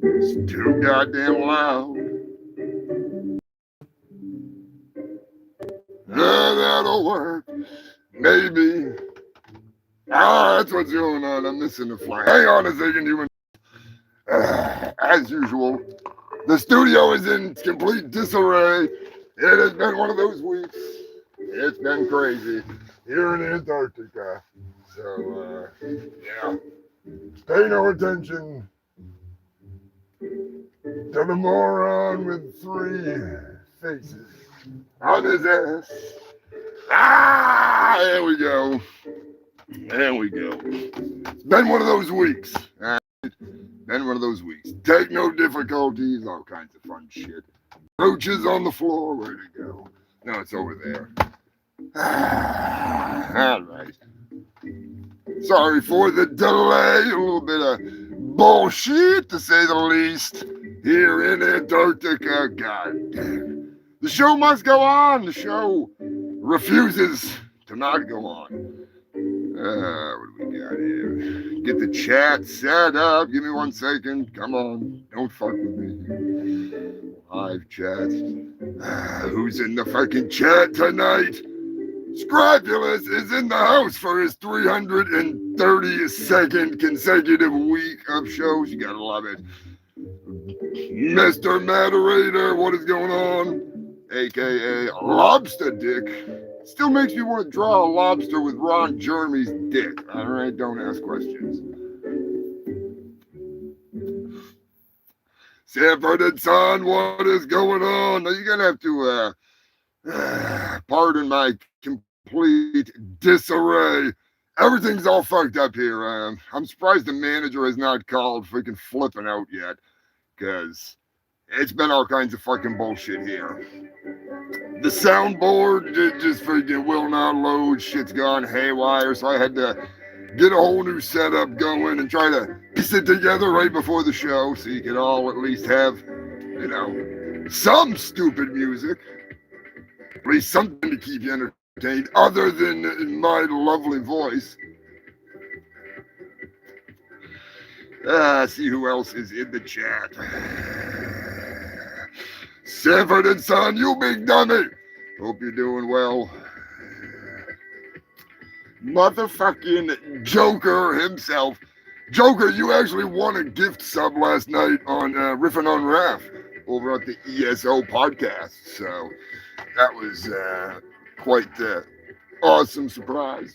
It's too goddamn loud. That'll work. Maybe. That's what's going on. I'm missing the fly. Hang on a second, human. As usual, the studio is in complete disarray. It has been one of those weeks. It's been crazy here in Antarctica. So, yeah. Pay no attention to the moron with 3 faces on his ass. There we go. There we go. It's been one of those weeks. Been one of those weeks. Techno difficulties, all kinds of fun shit. Roaches on the floor, where'd it go? No, it's over there. All right. Sorry for the delay. A little bit of bullshit, to say the least, here in Antarctica. God damn. The show must go on. The show refuses to not go on. What do we got here? Get the chat set up. Give me 1 second. Come on. Don't fuck with me. Live chat. Who's in the fucking chat tonight? Scrapulous is in the house for his 332nd consecutive week of shows. You gotta love it. Mr. Moderator, what is going on? AKA Lobster Dick. Still makes me want to draw a lobster with Ron Jeremy's dick. All right, don't ask questions. Sanford and Son, what is going on? Now you're gonna have to pardon my complete disarray. Everything's all fucked up here. I'm surprised the manager has not called freaking flipping out yet, because it's been all kinds of fucking bullshit here. The soundboard just freaking will not load. Shit's gone haywire, so I had to get a whole new setup going and try to piece it together right before the show so you could all at least have, you know, some stupid music. At least something to keep you entertained other than my lovely voice. See who else is in the chat. Sanford and Son, you big dummy. Hope you're doing well. Motherfucking Joker himself. Joker, you actually won a gift sub last night on Riffin' on Raph over at the ESO podcast. So that was quite the awesome surprise.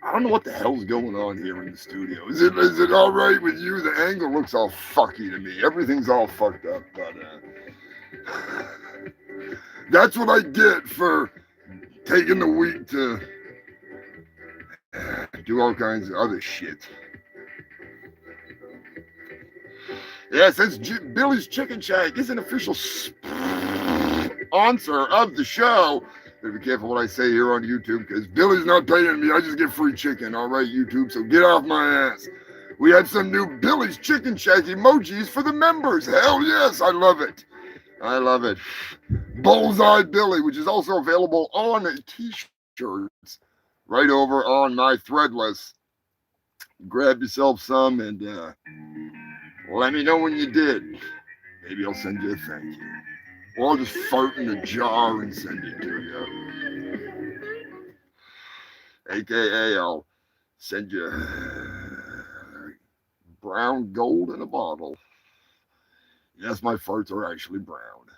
I don't know what the hell's going on here in the studio. Is it all right with you? The angle looks all fucky to me. Everything's all fucked up, but that's what I get for taking the week to do all kinds of other shit. Yeah, since Billy's Chicken Shack is an official sponsor of the show, better be careful what I say here on YouTube, because Billy's not paying me. I just get free chicken, all right, YouTube, so get off my ass. We had some new Billy's Chicken Shack emojis for the members. Hell yes, I love it. I love it. Bullseye Billy, which is also available on t-shirts right over on my Threadless. Grab yourself some and let me know when you did. Maybe I'll send you a thank you. Or I'll just fart in a jar and send it to you. AKA, I'll send you brown gold in a bottle. Yes, my farts are actually brown.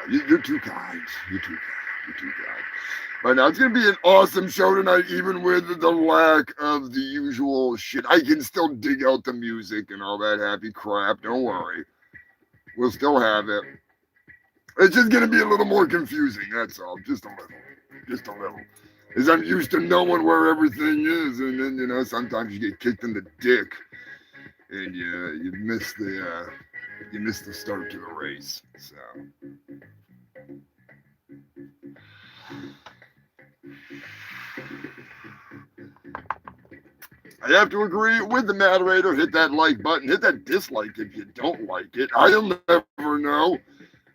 You're too kind. You're too kind. But now it's going to be an awesome show tonight, even with the lack of the usual shit. I can still dig out the music and all that happy crap. Don't worry. We'll still have it. It's just going to be a little more confusing, that's all. Just a little. Because I'm used to knowing where everything is, and then, you know, sometimes you get kicked in the dick, and you miss the start to the race. So I have to agree with the moderator. Hit that like button. Hit that dislike if you don't like it. I'll never know.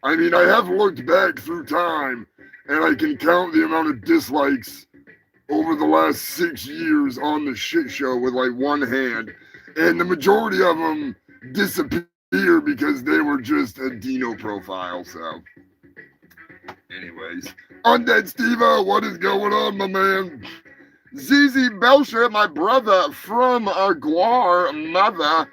I mean, I have looked back through time, and I can count the amount of dislikes over the last 6 years on the shit show with like one hand, and the majority of them disappear because they were just a Dino profile. So, anyways, Undead Steve-O, what is going on, my man? ZZ Belcher, my brother from Guar, mother,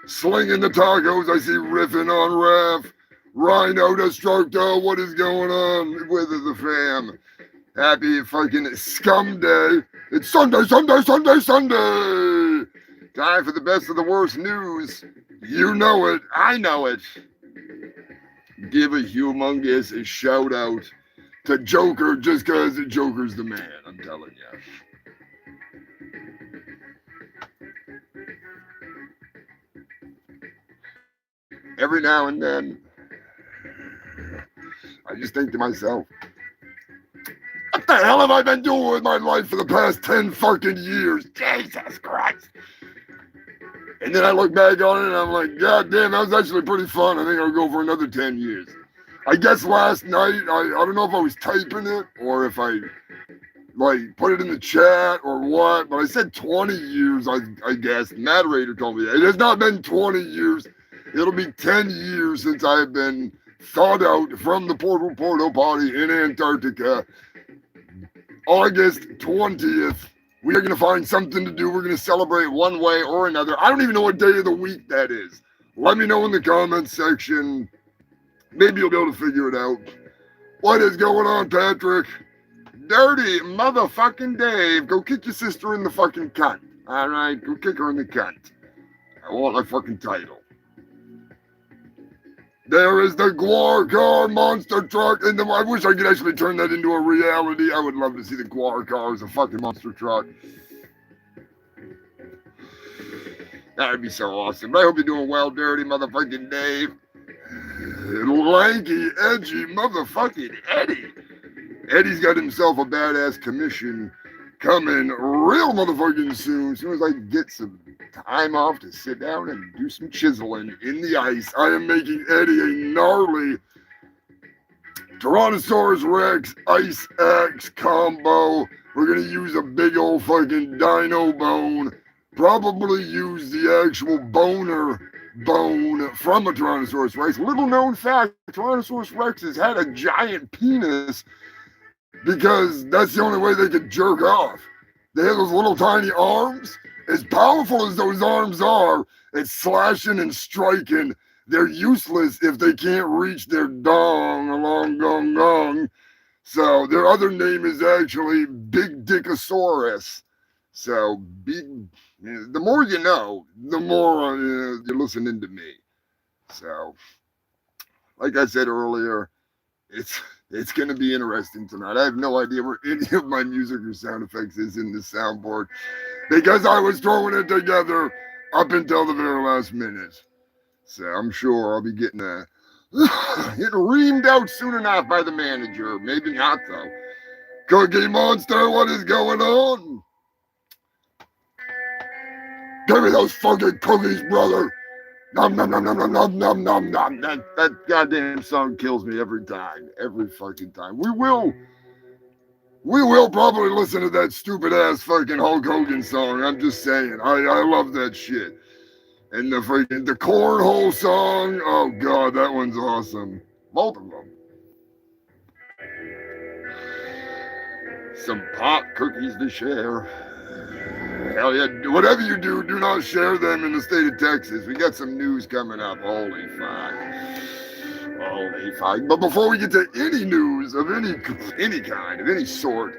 slinging the tacos. I see riffing on Ref. Rhino Destructo, what is going on with the fam? Happy fucking scum day. It's Sunday, Sunday, Sunday, Sunday. Time for the best of the worst news. You know it. I know it. Give a humongous shout out to Joker just because Joker's the man. I'm telling you. Every now and then, I just think to myself, what the hell have I been doing with my life for the past 10 fucking years? Jesus Christ. And then I look back on it and I'm like, God damn, that was actually pretty fun. I think I'll go for another 10 years. I guess last night, I don't know if I was typing it or if I like put it in the chat or what, but I said 20 years, I guess. The moderator told me that. It has not been 20 years. It'll be 10 years since I have been thawed out from the Portal Party in Antarctica. August 20th. We are going to find something to do. We're going to celebrate one way or another. I don't even know what day of the week that is. Let me know in the comments section. Maybe you'll be able to figure it out. What is going on, Patrick? Dirty motherfucking Dave. Go kick your sister in the fucking cunt. All right? Go kick her in the cunt. I want my fucking title. There is the Guar car monster truck. And I wish I could actually turn that into a reality. I would love to see the Guar car as a fucking monster truck. That would be so awesome. I hope you're doing well, Dirty motherfucking Dave. Lanky, edgy motherfucking Eddie. Eddie's got himself a badass commission coming real motherfucking soon. As soon as I get some time off to sit down and do some chiseling in the ice, I am making Eddie a gnarly Tyrannosaurus Rex Ice Axe combo. We're going to use a big old fucking dino bone. Probably use the actual boner bone from a Tyrannosaurus Rex. Little known fact, Tyrannosaurus Rexes had a giant penis because that's the only way they could jerk off. They have those little tiny arms. As powerful as those arms are at slashing and striking, they're useless if they can't reach their dong, along gong gong. So their other name is actually Big Dickosaurus. So the more you know, the more you're listening to me. So, like I said earlier, it's going to be interesting tonight. I have no idea where any of my music or sound effects is in this soundboard because I was throwing it together up until the very last minute. So I'm sure I'll be getting it reamed out soon enough by the manager. Maybe not, though. Cookie Monster, what is going on? Give me those fucking cookies, brother. Nom, nom, nom, nom, nom, nom, nom, nom, nom. That goddamn song kills me every time. Every fucking time. We will probably listen to that stupid ass fucking Hulk Hogan song. I'm just saying. I love that shit. And the cornhole song. Oh god, that one's awesome. Both of them. Some pot cookies to share. Hell yeah, whatever you do, do not share them in the state of Texas. We got some news coming up. Holy fuck. Holy fuck. But before we get to any news of any kind, of any sort,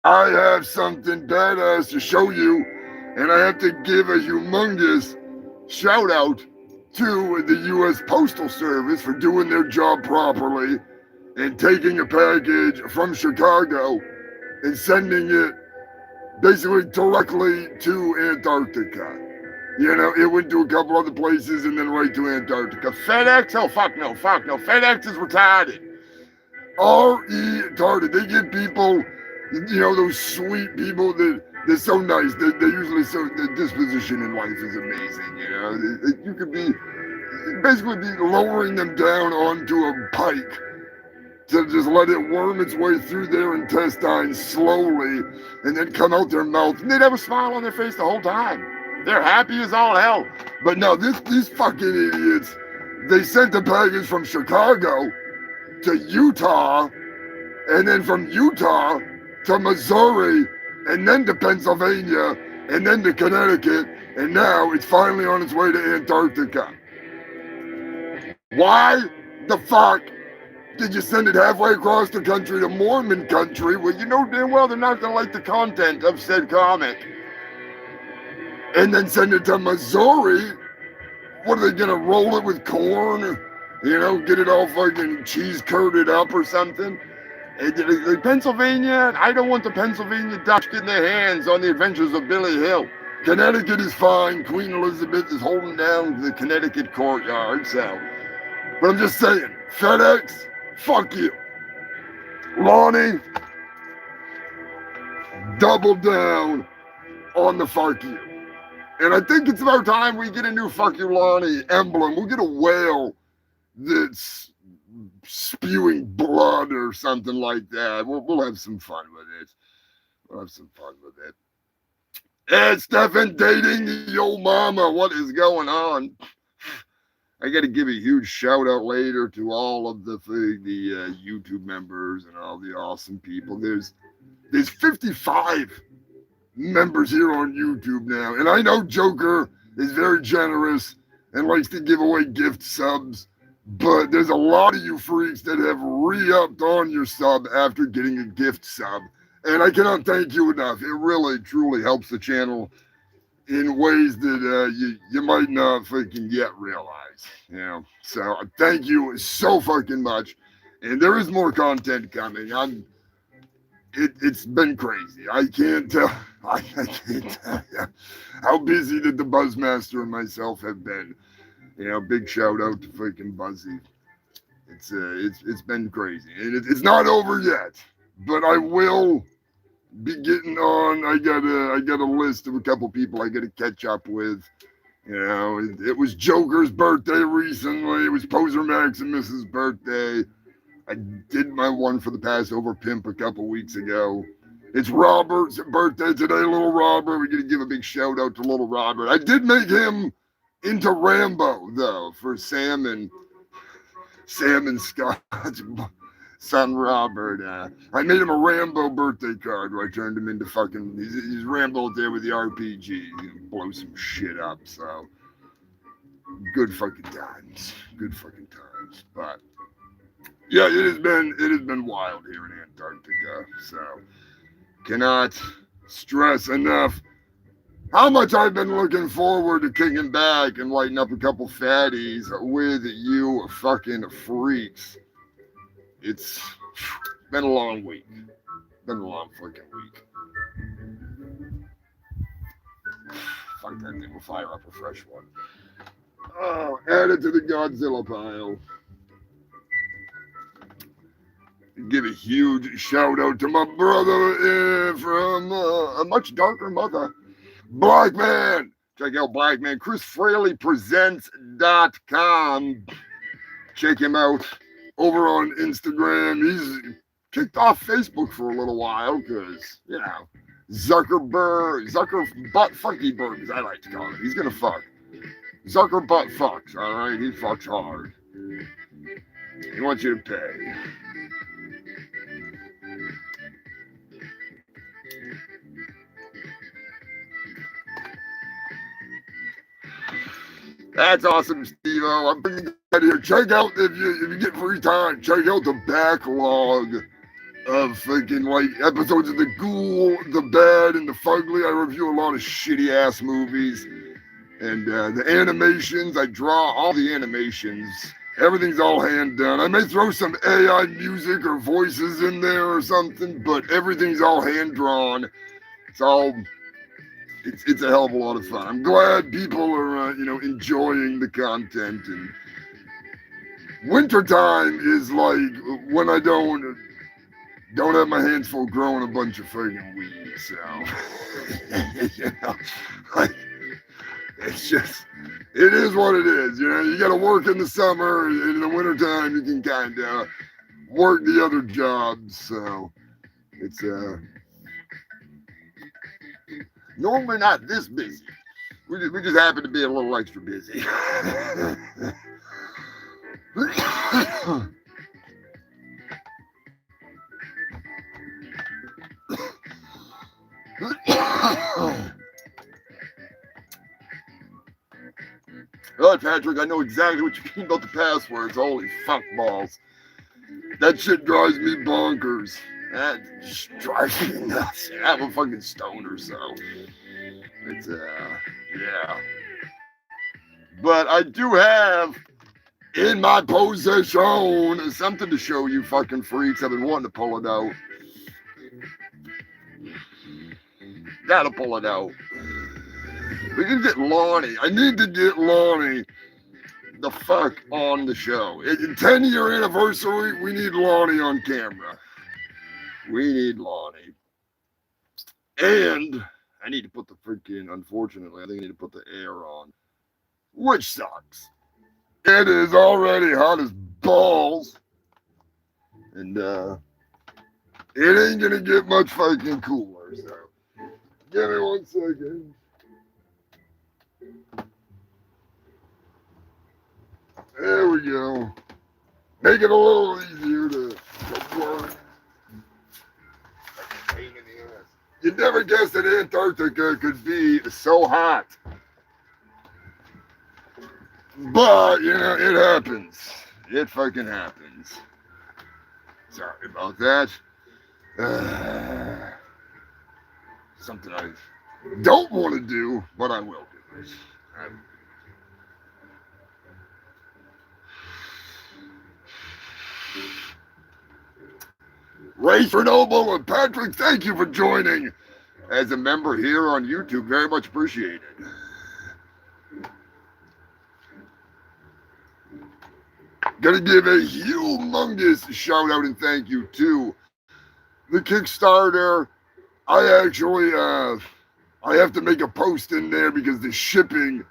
I have something badass to show you. And I have to give a humongous shout out to the U.S. Postal Service for doing their job properly and taking a package from Chicago and sending it basically directly to Antarctica. You know, it went to a couple other places and then right to Antarctica. FedEx? Oh, fuck no. FedEx is retarded. retarded. They get people, you know, those sweet people that they're so nice. They're usually so, their disposition in life is amazing, you know. You could be, basically be lowering them down onto a pike to just let it worm its way through their intestines slowly and then come out their mouth. And they'd have a smile on their face the whole time. They're happy as all hell. But no, these fucking idiots, they sent the package from Chicago to Utah, and then from Utah to Missouri, and then to Pennsylvania, and then to Connecticut, and now it's finally on its way to Antarctica. Why the fuck did you send it halfway across the country to Mormon country where you know damn well they're not going to like the content of said comic? And then send it to Missouri? What are they going to roll it with corn? You know, get it all fucking cheese curd up or something? Pennsylvania, I don't want the Pennsylvania Dutch getting their hands on the adventures of Billy Hill. Connecticut is fine. Queen Elizabeth is holding down the Connecticut courtyard, so. But I'm just saying, FedEx, fuck you. Lonnie, double down on the fuck you. And I think it's about time we get a new fuck you Lonnie emblem. We'll get a whale that's spewing blood or something like that. We'll have some fun with it. We'll have some fun with it. Hey, Stefan dating the old mama. What is going on? I got to give a huge shout out later to all of the YouTube members and all the awesome people. There's 55 members here on YouTube now. And I know Joker is very generous and likes to give away gift subs. But there's a lot of you freaks that have re-upped on your sub after getting a gift sub. And I cannot thank you enough. It really, truly helps the channel in ways that you might not fucking yet realize. You know? So thank you so fucking much. And there is more content coming. It's been crazy. I can't tell you how busy that the Buzzmaster and myself have been. You know, big shout out to freaking Buzzy. It's been crazy, and it's not over yet. But I will be getting on. I got a list of a couple people I got to catch up with. You know, it was Joker's birthday recently. It was Poser Maximus's birthday. I did my one for the Passover Pimp a couple weeks ago. It's Robert's birthday today, little Robert. We're gonna give a big shout out to little Robert. I did make him into Rambo though for Sam and Scott's son Robert. I made him a Rambo birthday card where I turned him into fucking. He's Rambo there with the RPG. He's gonna blow some shit up. So good fucking times. Good fucking times. But yeah, it has been wild here in Antarctica. So cannot stress enough how much I've been looking forward to kicking back and lighting up a couple fatties with you fucking freaks. It's been a long week. Been a long fucking week. Fuck that thing, we'll fire up a fresh one. Oh, add it to the Godzilla pile. Give a huge shout out to my brother from a much darker mother. Black Man. Check out Black Man. ChrisFraleyPresents.com. Check him out over on Instagram. He's kicked off Facebook for a little while because, you know, Zucker butt fucky bird, as I like to call it. He's going to fuck. Zucker butt fucks, all right? He fucks hard. He wants you to pay. That's awesome, Steve-O. I'm bringing that here. Check out, if you get free time, check out the backlog of fucking, like, episodes of The Ghoul, The Bad, and The Fugly. I review a lot of shitty-ass movies. And the animations, I draw all the animations. Everything's all hand done. I may throw some AI music or voices in there or something, but everything's all hand drawn. It's a hell of a lot of fun. I'm glad people are, enjoying the content. And wintertime is like when I don't have my hands full growing a bunch of friggin' weeds. So, it's just, it is what it is. You know, you got to work in the summer. In the wintertime, you can kind of work the other jobs. So it's normally not this busy. We just happen to be a little extra busy. Oh, Patrick, I know exactly what you mean about the passwords. Holy fuck balls. That shit drives me bonkers. That just drives me nuts. I'm a fucking stoner, so it's yeah. But I do have in my possession something to show you fucking freaks. I've been wanting to pull it out. Gotta pull it out. We can get Lonnie. I need to get Lonnie the fuck on the show. 10-year anniversary, we need Lonnie on camera. We need Lonnie. And I need to put the freaking, unfortunately, I think I need to put the air on. Which sucks. It is already hot as balls. And it ain't gonna get much fucking cooler, so give me 1 second. There we go. Make it a little easier to work. Pain in the ass. You never guessed that Antarctica could be so hot. But, you know, it happens. It fucking happens. Sorry about that. Something I don't want to do, but I will do it. Ray Chernobyl and Patrick, thank you for joining as a member here on YouTube. Very much appreciated. Gonna give a humongous shout out and thank you to the Kickstarter. I actually I have to make a post in there because the shipping,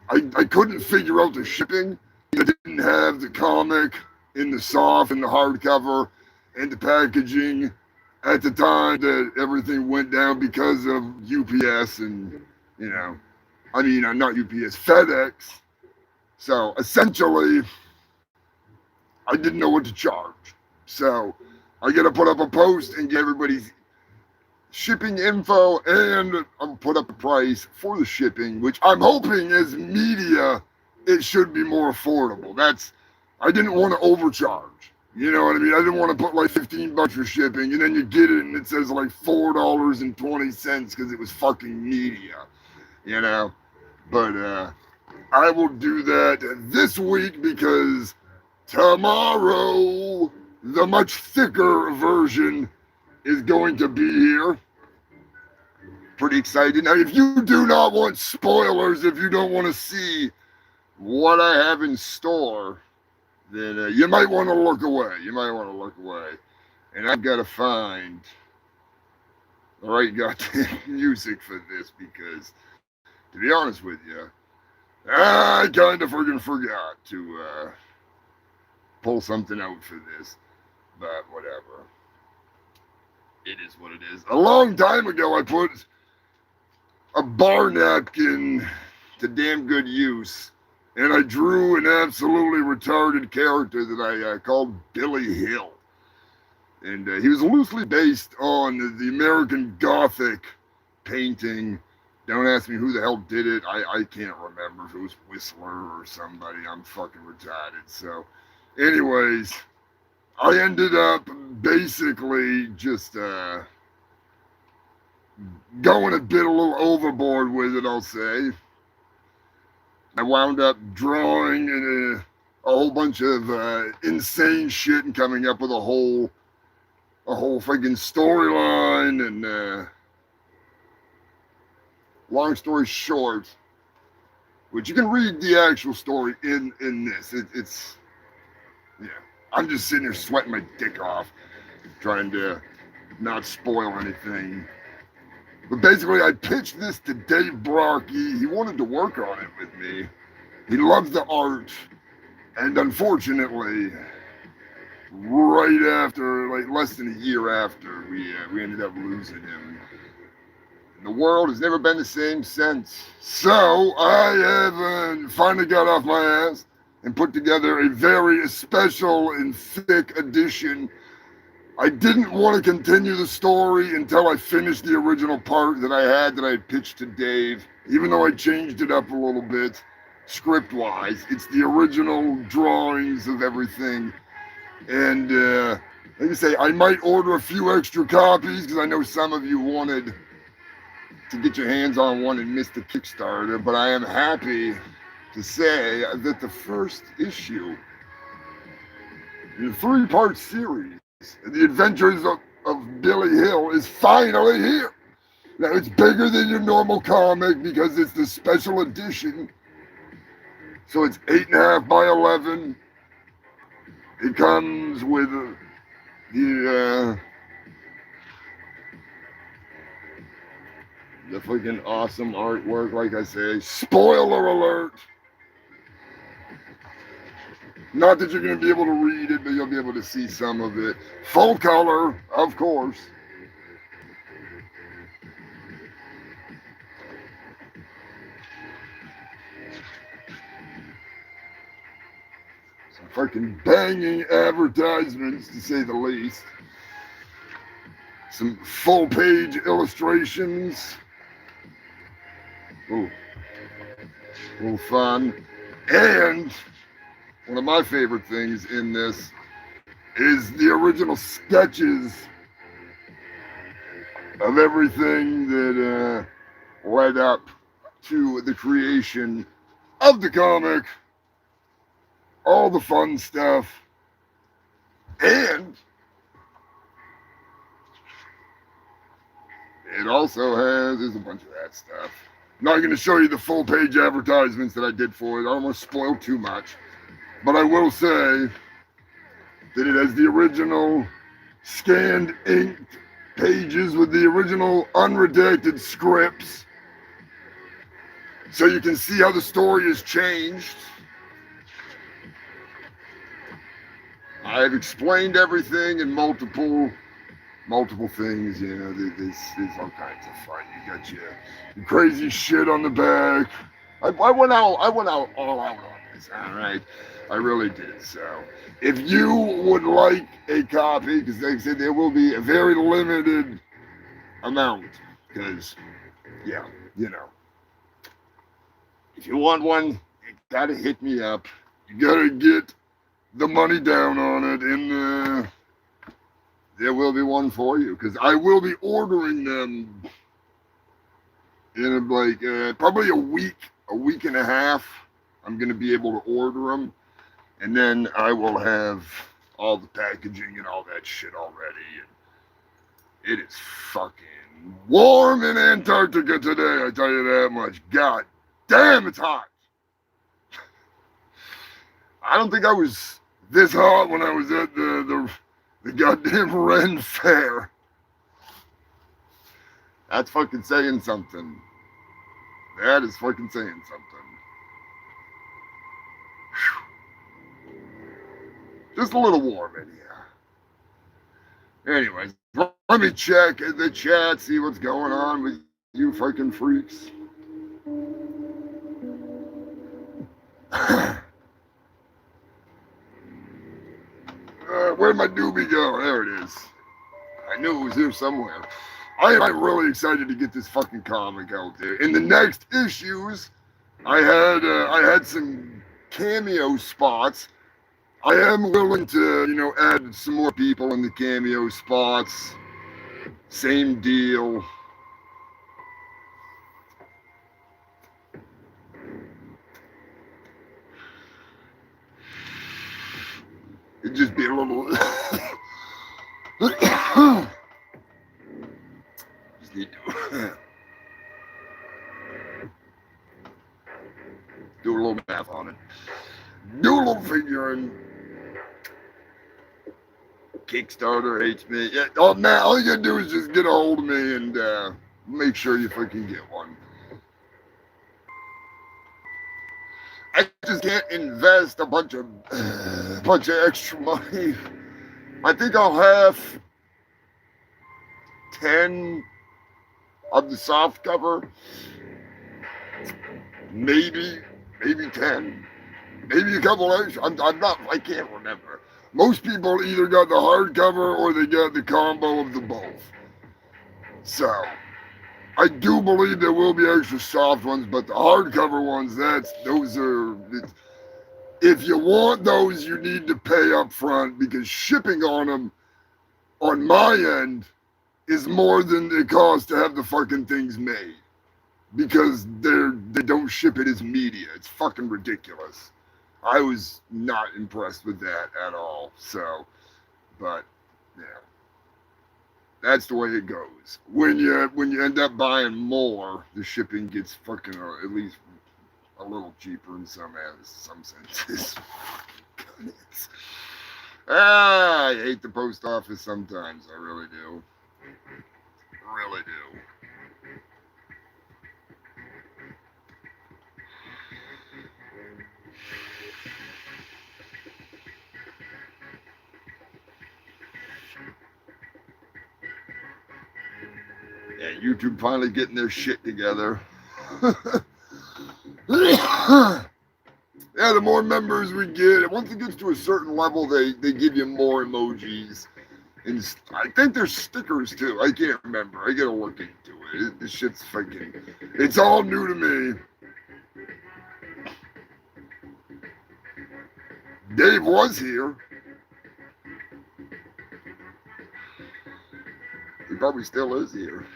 I couldn't figure out the shipping. I didn't have the comic in the soft and the hardcover and the packaging at the time that everything went down because of UPS and, you know, I mean, not UPS, FedEx. So essentially, I didn't know what to charge. So I got to put up a post and get everybody's shipping info, and I'll put up a price for the shipping, which I'm hoping as media, it should be more affordable. I didn't want to overcharge. You know what I mean? I didn't want to put like $15 for shipping, and then you get it and it says like $4.20 because it was fucking media, you know? But I will do that this week because tomorrow, the much thicker version is going to be here. Pretty excited. Now, if you do not want spoilers, if you don't want to see what I have in store, then you might want to look away. You might want to look away. And I've got to find the right goddamn music for this because, to be honest with you, I kind of freaking forgot to pull something out for this. But whatever. It is what it is. A long time ago, I put a bar napkin to damn good use, and I drew an absolutely retarded character that I called Billy Hill. And he was loosely based on the American Gothic painting. Don't ask me who the hell did it. I can't remember if it was Whistler or somebody. I'm fucking retarded. So, anyways, I ended up basically just going a little overboard with it, I'll say. I wound up drawing a whole bunch of insane shit and coming up with a whole freaking storyline. And long story short, which you can read the actual story in this. It's yeah. I'm just sitting here sweating my dick off, trying to not spoil anything. But basically, I pitched this to Dave Brocky. He wanted to work on it with me. He loves the art. And unfortunately, right after, like less than a year after, we ended up losing him. And the world has never been the same since. So I have finally got off my ass and put together a very special and thick edition. I didn't want to continue the story until I finished the original part that I had pitched to Dave, even though I changed it up a little bit script-wise. It's the original drawings of everything. And like I say, I might order a few extra copies because I know some of you wanted to get your hands on one and miss the Kickstarter, but I am happy to say that the first issue in a 3-part series, The Adventures of Billy Hill, is finally here. Now, it's bigger than your normal comic because it's the special edition. So it's 8.5 by 11. It comes with the freaking awesome artwork, like I say. Spoiler alert! Not that you're going to be able to read it, but you'll be able to see some of it. Full color, of course. Some fucking banging advertisements, to say the least. Some full-page illustrations. Ooh. A little fun. And one of my favorite things in this is the original sketches of everything that led up to the creation of the comic, all the fun stuff, and it also has a bunch of that stuff. I'm not going to show you the full page advertisements that I did for it. I don't want to spoil too much. But I will say that it has the original scanned inked pages with the original unredacted scripts. So you can see how the story has changed. I've explained everything in multiple things, you know. There's all kinds of fun. You got your crazy shit on the back. I went all out on this, all right? I really did. So if you would like a copy, because like I said, there will be a very limited amount, because, yeah, you know. If you want one, you gotta hit me up. You gotta get the money down on it, and there will be one for you, because I will be ordering them in like probably a week and a half. I'm going to be able to order them, and then I will have all the packaging and all that shit already. And it is fucking warm in Antarctica today, I tell you that much. God damn, it's hot. I don't think I was this hot when I was at the goddamn Ren Fair. That's fucking saying something. That is fucking saying something. Whew. Just a little warm in here. Anyways, let me check the chat, see what's going on with you fucking freaks. Where'd my doobie go? There it is. I knew it was here somewhere. I'm really excited to get this fucking comic out there. In the next issues, I had some cameo spots. I am willing to, you know, add some more people in the cameo spots. Same deal. It'd just be a little. Just need to do a little math on it. Do a little figuring. Kickstarter hates me. Yeah, oh man, all you gotta do is just get a hold of me and make sure you fucking get one. I just can't invest a bunch of extra money I think I'll have 10 of the soft cover, maybe 10, maybe a couple extra. I'm not, I can't remember. Most people either got the hardcover or they got the combo of the both. So I do believe there will be extra soft ones, but the hardcover ones, those are. If you want those, you need to pay up front because shipping on them on my end is more than it costs to have the fucking things made because they don't ship it as media. It's fucking ridiculous. I was not impressed with that at all. So, but yeah, that's the way it goes. When you end up buying more, the shipping gets fucking at least a little cheaper in some senses. I hate the post office sometimes. I really do. Really do. Yeah, YouTube finally getting their shit together. Yeah, the more members we get, once it gets to a certain level, they give you more emojis. And I think there's stickers too. I can't remember. I gotta look into it. This shit's fucking. It's all new to me. Dave was here. He probably still is here.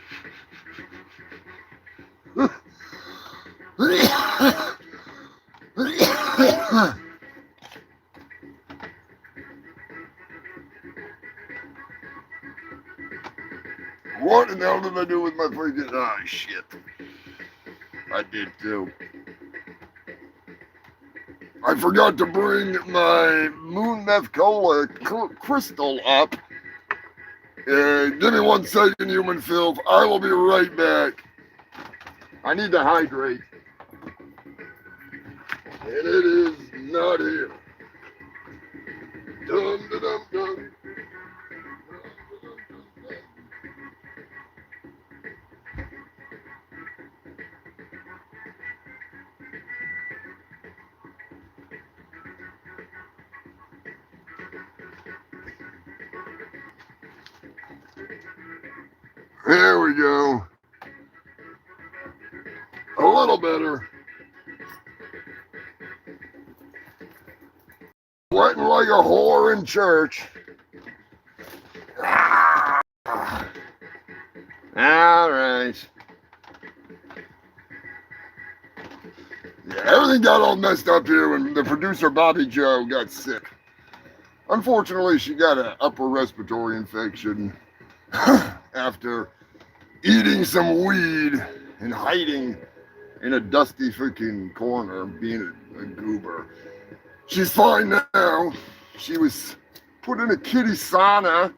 What in the hell did I do with my freaking... Oh, shit. I did, too. I forgot to bring my Moon Meth Cola crystal up. Give me 1 second, human filth. I will be right back. I need to hydrate. And it is not here. Dum, da, dum, dum. There we go. A little better. Sweating like a whore in church. Ah. All right. Yeah, everything got all messed up here when the producer Bobby Joe got sick. Unfortunately, she got an upper respiratory infection after eating some weed and hiding in a dusty freaking corner, being a goober. She's fine now. She was put in a kiddie sauna,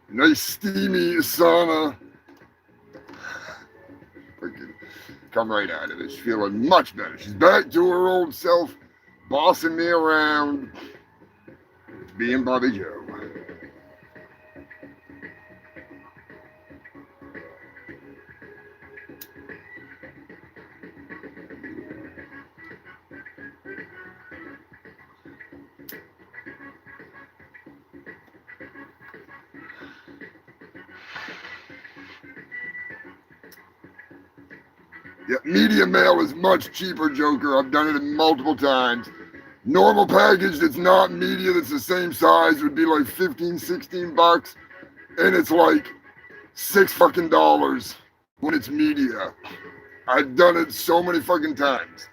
nice steamy sauna. Freaking come right out of it. She's feeling much better. She's back to her old self, bossing me around, being Bobby Joe. Yeah, media mail is much cheaper, Joker. I've done it multiple times. Normal package that's not media that's the same size would be like 15, 16 bucks. And it's like $6 fucking when it's media. I've done it so many fucking times.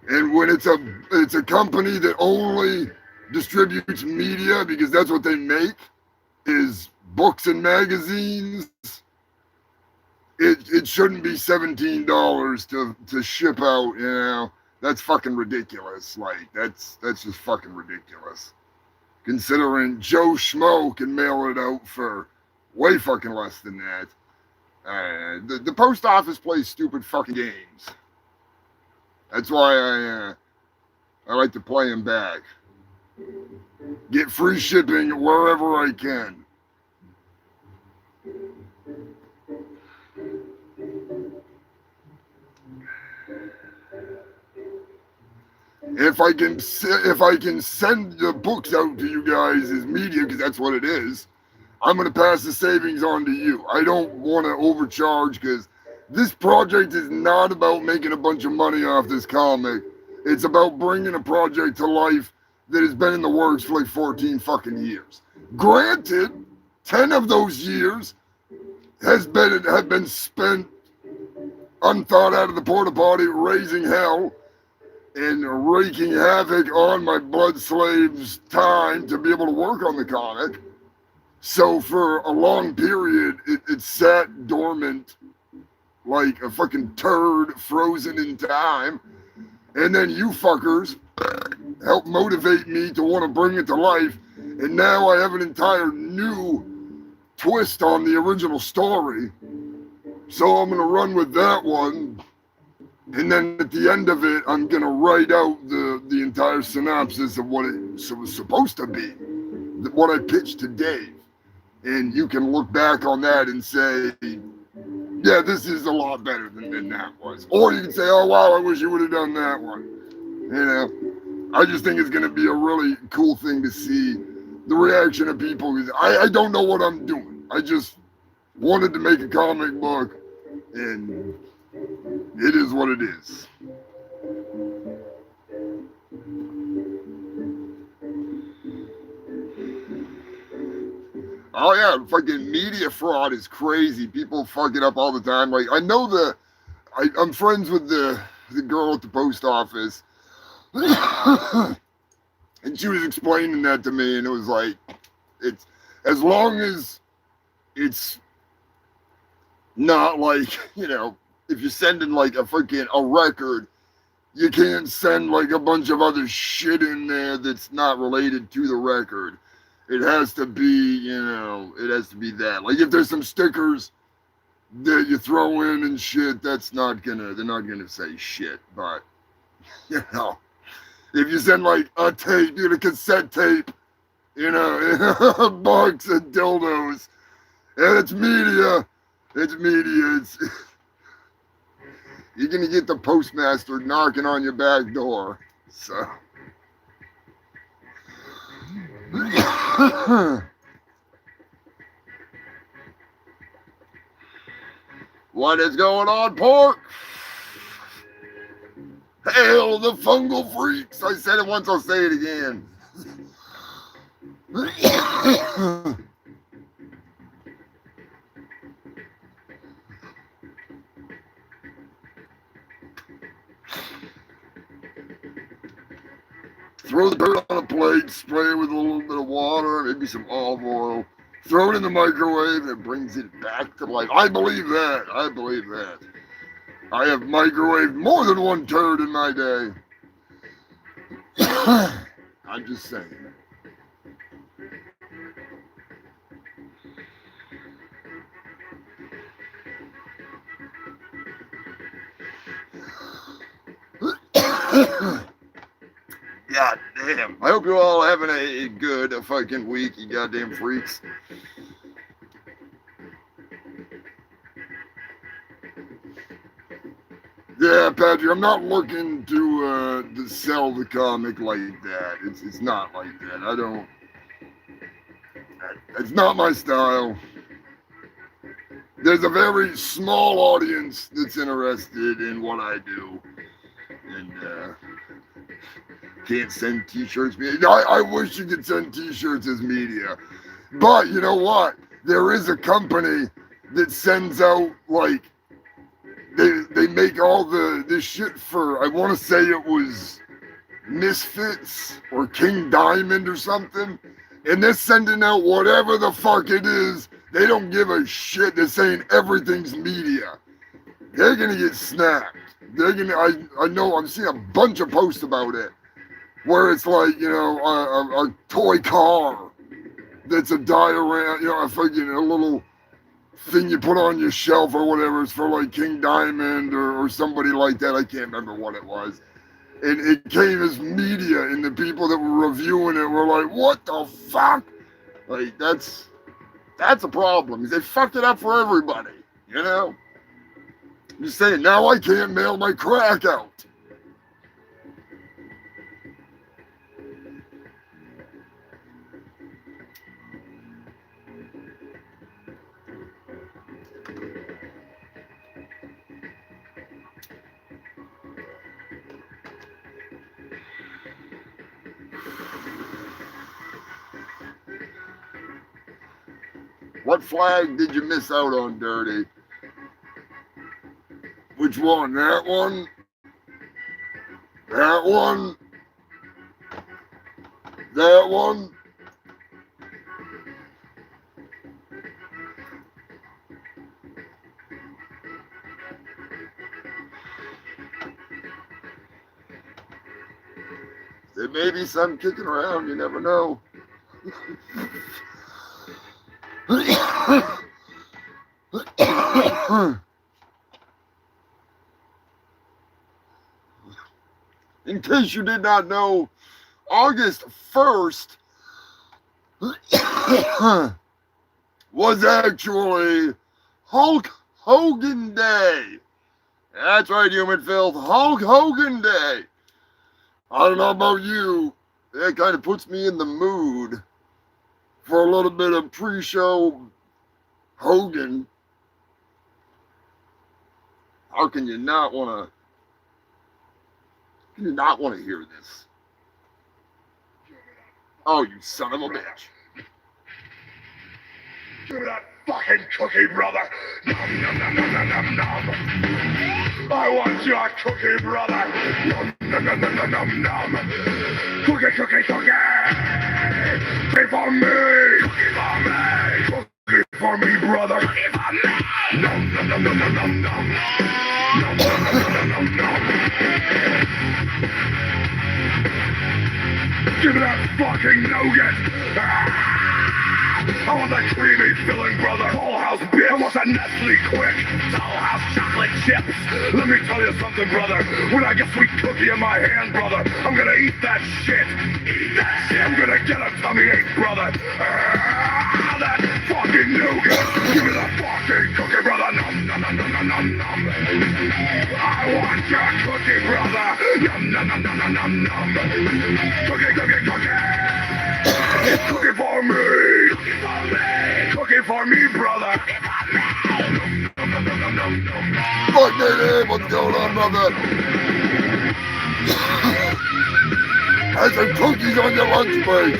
And when it's a company that only distributes media because that's what they make is books and magazines, it shouldn't be $17 to ship out, you know. That's fucking ridiculous. Like that's just fucking ridiculous. Considering Joe Schmo can mail it out for way fucking less than that. The post office plays stupid fucking games. That's why I like to play them back. Get free shipping wherever I can. If I can send the books out to you guys as media, because that's what it is, I'm going to pass the savings on to you. I don't want to overcharge because this project is not about making a bunch of money off this comic. It's about bringing a project to life that has been in the works for like 14 fucking years. Granted, 10 of those years have been spent unthought out of the porta potty, raising hell and wreaking havoc on my blood slave's time to be able to work on the comic. So for a long period, it sat dormant like a fucking turd frozen in time. And then you fuckers helped motivate me to want to bring it to life. And now I have an entire new twist on the original story. So I'm going to run with that one. And then at the end of it, I'm going to write out the entire synopsis of what it was supposed to be, what I pitched to Dave. And you can look back on that and say, yeah, this is a lot better than that was. Or you can say, oh, wow, I wish you would have done that one. You know, I just think it's going to be a really cool thing to see the reaction of people. I don't know what I'm doing. I just wanted to make a comic book, and it is what it is. Oh yeah, fucking media fraud is crazy. People fuck it up all the time. Like I know I'm friends with the girl at the post office, and she was explaining that to me, and it was like, it's as long as it's not like, you know, if you're sending like a record, you can't send like a bunch of other shit in there that's not related to the record. It has to be, you know, it has to be that. Like if there's some stickers that you throw in and shit, they're not gonna say shit. But, you know, if you send like a tape, you get a cassette tape, you know, a box of dildos, and it's media. You're gonna get the postmaster knocking on your back door. So. What is going on, Pork? Hail the fungal freaks! I said it once, I'll say it again. Throw the dirt on a plate, spray it with a little bit of water, maybe some olive oil. Throw it in the microwave, and it brings it back to life. I believe that. I have microwaved more than one turd in my day. I'm just saying. God damn. I hope you're all having a good fucking week, you goddamn freaks. Yeah, Patrick, I'm not looking to sell the comic like that. It's not like that. I don't. It's not my style. There's a very small audience that's interested in what I do, and can't send T-shirts. I wish you could send T-shirts as media, but you know what? There is a company that sends out like. They make all this shit for, I want to say it was Misfits or King Diamond or something, and they're sending out whatever the fuck it is. They don't give a shit. They're saying everything's media. They're gonna get snapped. I know, I'm seeing a bunch of posts about it where it's like, you know, a toy car that's a diorama, you know, a little thing you put on your shelf or whatever. It's for like King Diamond or somebody like that. I can't remember what it was. And it came as media, and the people that were reviewing it were like, what the fuck? Like, that's a problem. They fucked it up for everybody, you know? I'm just saying, now I can't mail my crack out. What flag did you miss out on, Dirty? Which one? That one? That one? That one? There may be some kicking around, you never know. In case you did not know, August 1st was actually Hulk Hogan Day. That's right, human filth, Hulk Hogan Day. I don't know about you, that kind of puts me in the mood for a little bit of pre-show Hogan. How can you not want to hear this? Oh, you son of a bitch. Give me that fucking cookie, brother. Nom, nom, nom, nom, nom, nom, nom. I want your cookie, brother. Nom, nom, nom, nom, nom, nom, nom. Cookie, cookie, cookie. Cookie for me. Cookie for me. Cookie for me, brother. Cookie for me. Nom, nom, nom, nom, nom, nom, nom. Nom, nom, nom, nom, nom, nom. Give me that fucking nougat. I want that creamy filling, brother. Toll House beer. I want that Nestle Quick. Toll House chocolate chips. Let me tell you something, brother. When I get sweet cookie in my hand, brother, I'm gonna eat that shit. Eat that shit. I'm gonna get a tummy ache, brother. That fucking nougat. Give me that fucking cookie, brother. Nom, nom, nom, nom, nom, nom, nom. I want your cookie, brother. Nom, nom, nom, nom, nom, nom, nom. Cookie, cookie, cookie. Cookie for me. Cookie for me. Cookie for me, brother. Fuck that, what's going on, brother? Have some cookies on your lunch break.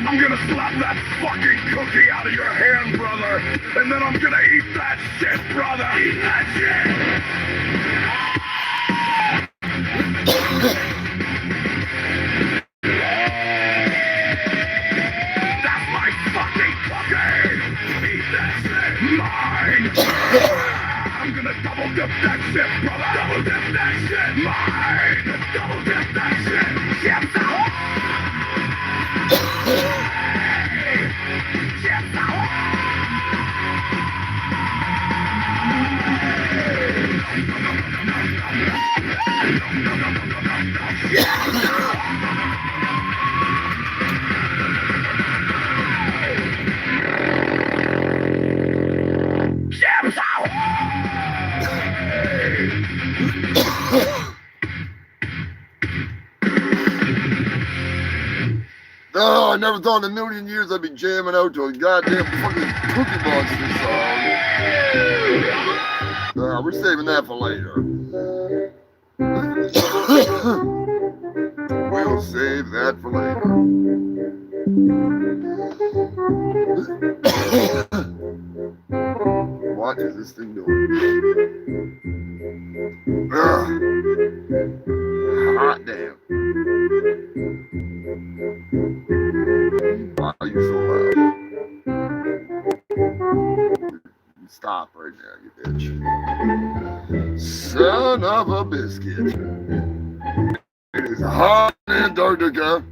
I'm gonna slap that fucking cookie out of your hand, brother. And then I'm gonna eat that shit, brother. Eat that shit. That's my fucking cookie. Eat that shit. Mine. I'm gonna double dip that shit, brother. Double dip that shit. Mine. Double dip that shit. Chips out. Chips out. Chips out. Oh, I never thought in a million years I'd be jamming out to a goddamn fucking Cookie Monster song. We're saving that for later. We'll save that for later. What is this thing doing? Hot damn. Why are you so loud? Stop right now, you bitch. Son of a biscuit. It is hot in Antarctica.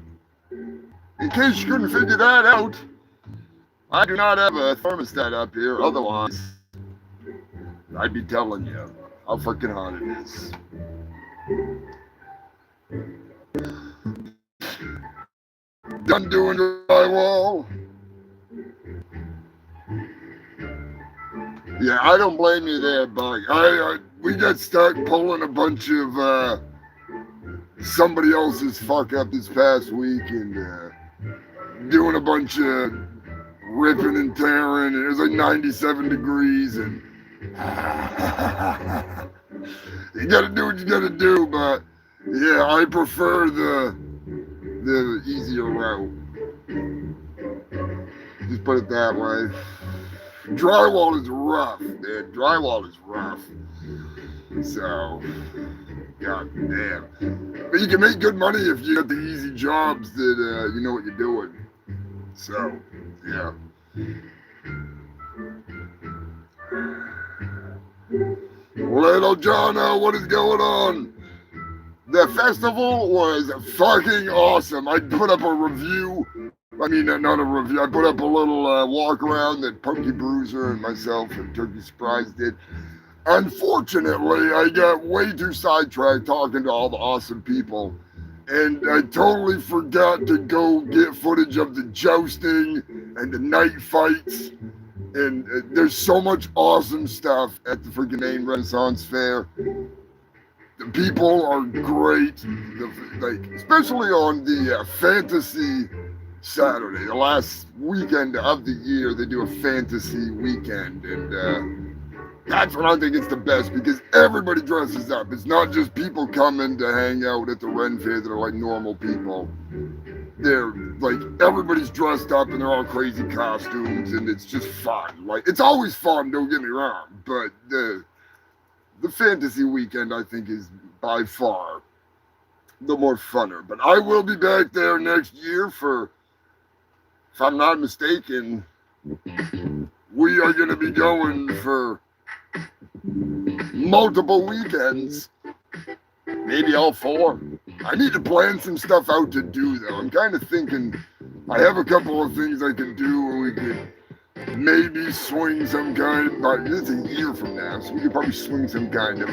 In case you couldn't figure that out, I do not have a thermostat up here. Otherwise, I'd be telling you. how freaking hot it is. Done doing drywall. Yeah, I don't blame you there, Buck. We got stuck pulling a bunch of somebody else's fuck up this past week and doing a bunch of ripping and tearing, and it was like 97 degrees, and you gotta do what you gotta do, but yeah, I prefer the easier route. Just put it that way. Drywall is rough, man. Drywall is rough. So, god damn. But you can make good money if you got the easy jobs that you know what you're doing. So, yeah. Little Jono, what is going on? The festival was fucking awesome. I put up a review. I mean, not a review. I put up a little walk around that Punky Bruiser and myself and Turkey Surprise did. Unfortunately, I got way too sidetracked talking to all the awesome people. And I totally forgot to go get footage of the jousting and the night fights. And there's so much awesome stuff at the freaking main Renaissance Fair. The people are great, especially on the fantasy Saturday, the last weekend of the year. They do a fantasy weekend, and that's when I think it's the best because everybody dresses up. It's not just people coming to hang out at the Ren Fair that are like normal people. They're like everybody's dressed up and they're all crazy costumes, and it's just fun. Like it's always fun, don't get me wrong, but the fantasy weekend I think is by far the more funner. But I will be back there next year for, if I'm not mistaken, we are going to be going for multiple weekends, maybe all 4. I need to plan some stuff out to do though. I'm kind of thinking I have a couple of things I can do where we could maybe swing some kind, but it's a year from now, so we could probably swing some kind of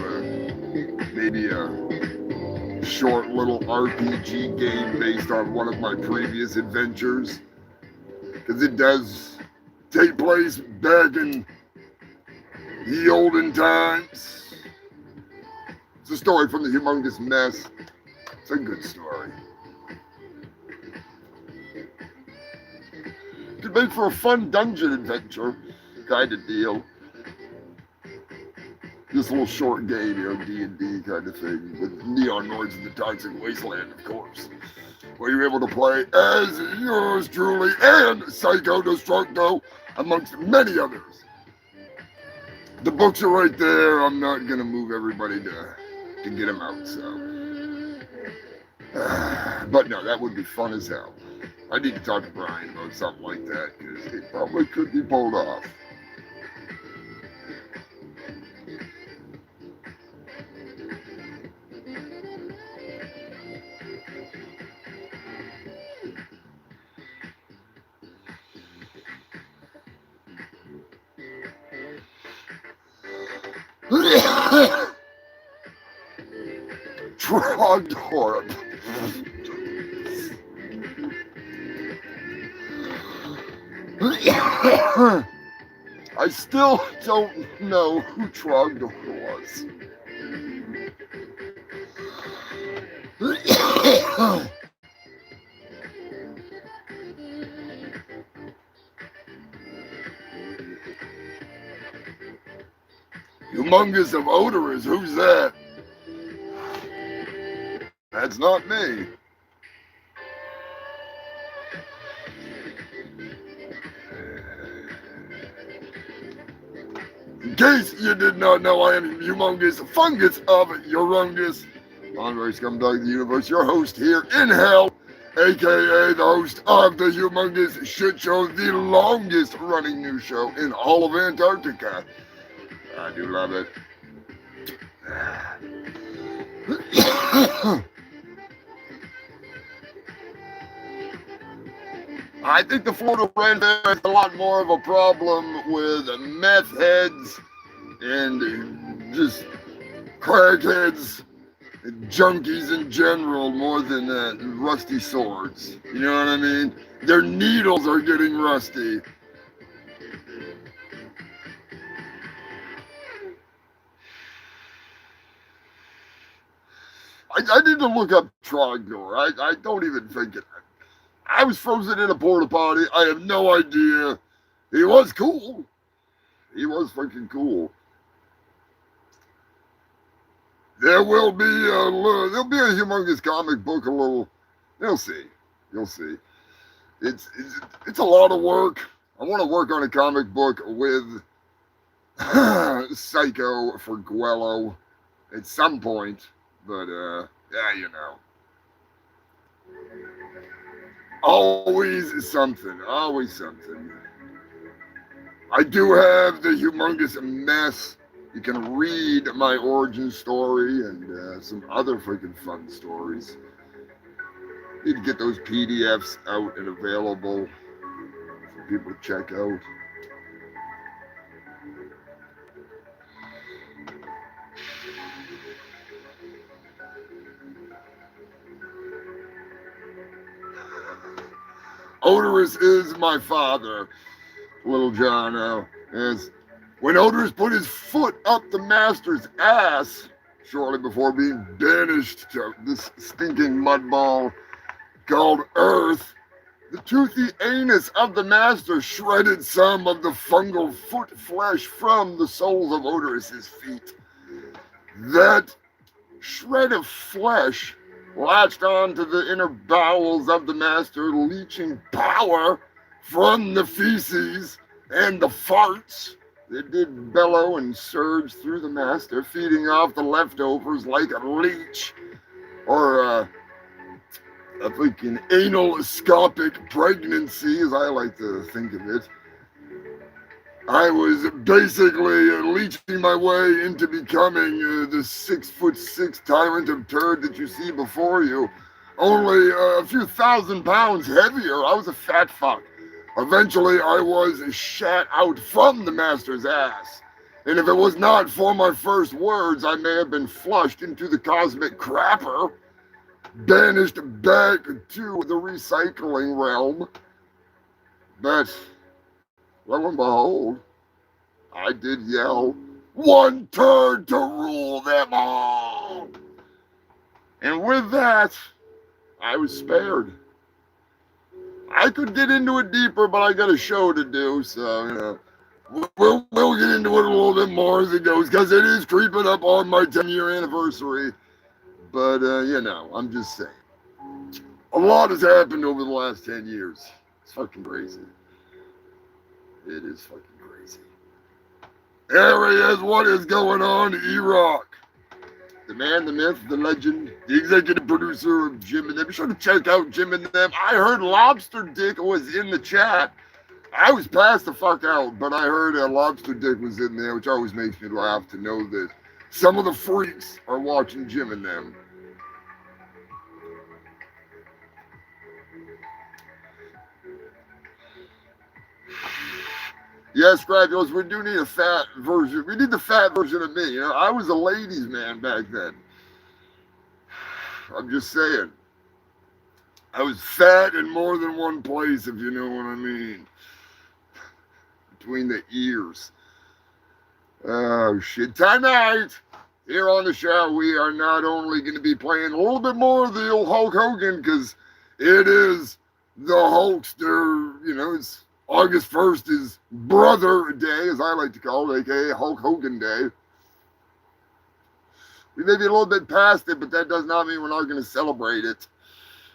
maybe a short little RPG game based on one of my previous adventures, because it does take place back in the olden times. It's a story from the Humongous Mess. It's a good story. Could make for a fun dungeon adventure kind of deal. This little short game, D&D kind of thing, with neon noise in the toxic wasteland, of course, where you're able to play as yours truly and Psycho Destructo, amongst many others. The books are right there. I'm not gonna move everybody to get them out, so. But no, that would be fun as hell. I need to talk to Brian about something like that, because it probably could be pulled off. Trogdor. I still don't know who Trogdor was. Humongous of Odorous, who's that? That's not me. In case you did not know, I am Humongous Fungus of Urungus. Honorary Scumdog of the Universe, your host here in hell, aka the host of the Humongous Shit Show, the longest running news show in all of Antarctica. I do love it. I think the Florida Ren Fair has a lot more of a problem with meth heads and just crackheads and junkies in general more than rusty swords. You know what I mean? Their needles are getting rusty. I need to look up Trogdor. I don't even think it. I was frozen in a porta potty. I have no idea. He was cool. He was fucking cool. There'll be a humongous comic book. A little. You'll see. You'll see. It's a lot of work. I want to work on a comic book with Psycho for Guello at some point. But, yeah, you know. Always something. Always something. I do have the Humongous Mess. You can read my origin story and some other freaking fun stories. Need to get those PDFs out and available for people to check out. Odorous is my father, Little John. As when Odorous put his foot up the master's ass shortly before being banished to this stinking mudball called Earth, the toothy anus of the master shredded some of the fungal foot flesh from the soles of Odorous's feet. That shred of flesh latched onto the inner bowels of the master, leeching power from the feces and the farts that did bellow and surge through the master, feeding off the leftovers like a leech or a freaking analoscopic pregnancy, as I like to think of it. I was basically leeching my way into becoming the 6'6" tyrant of turd that you see before you. Only a few thousand pounds heavier. I was a fat fuck. Eventually, I was shat out from the master's ass. And if it was not for my first words, I may have been flushed into the cosmic crapper, banished back to the recycling realm. But lo and behold, I did yell, "One turd to rule them all!" And with that, I was spared. I could get into it deeper, but I got a show to do, so, you know, we'll get into it a little bit more as it goes, because it is creeping up on my 10-year anniversary. But, you know, I'm just saying. A lot has happened over the last 10 years. It's fucking crazy. It is fucking crazy. There he is. What is going on, E-Rock? The man, the myth, the legend, the executive producer of Jim and Them. Be sure to check out Jim and Them. I heard Lobster Dick was in the chat. I was passed the fuck out, but I heard Lobster Dick was in there, which always makes me laugh to know that some of the freaks are watching Jim and Them. Yes, Scrapules, we do need a fat version. We need the fat version of me. You know, I was a ladies' man back then. I'm just saying. I was fat in more than one place, if you know what I mean. Between the ears. Oh, shit. Tonight, here on the show, we are not only going to be playing a little bit more of the old Hulk Hogan, because it is the Hulkster, you know, it's August 1st is Brother Day, as I like to call it, aka Hulk Hogan Day. We may be a little bit past it, but that does not mean we're not going to celebrate it.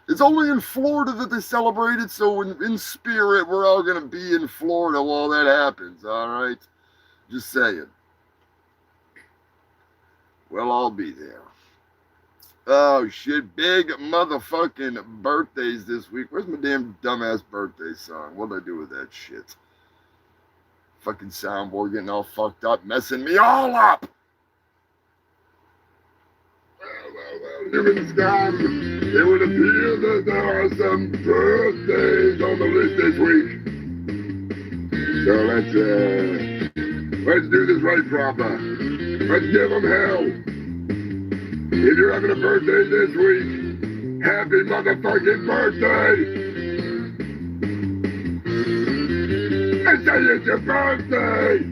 It's only in Florida that they celebrate it, so in spirit, we're all going to be in Florida while that happens, all right? Just saying. Well, I'll be there. Oh, shit. Big motherfucking birthdays this week. Where's my damn dumbass birthday song? What'd I do with that shit? Fucking soundboard getting all fucked up, messing me all up. Well, given the time, it would appear that there are some birthdays on the list this week. So let's do this right proper. Let's give them hell. If you're having a birthday this week, happy motherfucking birthday! I say it's your birthday!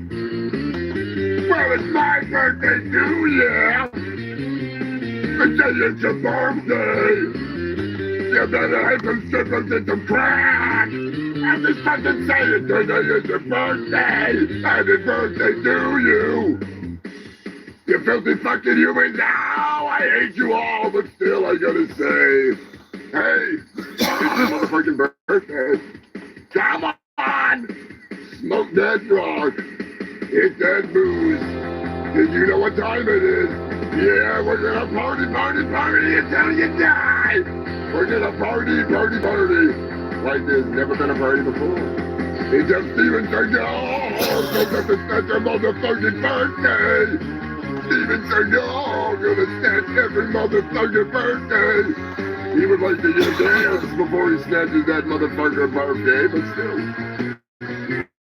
Well, it's my birthday too, yeah! I say it's your birthday! You better have some strippers and some crack! I'm just fucking saying today is your birthday! Happy birthday to you! You filthy fucking humans! Ow! I hate you all, but still I gotta say, hey, it's your motherfucking birthday. Come on! Smoke that rock. Hit that booze. Did you know what time it is? Yeah, we're gonna party until you die! We're gonna party. Like there's never been a party before. It's just Steven Seagal! Gonna snatch your motherfucking birthday! Steven Seagal gonna snatch every motherfucking birthday! He would like to get a dance before he snatches that motherfucker birthday, but still.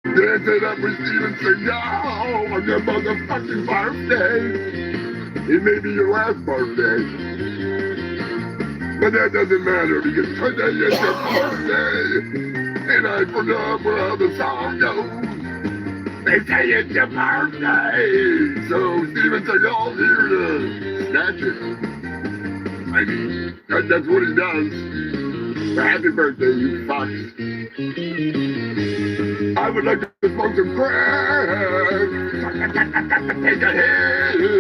Dance it up with Steven Seagal on your motherfucking birthday! It may be your last birthday. But that doesn't matter because today is your birthday! And I forgot how the song goes! They say it's your birthday! So Steven Seagal's here to snatch it. I mean, that's what he does. Well, happy birthday, you fox. I would like to smoke some crack. Take a hit.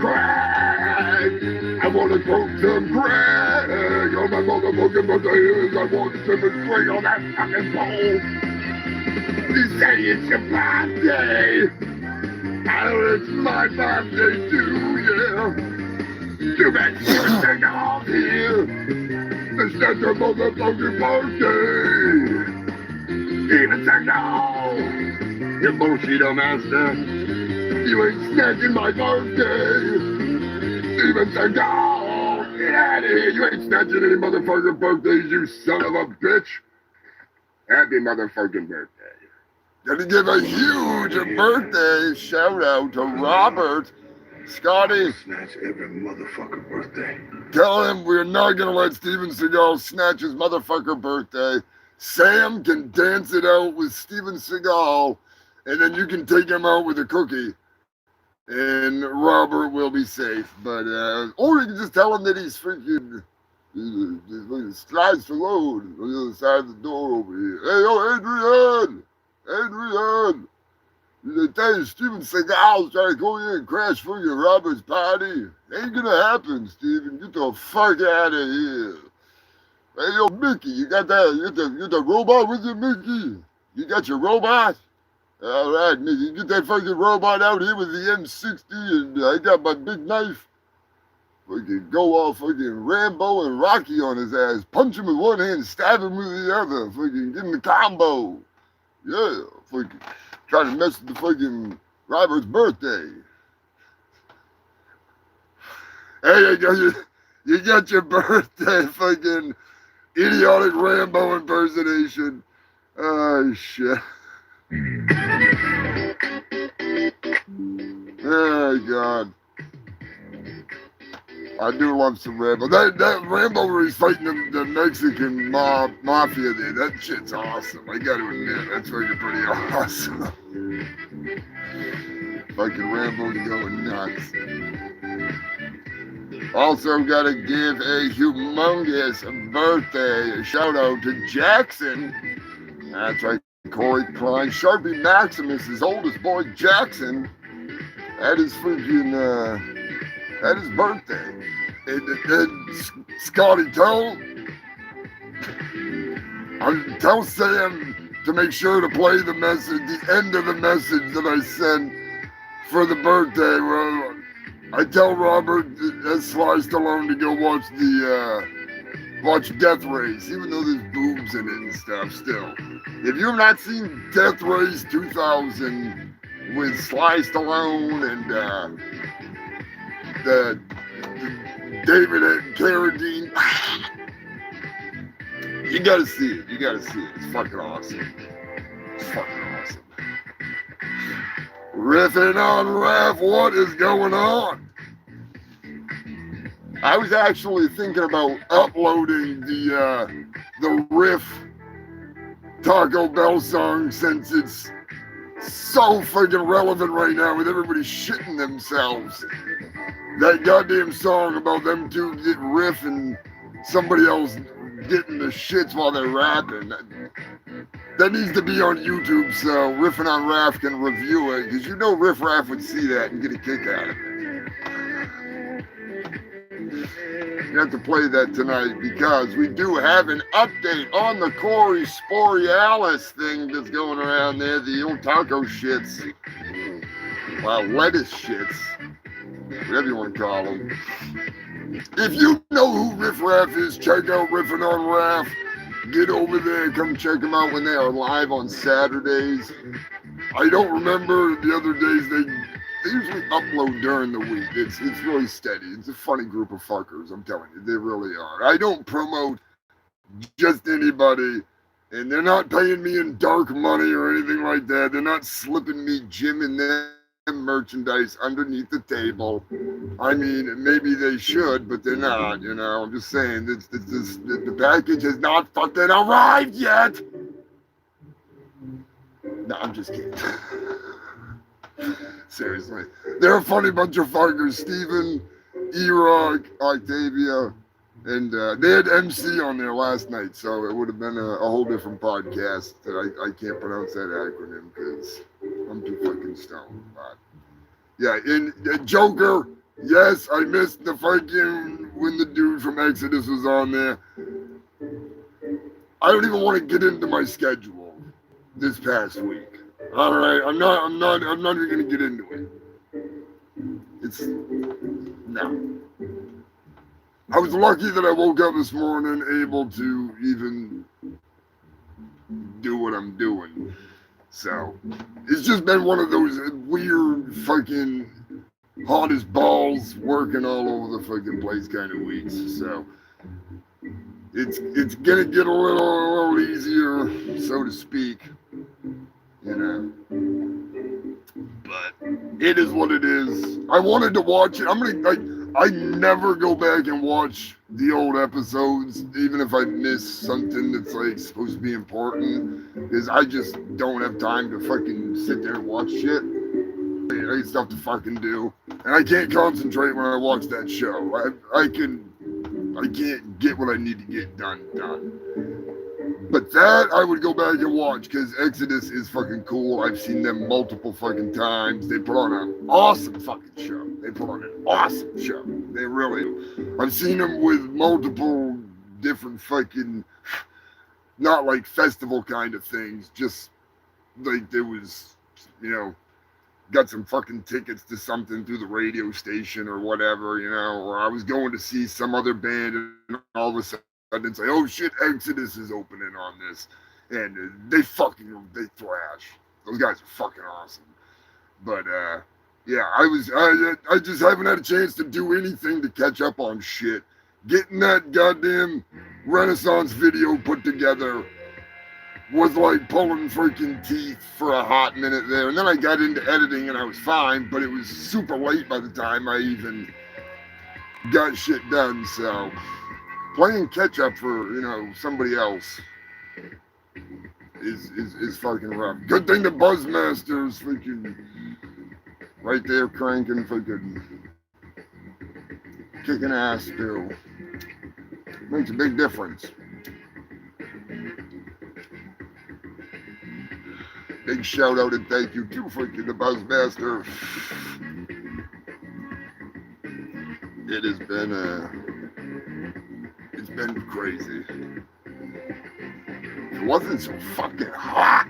Crack. I want to smoke some crack. On my motherfucking birthday. I want to sip and swing on that fucking pole. You say it's your birthday. Oh, it's my birthday too, yeah. You bet Steven Seagal here. It's not your motherfucking birthday. Steven Seagal, you bullshit master. You ain't snatching my birthday. Steven Seagal, get out of here. You ain't snatching any motherfucking birthdays, you son of a bitch. Happy motherfucking birthday. Gonna give a huge birthday shout out to Robert. Scotty, Snatch every motherfucker birthday. Tell him we're not gonna let Steven Seagal snatch his motherfucker birthday. Sam can dance it out with Steven Seagal, and then you can take him out with a cookie, and Robert will be safe. But or you can just tell him that he's freaking slides the road on the other side of the door over here. Hey, yo, Adrian. They tell you Steven Seagal's trying to go in and crash for your Robert's party. Ain't gonna happen, Steven. Get the fuck out of here. Hey, yo, Mickey, you got that? You got the robot with you, Mickey? You got your robot? All right, Mickey, get that fucking robot out here with the M60, and I got my big knife. Fucking go all fucking Rambo and Rocky on his ass. Punch him with one hand, stab him with the other. Fucking give him the combo. Yeah, fucking trying to mess with the fucking Robert's birthday. Hey, you got your birthday fucking idiotic Rambo impersonation. Oh, shit. Oh, God. I do love some Rambo. That Rambo where he's fighting the Mexican mafia there, that shit's awesome. I gotta admit, that's fucking pretty awesome. Fucking Rambo going nuts. Also gotta give a humongous birthday shout out to Jackson. That's right, Corey Klein. Sharpie Maximus' oldest boy, Jackson. That is freaking, that is birthday. And Scotty, tell Sam to make sure to play the message, the end of the message that I sent for the birthday. Well, I tell Robert as Sly Stallone to go watch Death Race, even though there's boobs in it and stuff still. If you have not seen Death Race 2000 with Sly Stallone and the David and Carradine, you gotta see it. You gotta see it. It's fucking awesome. It's fucking awesome. Riffing on Ref, what is going on? I was actually thinking about uploading the riff Taco Bell song since it's so fucking relevant right now with everybody shitting themselves. That goddamn song about them two get riff and somebody else getting the shits while they're rapping. That needs to be on YouTube so Riffin' on Raph can review it, because you know Riff Raff would see that and get a kick out of it. You have to play that tonight because we do have an update on the Corey Sporealis thing that's going around there, the old taco shits. Well, lettuce shits, whatever you want to call them. If you know who Riff Raff is, check out Riffin' on Raph. Get over there, come check them out when they are live on Saturdays. I don't remember the other days. They usually upload during the week. It's really steady. It's a funny group of fuckers, I'm telling you. They really are. I don't promote just anybody, and they're not paying me in dark money or anything like that. They're not slipping me Jim and them merchandise underneath the table. I mean, maybe they should, but they're not, you know. I'm just saying, the package has not fucking arrived yet. No, I'm just kidding. Seriously. They're a funny bunch of fuckers. Steven, E-Rock, Octavia, and they had MC on there last night, so it would have been a whole different podcast that I can't pronounce that acronym because I'm too fucking stoned. But yeah, in Joker, yes, I missed the fucking when the dude from Exodus was on there. I don't even want to get into my schedule this past week. All right, I'm not even gonna get into it. It's no. I was lucky that I woke up this morning able to even do what I'm doing. So it's just been one of those weird fucking hot as balls working all over the fucking place kind of weeks. So it's gonna get a little easier, so to speak. You know, but it is what it is. I wanted to watch it. I never go back and watch the old episodes, even if I miss something that's like supposed to be important, because I just don't have time to fucking sit there and watch shit. I got stuff to fucking do, and I can't concentrate when I watch that show. I can't get what I need to get done. But that I would go back and watch because Exodus is fucking cool. I've seen them multiple fucking times. They put on an awesome fucking show. They really do. I've seen them with multiple different fucking, not like festival kind of things. Just like there was, you know, got some fucking tickets to something through the radio station or whatever, you know, or I was going to see some other band and all of a sudden it's like, oh shit, Exodus is opening on this. And they thrash. Those guys are fucking awesome. But, yeah, I just haven't had a chance to do anything to catch up on shit. Getting that goddamn Renaissance video put together was like pulling freaking teeth for a hot minute there. And then I got into editing and I was fine, but it was super late by the time I even got shit done, so playing catch up for, you know, somebody else is fucking rough. Good thing the Buzzmaster's freaking right there cranking, fucking kicking ass still. Makes a big difference. Big shout out and thank you to freaking the Buzzmaster. It has been crazy. It wasn't so fucking hot.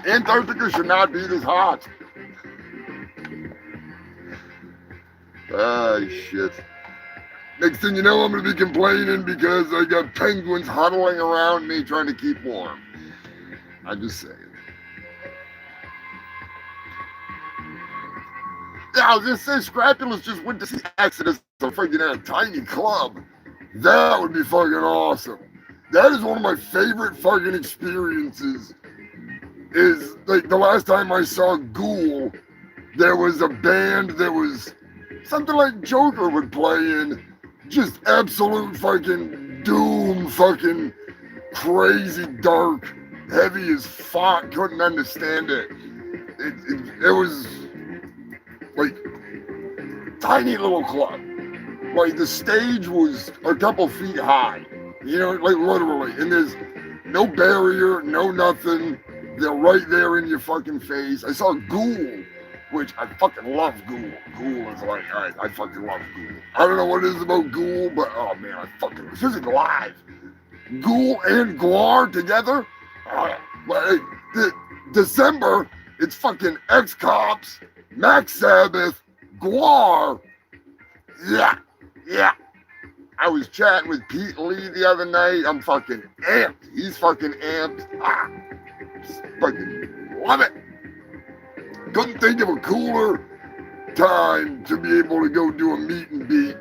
Antarctica should not be this hot. Ah, shit. Next thing you know, I'm going to be complaining because I got penguins huddling around me trying to keep warm. I'm just saying. Yeah, I was just saying, Scrapulous just went to see Exodus freaking at a tiny club. That would be fucking awesome. That is one of my favorite fucking experiences. Is like the last time I saw Ghoul, there was a band that was something like Joker would play in just absolute fucking doom, fucking crazy dark, heavy as fuck. Couldn't understand it. It was like tiny little club. Like the stage was a couple feet high, you know, like literally. And there's no barrier, no nothing. They're right there in your fucking face. I saw Ghoul, which I fucking love Ghoul. Ghoul is like, I fucking love Ghoul. I don't know what it is about Ghoul, but oh man, I fucking, especially live. Ghoul and Guar together. Like, December, it's fucking X-Cops, Max Sabbath, Guar. Yeah. I was chatting with Pete Lee the other night. I'm fucking amped. He's fucking amped. Just fucking love it. Couldn't think of a cooler time to be able to go do a meet and beat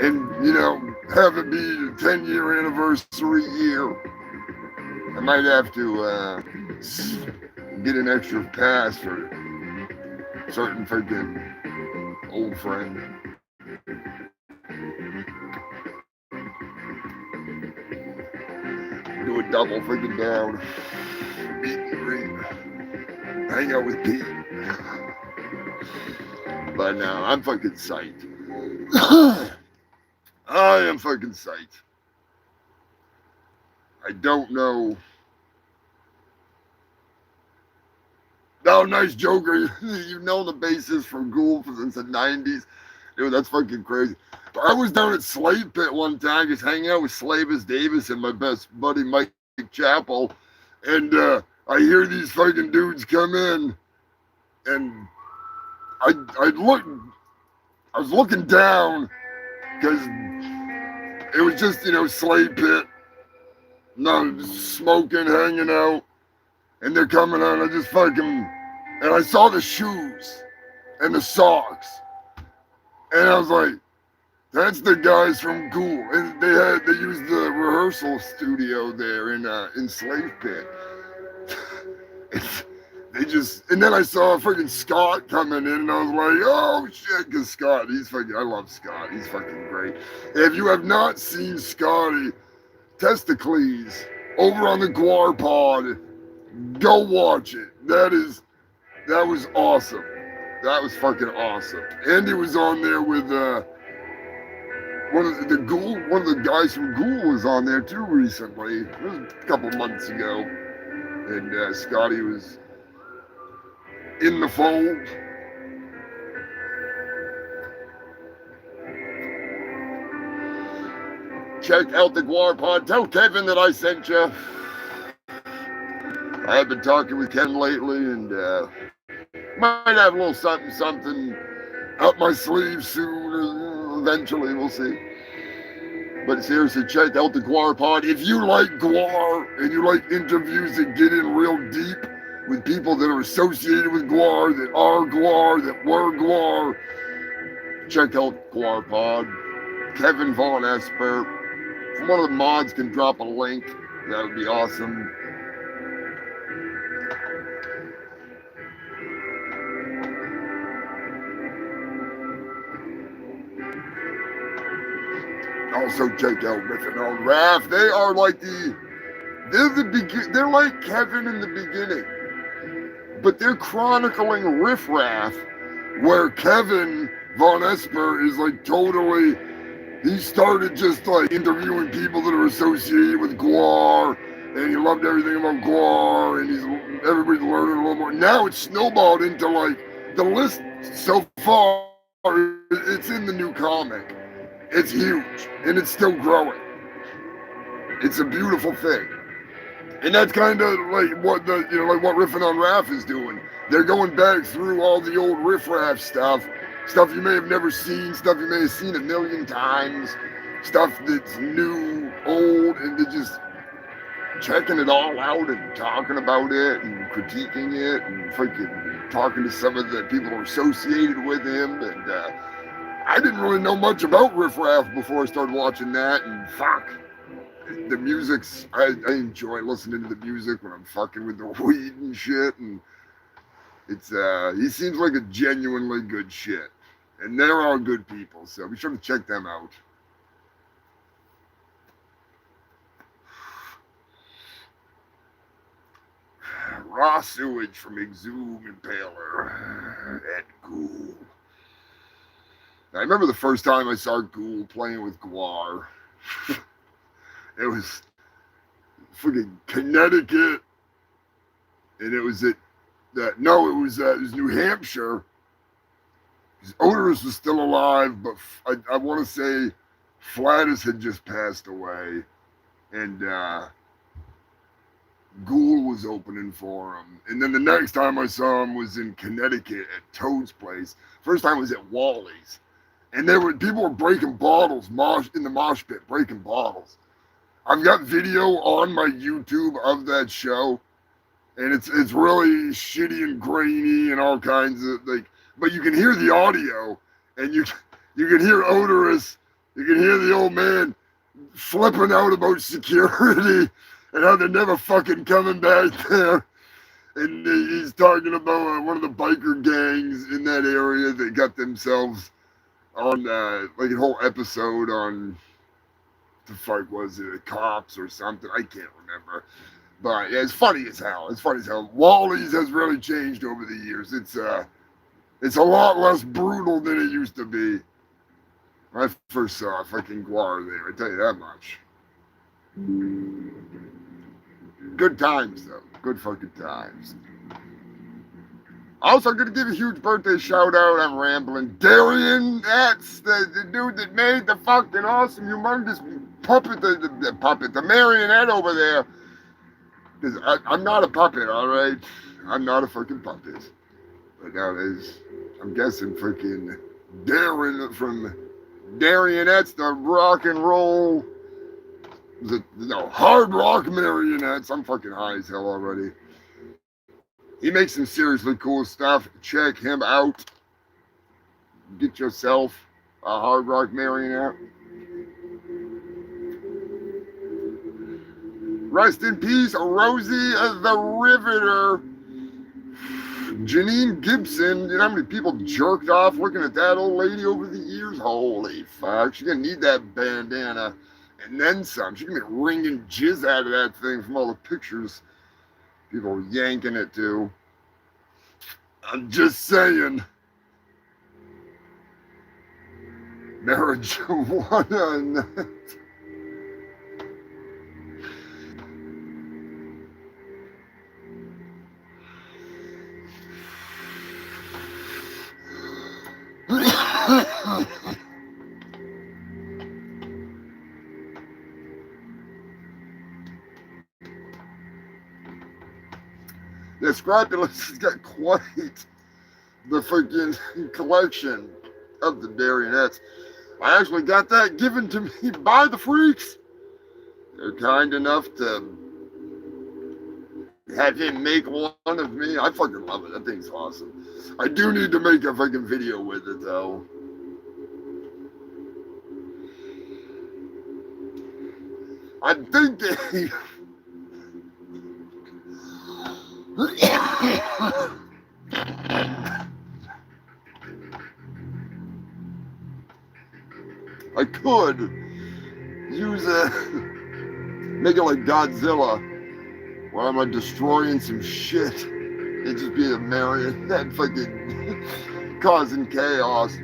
and, you know, have it be the 10-year anniversary year. I might have to get an extra pass for a certain freaking old friend. Do a double freaking down. Meet and greet. Hang out with Pete. But no, I'm fucking psyched. I am fucking psyched. I don't know. Oh, nice Joker. You've known the bassist from Ghoul since the 90s. Dude, that's fucking crazy. I was down at Slave Pit one time just hanging out with Slavis Davis and my best buddy Mike Chappell. And I hear these fucking dudes come in. And I was looking down because it was just, you know, Slave Pit. No, smoking, hanging out. And they're coming on. I just fucking... And I saw the shoes and the socks. And I was like, that's the guys from Ghoul. And they used the rehearsal studio there in Slave Pit. And then I saw freaking Scott coming in and I was like, oh shit, because Scott, I love Scott. He's fucking great. If you have not seen Scotty Testicles over on the Guar Pod, go watch it. That was awesome. That was fucking awesome. Andy was on there with one of the guys from Ghoul was on there too recently. It was a couple months ago. And Scotty was in the fold. Check out the Guar Pod. Tell Kevin that I sent you. I have been talking with Ken lately and might have a little something up my sleeve soon or eventually, we'll see. But seriously, check out the Guar Pod. If you like Guar and you like interviews that get in real deep with people that are associated with Guar, that are Guar, that were Guar, check out Guar Pod. Kevin Von Esper. If one of the mods can drop a link, that would be awesome. Also check out Riffin' on Raph. They are like they're like Kevin in the beginning, but they're chronicling Riff Raff, where Kevin Von Esper is like totally. He started just like interviewing people that are associated with Guar, and he loved everything about Guar, and everybody's learning a little more. Now it's snowballed into like the list so far. It's in the new comic. It's huge, and it's still growing. It's a beautiful thing. And that's kind of like what what Riffin' on Raph is doing. They're going back through all the old Riff Raff stuff you may have never seen, stuff you may have seen a million times, stuff that's new, old, and they're just checking it all out and talking about it and critiquing it and freaking talking to some of the people who are associated with him. And I didn't really know much about Riff Raff before I started watching that, and fuck. The I enjoy listening to the music when I'm fucking with the weed and shit, and It's he seems like a genuinely good shit. And they're all good people, so be sure to check them out. Raw sewage from Exhume Impaler and Ghoul. I remember the first time I saw Ghoul playing with Guar. It was freaking Connecticut, and it was at no, it was New Hampshire. Odorous was still alive, but I want to say Flatus had just passed away, and Ghoul was opening for him. And then the next time I saw him was in Connecticut at Toad's place. First time was at Wally's, and people were breaking bottles, in the mosh pit, breaking bottles. I've got video on my YouTube of that show, and it's really shitty and grainy and all kinds of but you can hear the audio, and you can hear Odorous, you can hear the old man flipping out about security and how they're never fucking coming back there. And he's talking about one of the biker gangs in that area that got themselves on like a whole episode on the fuck was it, Cops or something? I can't remember. But yeah, it's funny as hell. It's funny as hell. Wally's has really changed over the years. It's a lot less brutal than it used to be. When I first saw fucking Guar there, I tell you that much. Good times, though. Good fucking times. Also, I'm going to give a huge birthday shout out. I'm rambling. Darian, that's the dude that made the fucking awesome, humongous puppet, the marionette over there. Because I'm not a puppet, all right? I'm not a fucking puppet. But nowadays, I'm guessing freaking Darren from Darionettes, the rock and roll, hard rock marionettes. I'm fucking high as hell already. He makes some seriously cool stuff. Check him out. Get yourself a hard rock marionette. Rest in peace, Rosie the Riveter. Janine Gibson. You know how many people jerked off looking at that old lady over the years? Holy fuck. She's going to need that bandana. And then some. She's going to be wringing jizz out of that thing from all the pictures people were yanking it to. I'm just saying. Marijuana. The Scrapulous has got quite the freaking collection of the Darionettes. I actually got that given to me by the freaks. They're kind enough to have him make one of me. I fucking love it. That thing's awesome. I do need to make a fucking video with it, though. I'm thinking... I could use make it like Godzilla, where I'm like destroying some shit. It'd just be a marionette fucking causing chaos.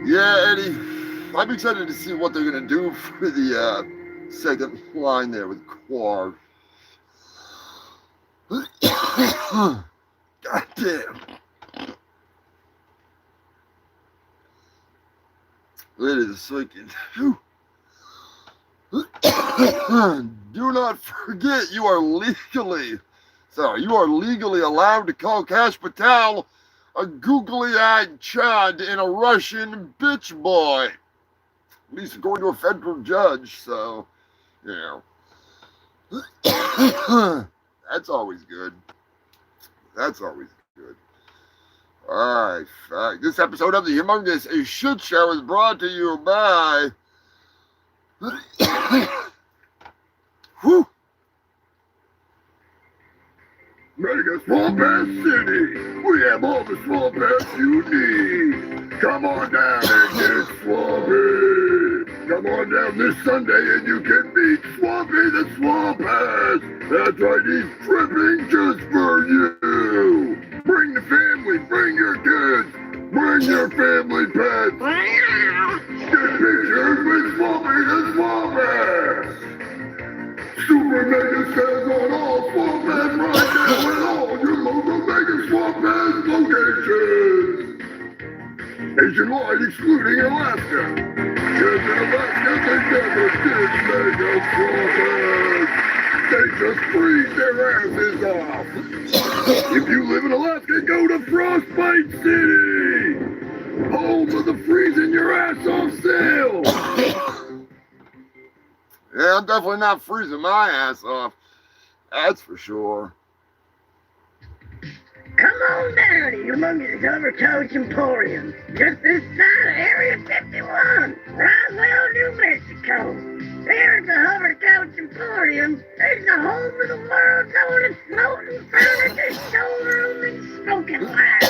Yeah, Eddie, I'm excited to see what they're going to do for the second line there with Quark. God damn. It is freaking. Do not forget you are legally allowed to call Cash Patel a googly-eyed Chad and a Russian bitch boy. At least according to a federal judge, so, you know. That's always good. That's always good. Alright, this episode of the Humongous Shit Show is brought to you by... Whew. Mega Swamp Ass City! We have all the swamp ass you need! Come on down and get swampy! Come on down this Sunday and you can meet Swampy the Swamp Ass! That's right, he's tripping just for you! Bring the family, bring your kids, bring your family pets! Get pictures with Swampy the Swamp Ass! Super Mega sales on all Swamp Ass right now at all your local Mega Swamp Ass locations! Nationwide, excluding Alaska. Because in Alaska, they never did Mega Swamp Ass. They just freeze their asses off. If you live in Alaska, go to Frostbite City, home of the freezing your ass off sale. Yeah, I'm definitely not freezing my ass off. That's for sure. Come on down to Humongous Overcoach Emporium, just this side of Area 51, Roswell, New Mexico. Here at the Hovercoach Emporium, there's the home of the world's oldest floating furniture showroom and smoking glass.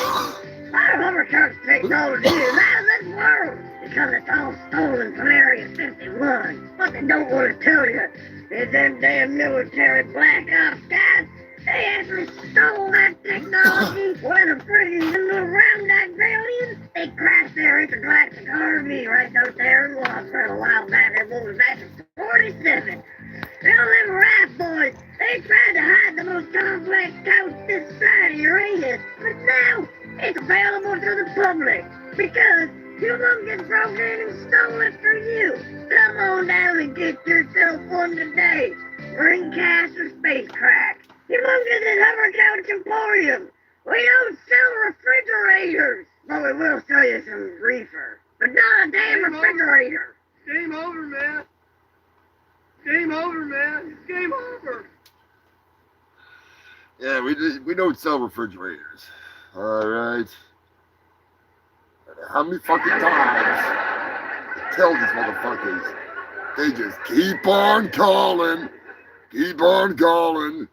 Our Hovercoach technology is out of this world because it's all stolen from Area 51. What they don't want to tell you is them damn military black ops guys, they actually stole that technology when the friggin' little round-eyed aliens, they crashed their intergalactic RV right out there in Wadsworth a while back. It was back in 47. Now them rat boys, they tried to hide the most complex couch this side of Uranus, but now it's available to the public because Humongous broke in and stole it for you. Come on down and get yourself one today. Bring cash or space crack. Humongous is Hovercoach Emporium. We don't sell refrigerators, but we will sell you some reefer. But not a damn refrigerator. Game over, man. Game over, man. It's game over. Yeah, we don't sell refrigerators. All right. How many fucking times tell these motherfuckers? They just keep on calling. Keep on calling.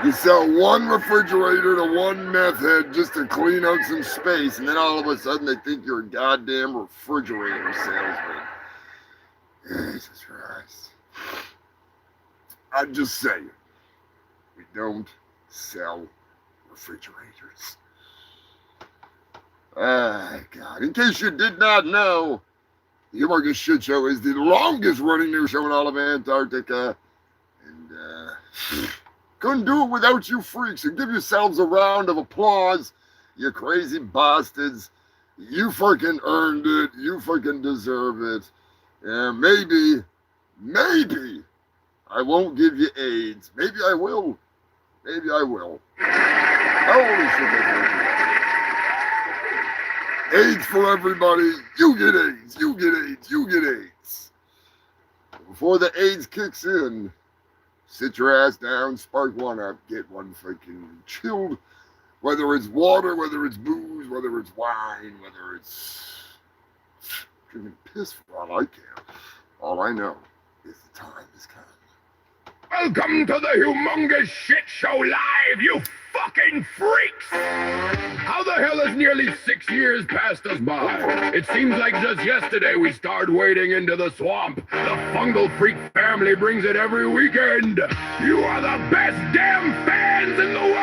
You sell one refrigerator to one meth head just to clean out some space, and then all of a sudden they think you're a goddamn refrigerator salesman. Jesus Christ. I'm just saying, we don't sell refrigerators. Ah, God. In case you did not know, the Humongous Shit Show is the longest running news show in all of Antarctica. And, couldn't do it without you freaks. So give yourselves a round of applause, you crazy bastards. You fucking earned it. You fucking deserve it. And maybe I won't give you AIDS. Maybe I will. Maybe I will. Holy shit. AIDS for everybody. You get AIDS. You get AIDS. You get AIDS. Before the AIDS kicks in, sit your ass down, spark one up, get one freaking chilled. Whether it's water, whether it's booze, whether it's wine, whether it's drinking piss for all I care. All I know is the time is coming. Welcome to the Humongous Shit Show Live, you fucking freaks! How the hell has nearly 6 years passed us by? It seems like just yesterday we started wading into the swamp. The Fungal Freak family brings it every weekend. You are the best damn fans in the world!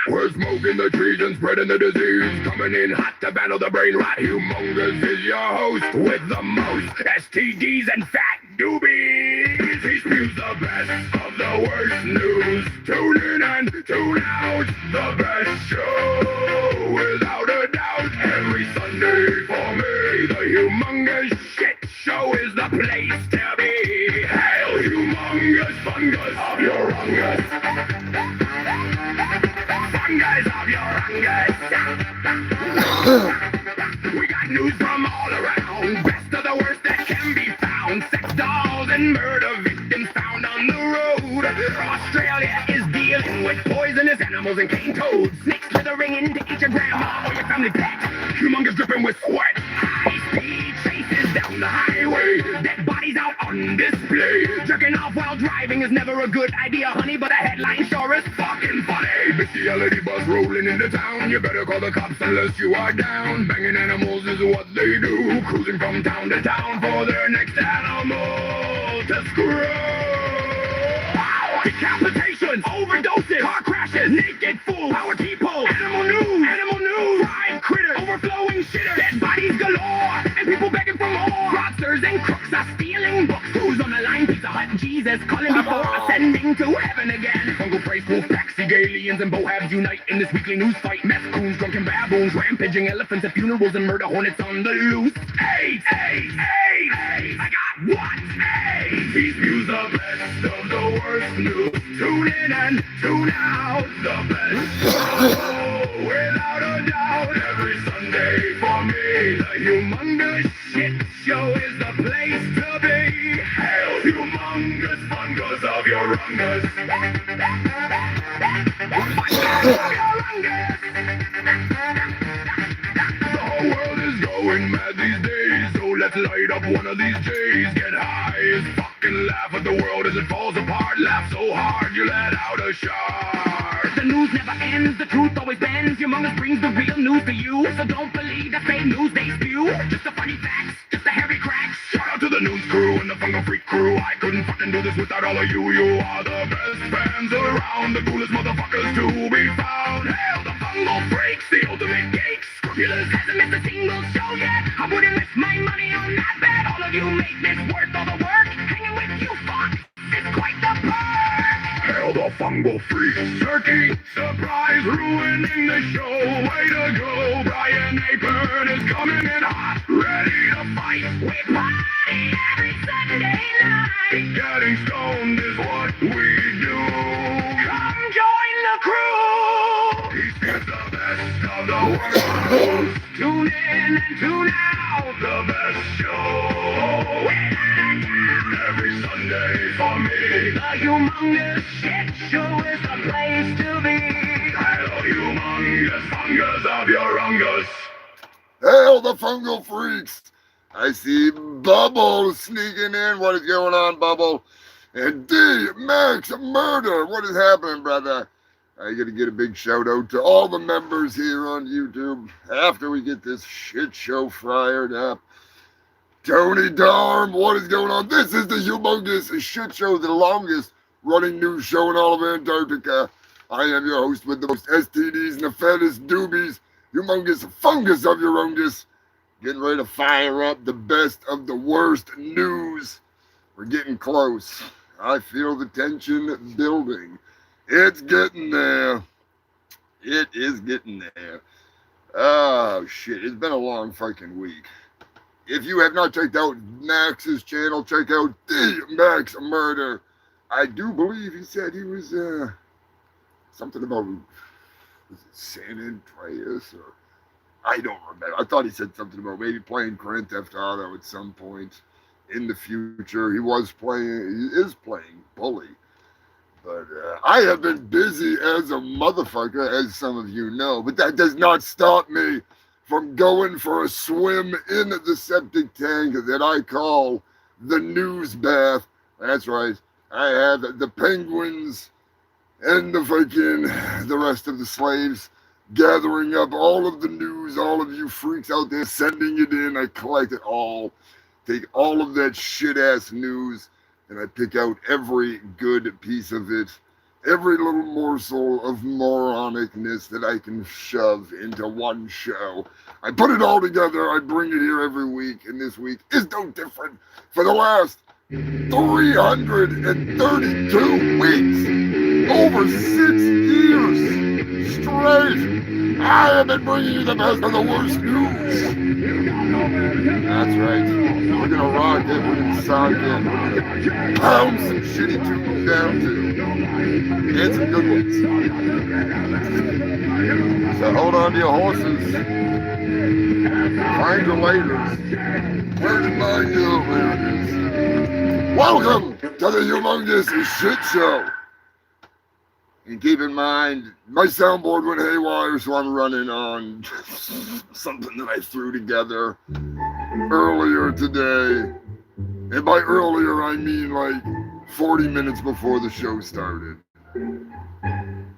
We're smoking the trees and spreading the disease. Coming in hot to battle the brain rot. Humongous is your host with the most STDs and fat doobies. He spews the best of the worst news. Tune in and tune out. The best show, without a doubt. Every Sunday for me, the Humongous Shit Show is the place to be. Hail Humongous Fungus of your fungus. Fungus of your fungus. We got news from all around. Best of the worst that can be found. Sex dolls and murder victims found on the road. Australia is dealing with poisonous animals and cane toads. Snakes slithering in to eat your grandma or your family pet. Humongous dripping with sweat. High-speed chases down the highway. Dead bodies out on display. Jerking off while driving is never a good idea, honey, but the headline sure is fucking funny. Big LED bus rolling into town. You better call the cops unless you are down. Banging animals is what they do. Cruising from town to town for their next animal to screw. Decapitations, overdoses, car crashes, naked fools, power people, animal news, fried critters, overflowing shitters, dead bodies galore, and people begging for more. Fraudsters and crooks are stealing books. Who's on the line? Pizza Hut, Jesus, calling before ascending to heaven again. Fungal price, wolf packs, aliens and bohabs unite in this weekly news fight. Meth coons, drunken baboons, rampaging elephants at funerals and murder hornets on the loose. AIDS, I got one. AIDS. These views the best of the worst news. Tune in and tune out. The best show, without a doubt. Every Sunday for me, the Humongous Shit Show is the place to be. Hail humongous fungus of your rungus. The whole world is going mad these days, so let's light up one of these J's. Get high as fuck and laugh at the world as it falls apart. Laugh so hard you let out a shark. The news never ends, the truth always bends. Humongous brings the real news to you, so don't believe the fake news they spew. Just the funny facts, just the heavy cracks. Shout out to the news crew and the Fungal Freak crew. I couldn't fucking do this without all of you. You are the best fans around, the coolest motherfuckers to be found. Hail the Fungal Freaks, the ultimate geeks. Scrupulous hasn't missed a single show yet. I wouldn't miss my money on that bet. All of you make this worth all the work. Hanging with you fucks is quite the perk. Hail the Fungal Freaks. Turkey, surprise, ruining the show. Way to go. Brian Apern is coming in hot, ready to fight. We party every Sunday night. Getting stoned is what we do. Come join the crew. He gets the best of the world. Tune in and tune out. The best show. Every Sunday for me. The Humongous Shit Show is the place to be. Hello, humongous fungus of your rungus. Hail the Fungal Freaks! I see Bubble sneaking in. What is going on, Bubble? And D Max Murder. What is happening, brother? I gotta get a big shout out to all the members here on YouTube after we get this shit show fired up. Tony Darm, what is going on? This is the Humongous Shit Show, the longest running news show in all of Antarctica. I am your host with the most STDs and the fattest doobies, Humongous Fungus of your Ungus. Getting ready to fire up the best of the worst news. We're getting close. I feel the tension building. It's getting there. It is getting there. Oh, shit. It's been a long fucking week. If you have not checked out Max's channel, check out the Max Murder. I do believe he said he was, something about, was it San Andreas or, I don't remember. I thought he said something about maybe playing Grand Theft Auto at some point in the future. He is playing Bully. But I have been busy as a motherfucker, as some of you know. But that does not stop me from going for a swim in the septic tank that I call the news bath. That's right. I have the penguins and the rest of the slaves gathering up all of the news, all of you freaks out there, sending it in. I collect it all, take all of that shit-ass news, and I pick out every good piece of it, every little morsel of moronicness that I can shove into one show. I put it all together, I bring it here every week, and this week is no different. For the last 332 weeks, over 6 years straight, I have been bringing you the best of the worst news. That's right. We're going to rock it. We're going to sock it. We're going to pound some shitty tunes down too. And some good ones. So hold on to your horses. Find your laders. Where did mine go? There it is. Welcome to the Humongous Shit Show. And keep in mind, my soundboard went haywire, so I'm running on something that I threw together earlier today. And by earlier, I mean like 40 minutes before the show started.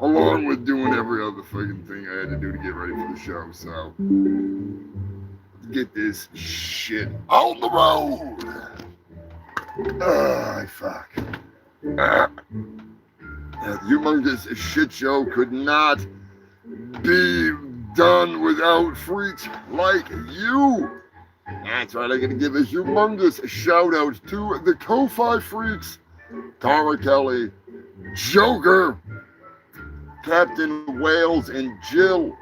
Along with doing every other fucking thing I had to do to get ready for the show. So, let's get this shit on the road. Ah, fuck. The Humongous shit show could not be done without freaks like you. That's right, I'm going to give a humongous shout out to the Ko-Fi freaks, Tara Kelly, Joker, Captain Wales, and Jill,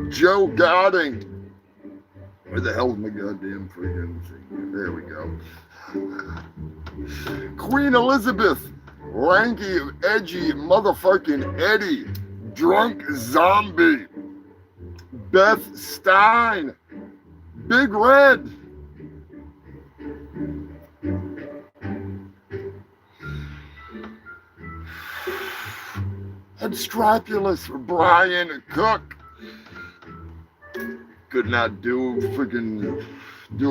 Joe Godding. Where the hell's my goddamn freaking thing? There we go. Queen Elizabeth, Lanky, Edgy, Motherfucking Eddie, Drunk Zombie, Beth Stein, Big Red, and Strapulous Brian Cook. Could not do it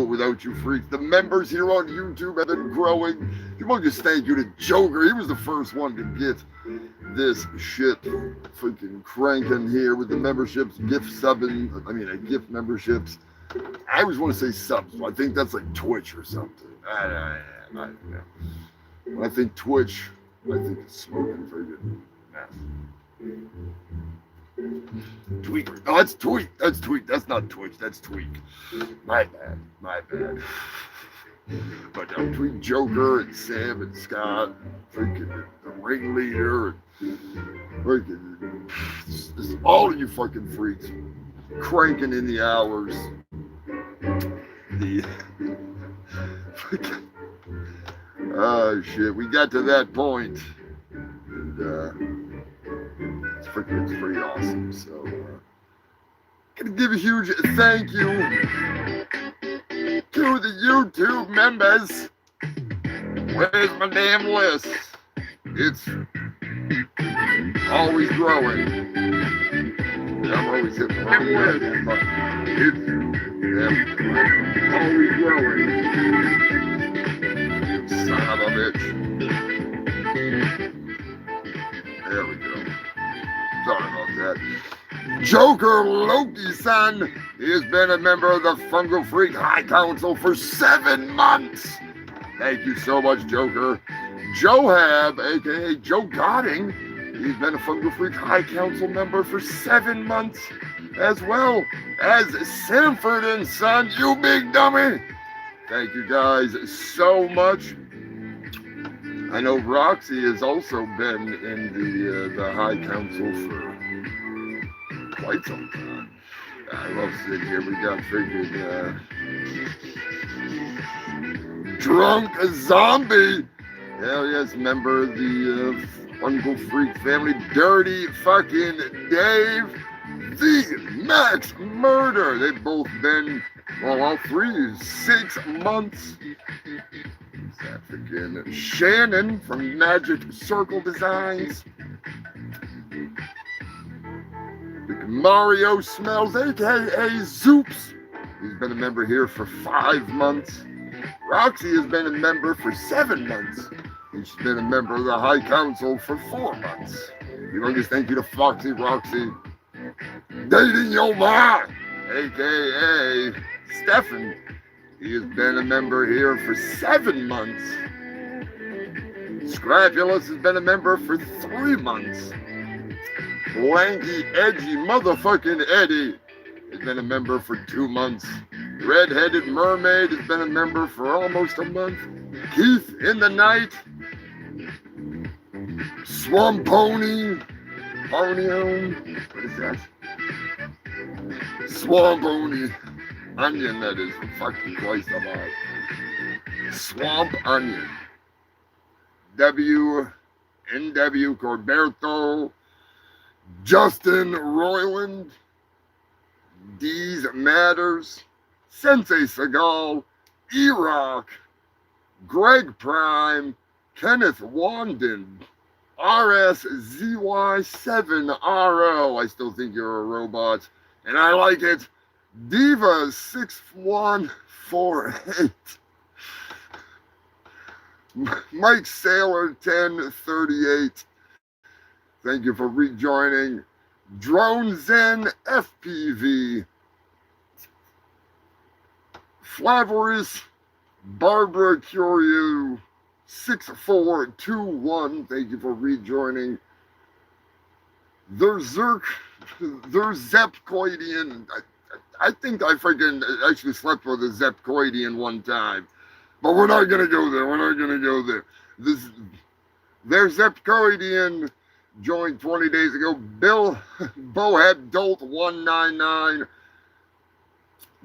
without you freaks. The members here on YouTube have been growing. Humongous thank you to Joker. He was the first one to get this shit freaking cranking here with the memberships, gift memberships. I always want to say subs, but I think that's like Twitch or something. I don't know. When I think Twitch, I think it's smoking friggin' meth. Tweak. Oh, that's Tweak. That's Tweak. That's not Twitch. That's Tweak. My bad. But Tweak, Joker, and Sam, and Scott, freaking the ringleader, and freaking all of you fucking freaks cranking in the hours. Oh shit, we got to that point, and it's pretty awesome. So, gonna give a huge thank you to the YouTube members. Where's my damn list? It's always growing. I'm always hitting the wrong way, but it's always growing. Son of a bitch. There we go. Sorry about that. Joker Loki-san, he has been a member of the Fungal Freak High Council for 7 months. Thank you so much, Joker. Johab, aka Joe Godding, he's been a Fungal Freak High Council member for 7 months, as well as Sanford and Son, you big dummy. Thank you guys so much. I know Roxy has also been in the High Council for quite some time. I love sitting here. We got freaking Drunk Zombie. Hell yes, member of the Fungal Freak family. Dirty fucking Dave. The Max Murder. They've both been, well, all three, 6 months. Freaking Shannon from Magic Circle Designs. Mario Smells, aka Zoops. He's been a member here for 5 months. Roxy has been a member for 7 months. And she's been a member of the High Council for 4 months. Humongous thank you to Foxy Roxy. Dating Yo Ma, aka Stefan. He has been a member here for 7 months. Scrapulous has been a member for 3 months. Lanky, Edgy, Motherfucking Eddie has been a member for 2 months. Red-Headed Mermaid has been a member for almost a month. Keith in the Night. Swamp Pony. Ponyo. What is that? Swamp Pony. Onion, that is. For fucking Christ alive. Swamp Onion. NW Corberto. Justin Roiland. D's Matters. Sensei Seagal. E-Rock. Greg Prime. Kenneth Wanden. RSZY7RO. I still think you're a robot, and I like it. Diva6148. Mike Sailor 1038. Thank you for rejoining. Drone Zen FPV. Flavorous Barbara Curio 6421. Thank you for rejoining. There's Zepcoidian. I think I freaking actually slept with a Zepcoidian one time. But we're not going to go there. There's Zepcoidian joined 20 days ago. Bohead Dolt 199.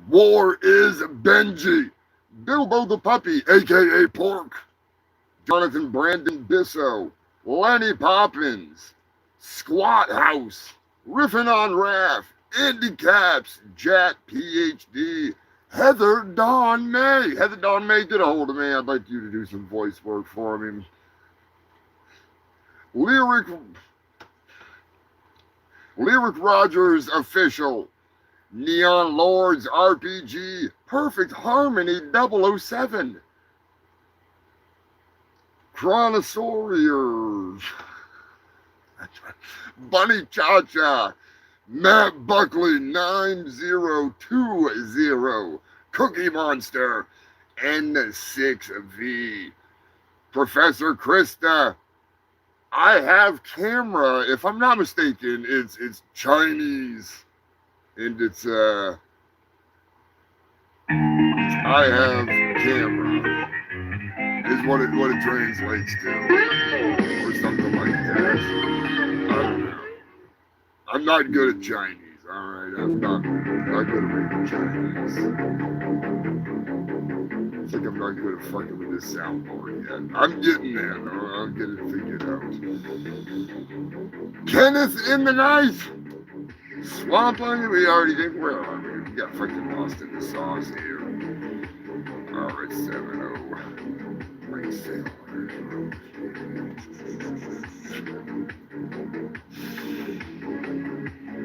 War is Benji. Bilbo the Puppy, a.k.a. Pork. Jonathan Brandon Bisso. Lenny Poppins. Squat House. Riffin' on Raph. Andy Caps. Jat PhD. Heather Dawn May. Heather Dawn May, get a hold of me. I'd like you to do some voice work for me. Lyric Rogers Official. Neon Lords RPG. Perfect Harmony 007. Chronosauriers. Bunny Cha-Cha. Matt Buckley 9020. Cookie Monster N6V. Professor Krista. I have camera. If I'm not mistaken, it's Chinese. And it's I have camera is what it translates to. Or something like that. I don't know. I'm not good at Chinese, alright? I'm not good at reading Chinese. I think I'm not good at fucking with this soundboard yet. I'm getting there, though. I'll get it figured out. Kenneth in the night! Swamp Onion, we already did. Where are we? We got fucking lost in the sauce here. Alright, 7-0. Right sailor.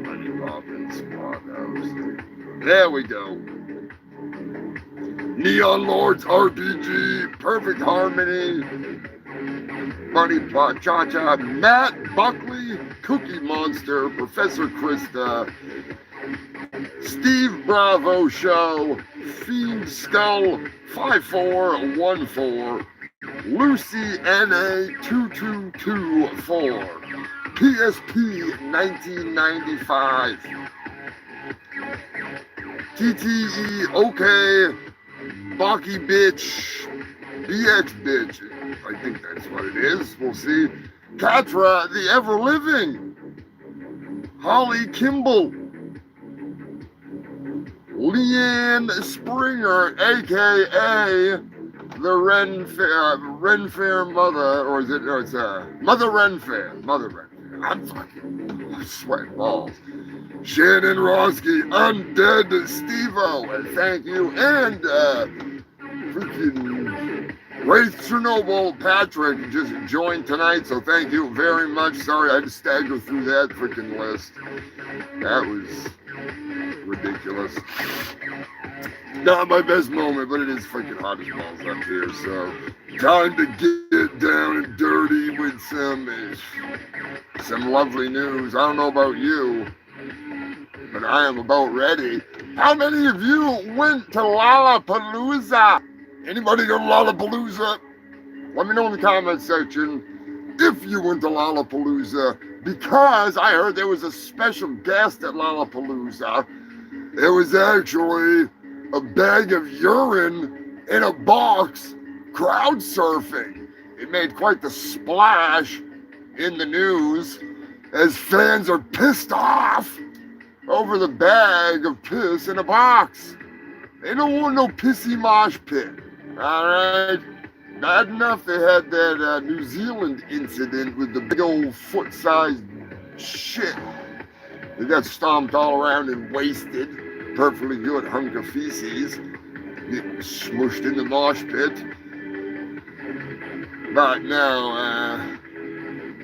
Bunny Robbins, Squad House. There we go. Neon Lords RPG, Perfect Harmony, Bunny Cha-Cha, Matt Buckley, Cookie Monster, Professor Krista, Steve Bravo Show, Fiend Skull 5414, Lucy NA 2224, PSP 1995, TTE OK, Baki Bitch, BX Bitch, I think that's what it is, we'll see. Katra, the Ever Living, Holly Kimball, Leanne Springer, aka the Ren Fair Mother, or is it? No, it's Mother Ren Fair. I'm fucking sweating balls. Shannon Roski, Undead Stevo, and thank you, and freaking Wraith Chernobyl Patrick just joined tonight, so thank you very much. Sorry I had to stagger through that freaking list. That was ridiculous. Not my best moment, but it is freaking hot as balls up here, so time to get down and dirty with some lovely news. I don't know about you, but I am about ready. How many of you went to Lollapalooza? Anybody go to Lollapalooza? Let me know in the comment section if you went to Lollapalooza, because I heard there was a special guest at Lollapalooza. It was actually a bag of urine in a box crowd surfing. It made quite the splash in the news as fans are pissed off over the bag of piss in a box. They don't want no pissy mosh pit, all right? Bad enough they had that New Zealand incident with the big old foot-sized shit. They got stomped all around and wasted. Perfectly good hunk of feces. Getting smushed in the mosh pit. But now,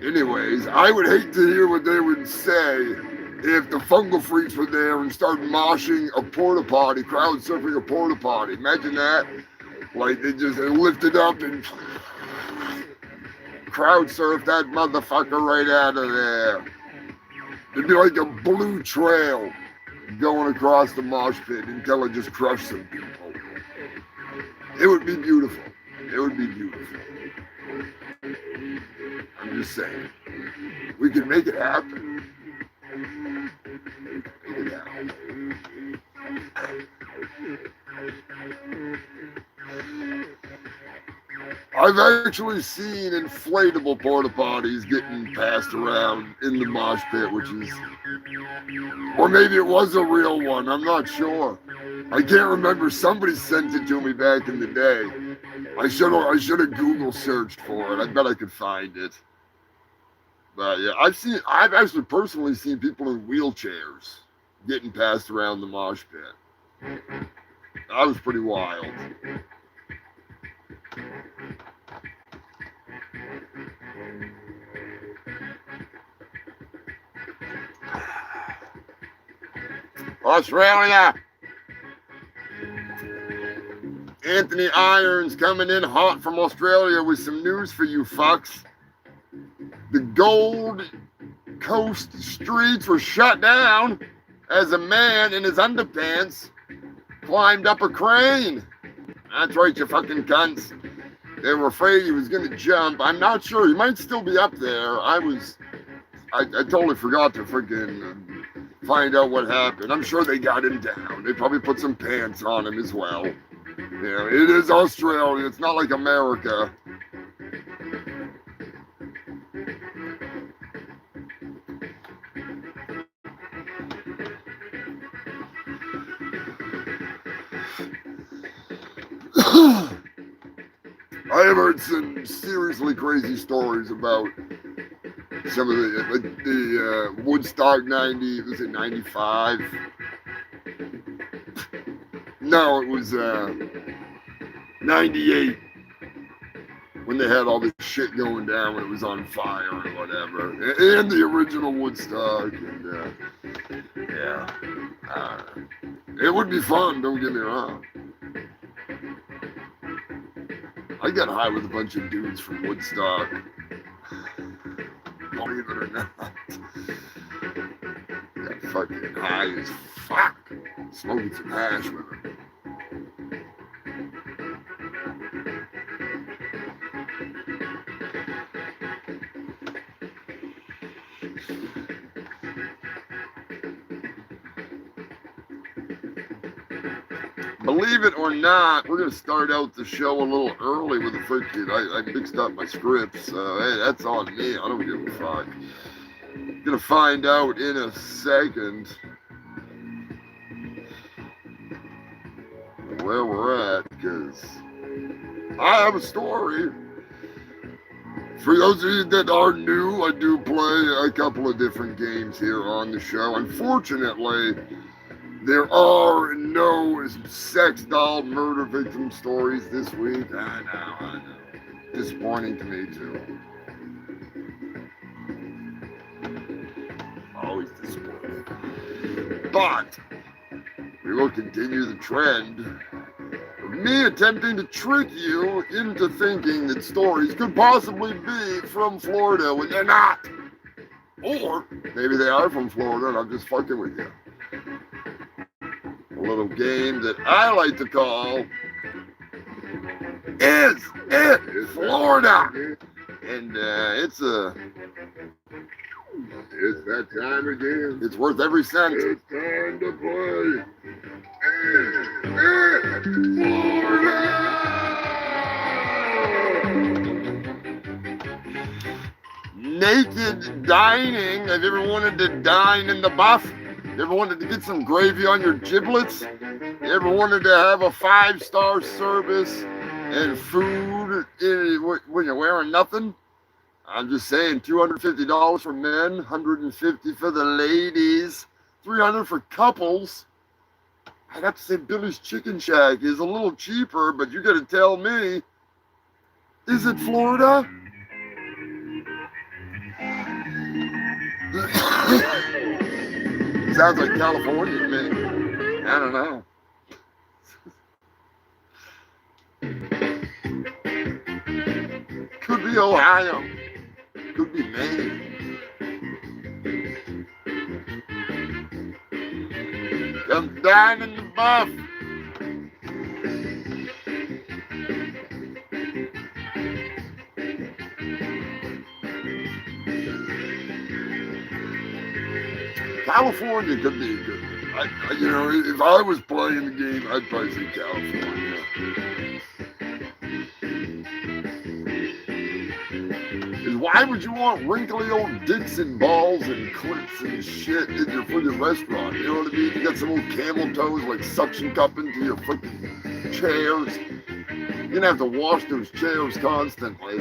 Anyways, I would hate to hear what they would say if the fungal freaks were there and started moshing a porta potty, crowd surfing a porta potty. Imagine that. Like they just lifted up and crowd surf that motherfucker right out of there. It'd be like a blue trail going across the mosh pit until it just crushed some people. It would be beautiful. It would be beautiful. I'm just saying. We can make it happen. Make it happen. I've actually seen inflatable porta potties getting passed around in the mosh pit, which is, or maybe it was a real one. I'm not sure. I can't remember. Somebody sent it to me back in the day. I should have Google searched for it. I bet I could find it. But yeah, I've actually personally seen people in wheelchairs getting passed around the mosh pit. That was pretty wild. Australia. Anthony Irons coming in hot from Australia with some news for you fucks. The Gold Coast streets were shut down as a man in his underpants climbed up a crane. That's right, you fucking cunts. They were afraid he was going to jump. I'm not sure. He might still be up there. I totally forgot to freaking find out what happened. I'm sure they got him down. They probably put some pants on him as well. Yeah, it is Australia. It's not like America. I have heard some seriously crazy stories about some of the Woodstock 90, was it 95? No, it was 98 when they had all this shit going down when it was on fire or whatever. And the original Woodstock. And it would be fun, don't get me wrong. I got high with a bunch of dudes from Woodstock. Believe it or not. Got fucking high as fuck. Smoking some hash with them. Believe it or not, we're going to start out the show a little early with a freaking, I mixed up my scripts, so hey, that's on me. I don't give a fuck. Gonna find out in a second where we're at, because I have a story. For those of you that are new, I do play a couple of different games here on the show. Unfortunately, there are no sex doll murder victim stories this week. I know. Disappointing to me, too. Always disappointing. But we will continue the trend of me attempting to trick you into thinking that stories could possibly be from Florida when they're not. Or maybe they are from Florida and I'm just fucking with you. A little game that I like to call Is It Florida? And it's that time again. It's worth every cent. It's time to play Is It Florida? Naked dining. Have you ever wanted to dine in the buff? You ever wanted to get some gravy on your giblets? You ever wanted to have a 5-star service and food when you're wearing nothing? I'm just saying, $250 for men, $150 for the ladies, $300 for couples. I'd have to say Billy's Chicken Shack is a little cheaper, but you got to tell me, is it Florida? Sounds like California to me. I don't know. Could be Ohio. Could be Maine. Come down in the buff. California could be good. You know, if I was playing the game, I'd probably say California. Because why would you want wrinkly old dicks and balls and clits and shit in your freaking restaurant? You know what I mean? You got some old camel toes like suction cup into your freaking chairs. You're gonna have to wash those chairs constantly.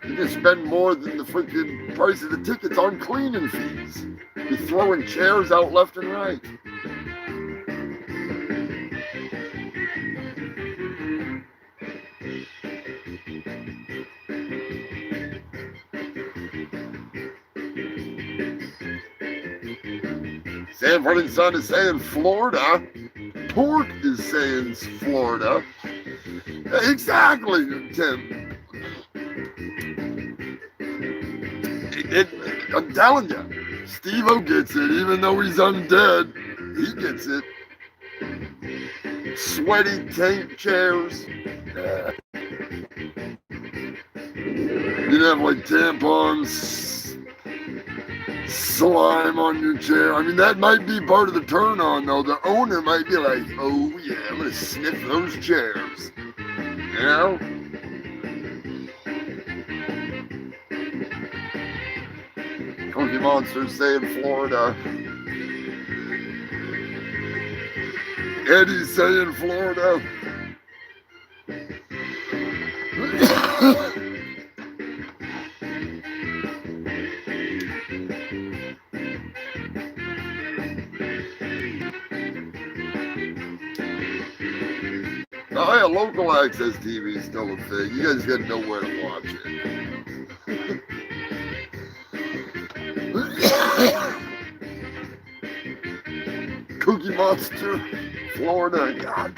You can spend more than the freaking price of the tickets on cleaning fees. You're throwing chairs out left and right. Sanford and Son is saying Florida. Port is saying Florida. Exactly, Tim. I'm telling you, Steve-O gets it, even though he's undead. He gets it. Sweaty tank chairs. You'd have like tampons, slime on your chair. I mean, that might be part of the turn on, though. The owner might be like, oh, yeah, I'm going to sniff those chairs. You know? Cookie Monster's saying Florida. Eddie's saying Florida. Oh yeah, local access TV is still a thing. You guys gotta know where to watch it. Cookie Monster, Florida, God.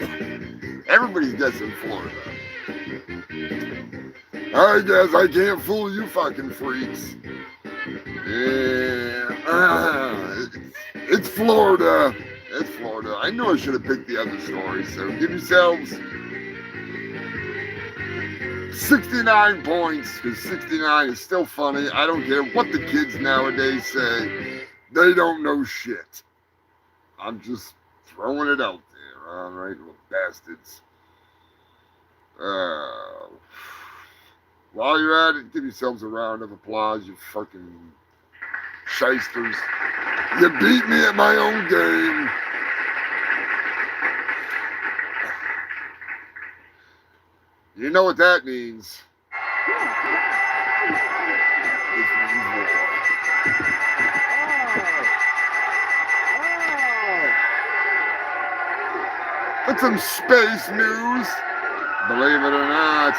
Everybody's guessing Florida. Alright guys, I can't fool you fucking freaks. Yeah, it's Florida. It's Florida. I know I should have picked the other story, so give yourselves 69 points, because 69 is still funny. I don't care what the kids nowadays say. They don't know shit. I'm just throwing it out there. All right, little bastards. While you're at it, give yourselves a round of applause, you fucking shysters. You beat me at my own game. You know what that means. It's some space news, believe it or not.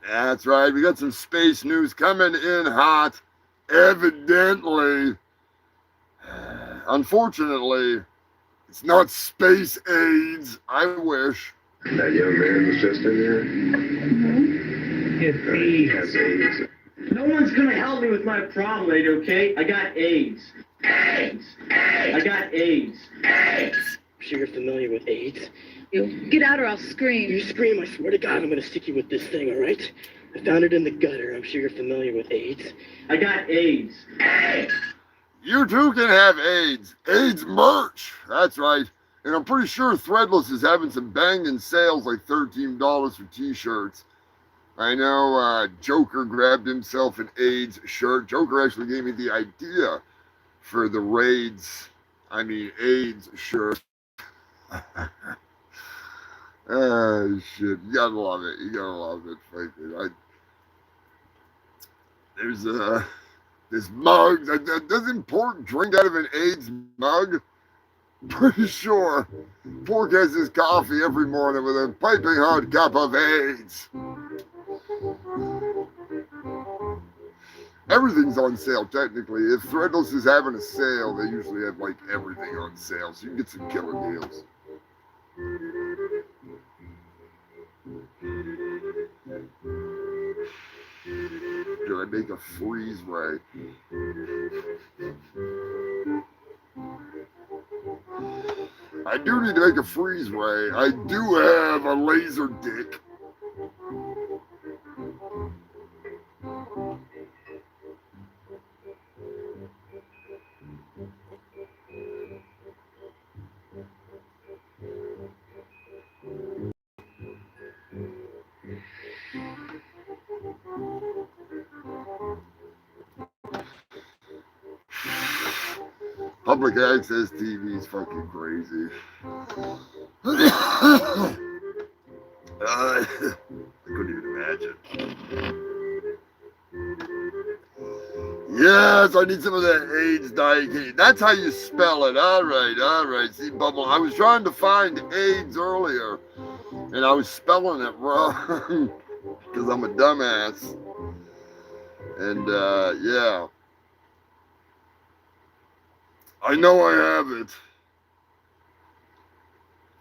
That's right, we got some space news coming in hot, evidently. Unfortunately, it's not space AIDS. I wish. That young man was just in here. It's He has AIDS. No one's gonna help me with my problem, lady, okay? I got AIDS. AIDS! I got AIDS. I'm sure you're familiar with AIDS. You get out or I'll scream. You scream, I swear to God, I'm gonna stick you with this thing, all right? I found it in the gutter. I'm sure you're familiar with AIDS. I got AIDS. You too can have AIDS. AIDS merch. That's right. And I'm pretty sure Threadless is having some banging sales, like $13 for t-shirts. I know Joker grabbed himself an AIDS shirt. Joker actually gave me the idea for the AIDS shirt. Oh, shit. You gotta love it. You gotta love it. There's this mug. Doesn't Pork drink out of an AIDS mug? Pretty sure Pork has his coffee every morning with a piping hot cup of AIDS. everything's on sale technically. If Threadless is having a sale, they usually have like everything on sale, so you can get some killer deals. Did I make a freeze ray? I do need to make a freeze ray. I do have a laser dick. Public access TV is fucking crazy. I couldn't even imagine. Yes, I need some of that AIDS diet. That's how you spell it. All right. See, Bubble, I was trying to find AIDS earlier, and I was spelling it wrong because I'm a dumbass. And, yeah. I know I have it.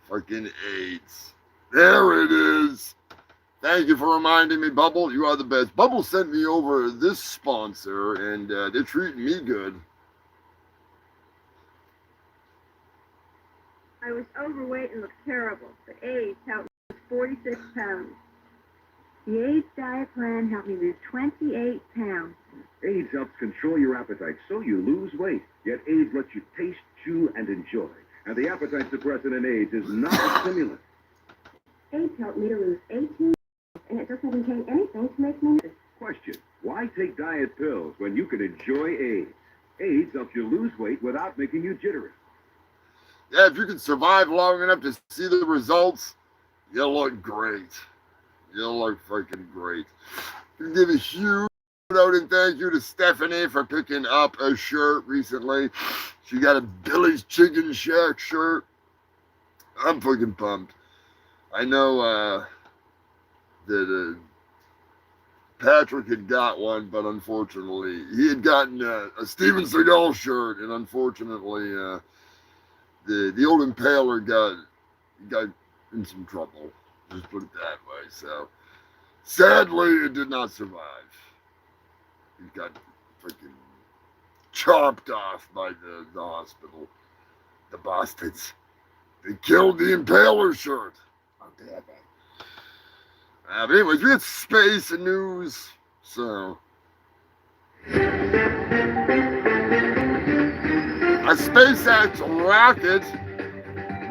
Fucking AIDS. There it is. Thank you for reminding me, Bubble. You are the best. Bubble sent me over this sponsor, and they're treating me good. I was overweight and looked terrible, but AIDS helped me lose 46 pounds. The AIDS diet plan helped me lose 28 pounds. AIDS helps control your appetite so you lose weight. Yet AIDS lets you taste, chew, and enjoy. And the appetite suppressant in AIDS is not a stimulant. AIDS helped me to lose 18 pounds, and it doesn't contain anything to make me nervous. Question: why take diet pills when you can enjoy AIDS? AIDS helps you lose weight without making you jittery. Yeah, if you can survive long enough to see the results, you'll look great. You'll look freaking great. You give a huge shout out and thank you to Stephanie for picking up a shirt recently. She got a Billy's Chicken Shack shirt. I'm fucking pumped. I know that Patrick had got one, but unfortunately, he had gotten a Steven Seagal shirt, and unfortunately, the old Impaler got in some trouble. Just put it that way. So, sadly, it did not survive. He got freaking chopped off by the hospital. The bastards. They killed the Impaler shirt. How dare they? But anyways, we had space and news, so. A SpaceX rocket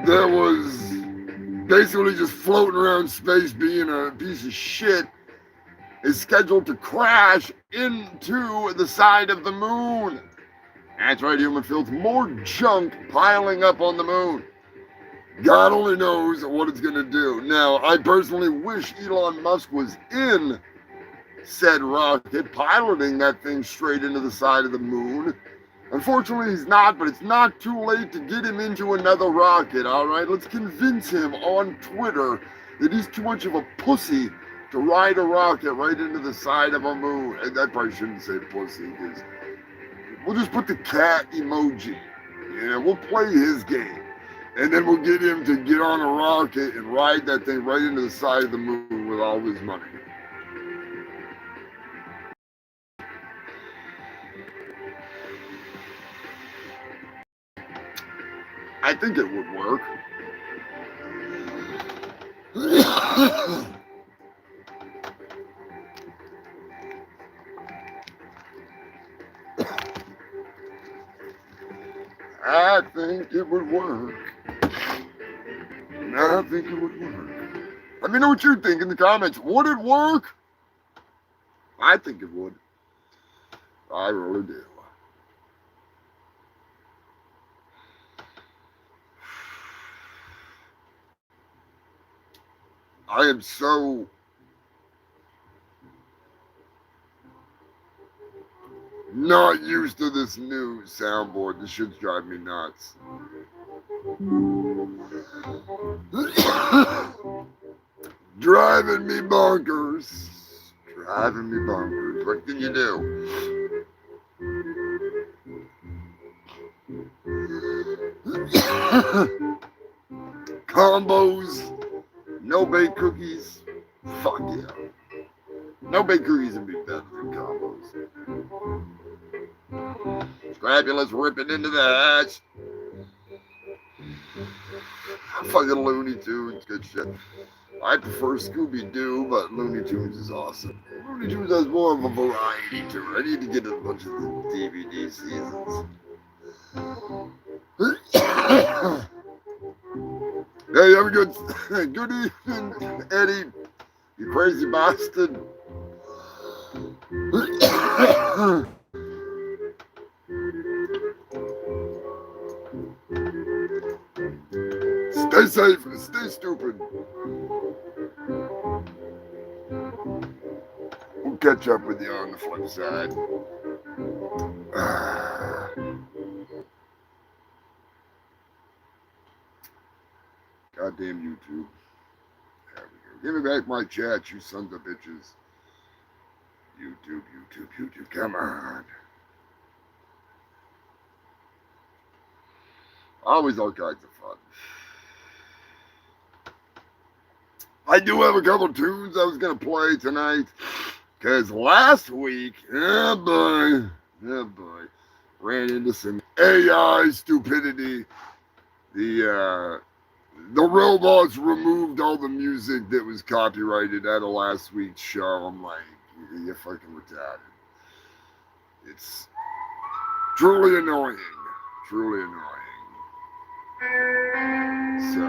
that was basically just floating around space being a piece of shit is scheduled to crash into the side of the moon. That's right, human fields. More junk piling up on the moon. God only knows what it's going to do. Now, I personally wish Elon Musk was in said rocket, piloting that thing straight into the side of the moon. Unfortunately, he's not, but it's not too late to get him into another rocket, all right? Let's convince him on Twitter that he's too much of a pussy to ride a rocket right into the side of a moon. And I probably shouldn't say pussy, because we'll just put the cat emoji. Yeah, we'll play his game. And then we'll get him to get on a rocket and ride that thing right into the side of the moon with all his money. I think it would work. I think it would work. I think it would work. Let me know what you think in the comments. Would it work? I think it would. I really do. I am so not used to this new soundboard. This shit's driving me nuts. Driving me bonkers. Driving me bonkers. What can you do? Combos, no bake cookies. Fuck yeah. No bake cookies would be better than combos. Scrapula's ripping into the hatch. Fucking Looney Tunes, good shit. I prefer Scooby-Doo, but Looney Tunes is awesome. Looney Tunes has more of a variety to it. I need to get a bunch of the DVD seasons. Hey, have a good evening, Eddie, you crazy bastard. Stay safe and stay stupid. We'll catch up with you on the flip side. Goddamn YouTube. There we go. Give me back my chat, you sons of bitches. YouTube, come on. Always all kinds of fun. I do have a couple tunes I was going to play tonight. Because last week, oh boy, ran into some AI stupidity. The robots removed all the music that was copyrighted out of last week's show. I'm like, you're fucking retarded. It's truly annoying. So,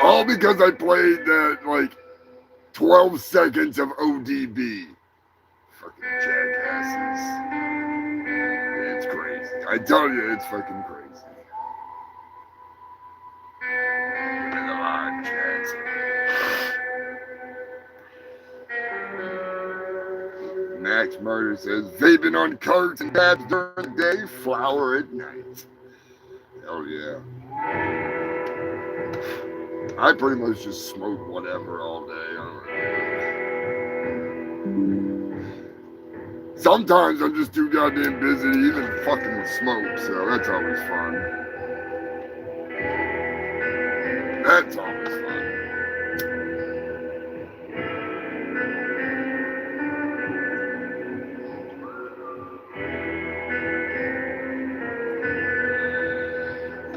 all because I played that, like, 12 seconds of ODB. Fucking jackasses. It's crazy. I tell you, it's fucking crazy. Give me the live chats. Max Murder says, vaping on carts and dabs during the day, flower at night. Hell yeah. I pretty much just smoke whatever all day. Sometimes I'm just too goddamn busy to even fucking smoke, so that's always fun. That's always fun.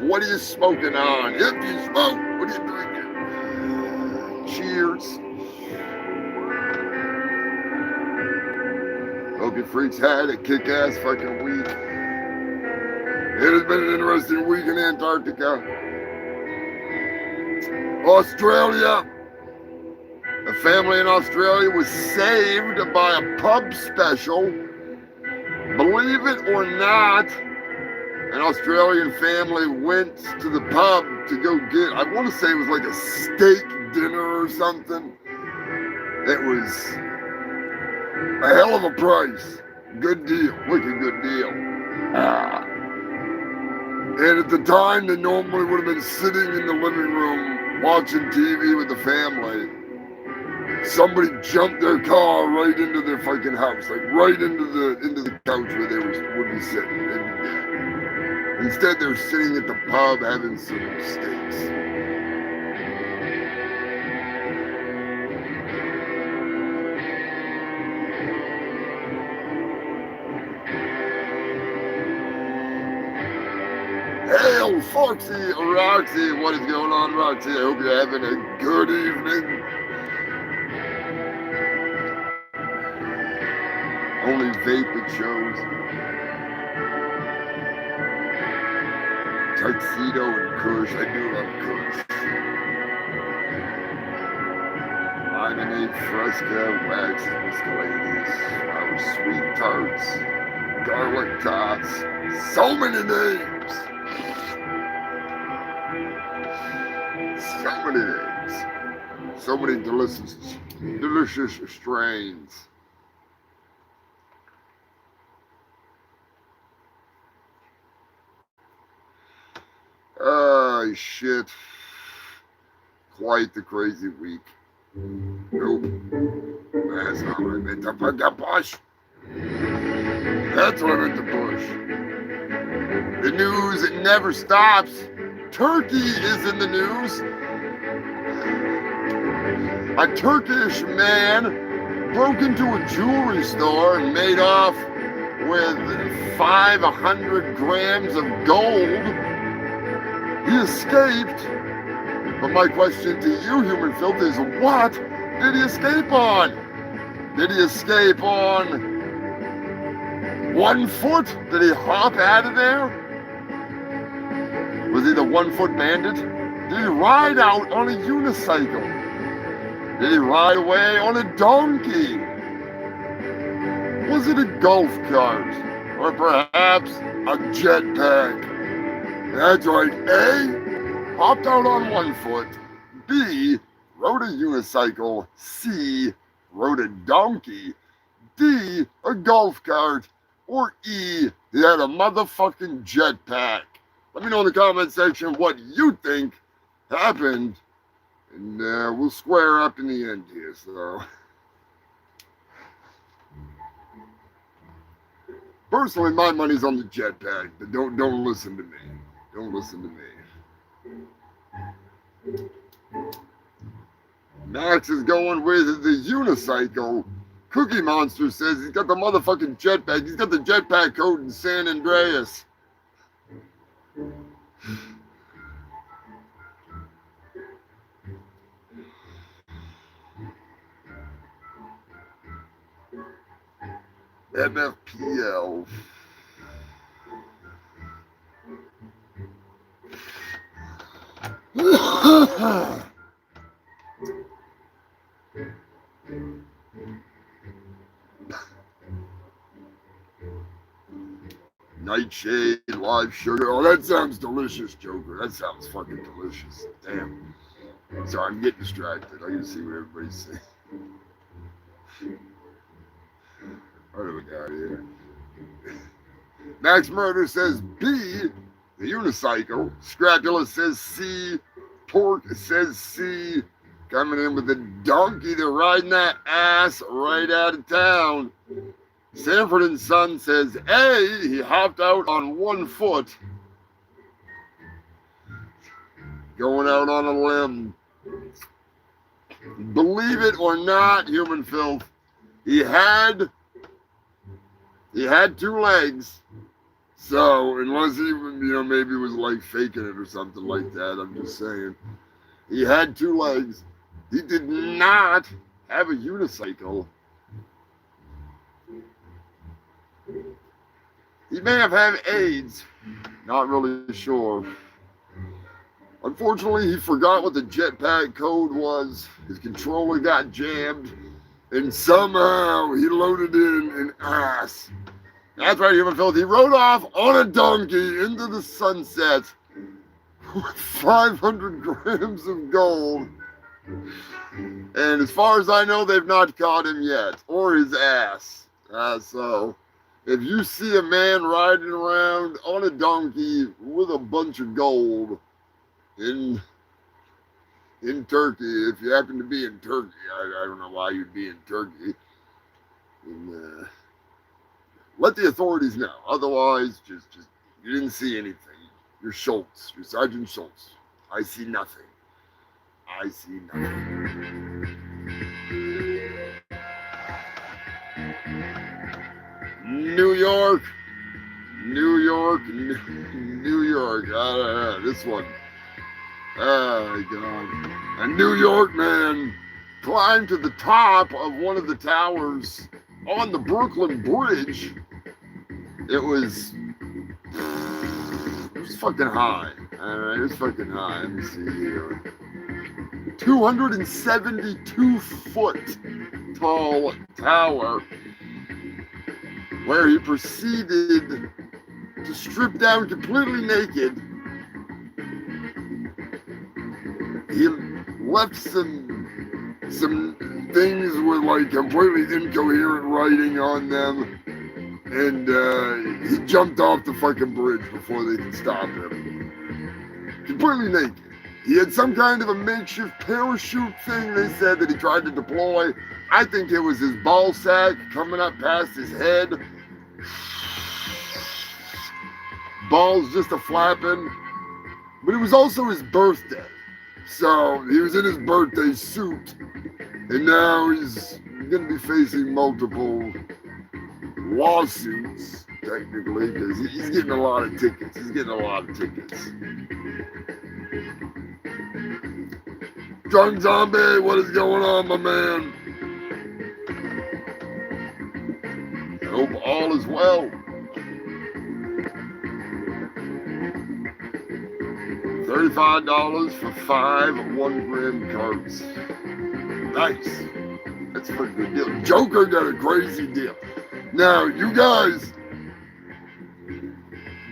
What are you smoking on? If you smoke, what are you drinking? Cheers. Hope you freaks had a kick-ass fucking week. It has been an interesting week in Antarctica. Australia. A family in Australia was saved by a pub special. Believe it or not, an Australian family went to the pub to go get, I want to say it was like a steak dinner or something. It was a hell of a price. Good deal. Wicked good deal. And at the time, they normally would have been sitting in the living room watching TV with the family. Somebody jumped their car right into their fucking house, like right into the couch where they would be sitting. Instead, they're sitting at the pub having some steaks. Hail, Foxy, Roxy, what is going on, Roxy? I hope you're having a good evening. Only vape it shows. Tuxedo and Kush, I do love Kush. Lemonade, Fresca, Wax, Miscellaneous, Flower Sweet Tarts, Garlic Tots, so many names! So many names. So many delicious strains. Shit. Quite the crazy week. Nope. That's not what I meant to push. That's what I meant to push. The news, it never stops. Turkey is in the news. A Turkish man broke into a jewelry store and made off with 500 grams of gold. He escaped. But my question to you, Human Filth, is what did he escape on? Did he escape on 1 foot? Did he hop out of there? Was he the 1 foot bandit? Did he ride out on a unicycle? Did he ride away on a donkey? Was it a golf cart? Or perhaps a jetpack? That's right, A, hopped out on 1 foot, B, rode a unicycle, C, rode a donkey, D, a golf cart, or E, he had a motherfucking jetpack. Let me know in the comment section what you think happened, and we'll square up in the end here, so. Personally, my money's on the jetpack, but don't listen to me. Don't listen to me. Max is going with the unicycle. Cookie Monster says he's got the motherfucking jetpack. He's got the jetpack code in San Andreas. MFPL. Nightshade, live sugar. Oh, that sounds delicious, Joker. That sounds fucking delicious. Damn. Sorry, I'm getting distracted. I gotta see what everybody's saying. What do we got here? Max Murder says B, the unicycle. Scrapula says C. Pork says C. Coming in with the donkey. They're riding that ass right out of town. Sanford and Son says A, he hopped out on 1 foot. Going out on a limb. Believe it or not, Human Filth, he had 2 legs. So, unless he, maybe was like faking it or something like that, I'm just saying. He had 2 legs. He did not have a unicycle. He may have had AIDS. Not really sure. Unfortunately, he forgot what the jetpack code was. His controller got jammed. And somehow he loaded in an ass. That's right, Human Filth. He rode off on a donkey into the sunset with 500 grams of gold. And as far as I know, they've not caught him yet, or his ass. So, if you see a man riding around on a donkey with a bunch of gold in Turkey, if you happen to be in Turkey, I don't know why you'd be in Turkey. And, let the authorities know. Otherwise, just you didn't see anything. You're Schultz. You're Sergeant Schultz. I see nothing. I see nothing. New York. This one. Oh, God. A New York man climbed to the top of one of the towers on the Brooklyn Bridge. It was fucking high. Alright, it was fucking high. Let me see here. 272 foot tall tower where he proceeded to strip down completely naked. He left some things with like completely incoherent writing on them, and he jumped off the fucking bridge before they could stop him. Completely naked. He had some kind of a makeshift parachute thing, they said, that he tried to deploy. I think it was his ball sack coming up past his head. Balls just a flapping. But it was also his birthday. So he was in his birthday suit. And now he's going to be facing multiple lawsuits, technically, because he's getting a lot of tickets. He's getting a lot of tickets. Drunk Zombie, what is going on, my man? I hope all is well. $35 for 5 1-gram carts. Nice. That's a pretty good deal. Joker got a crazy deal. Now, you guys,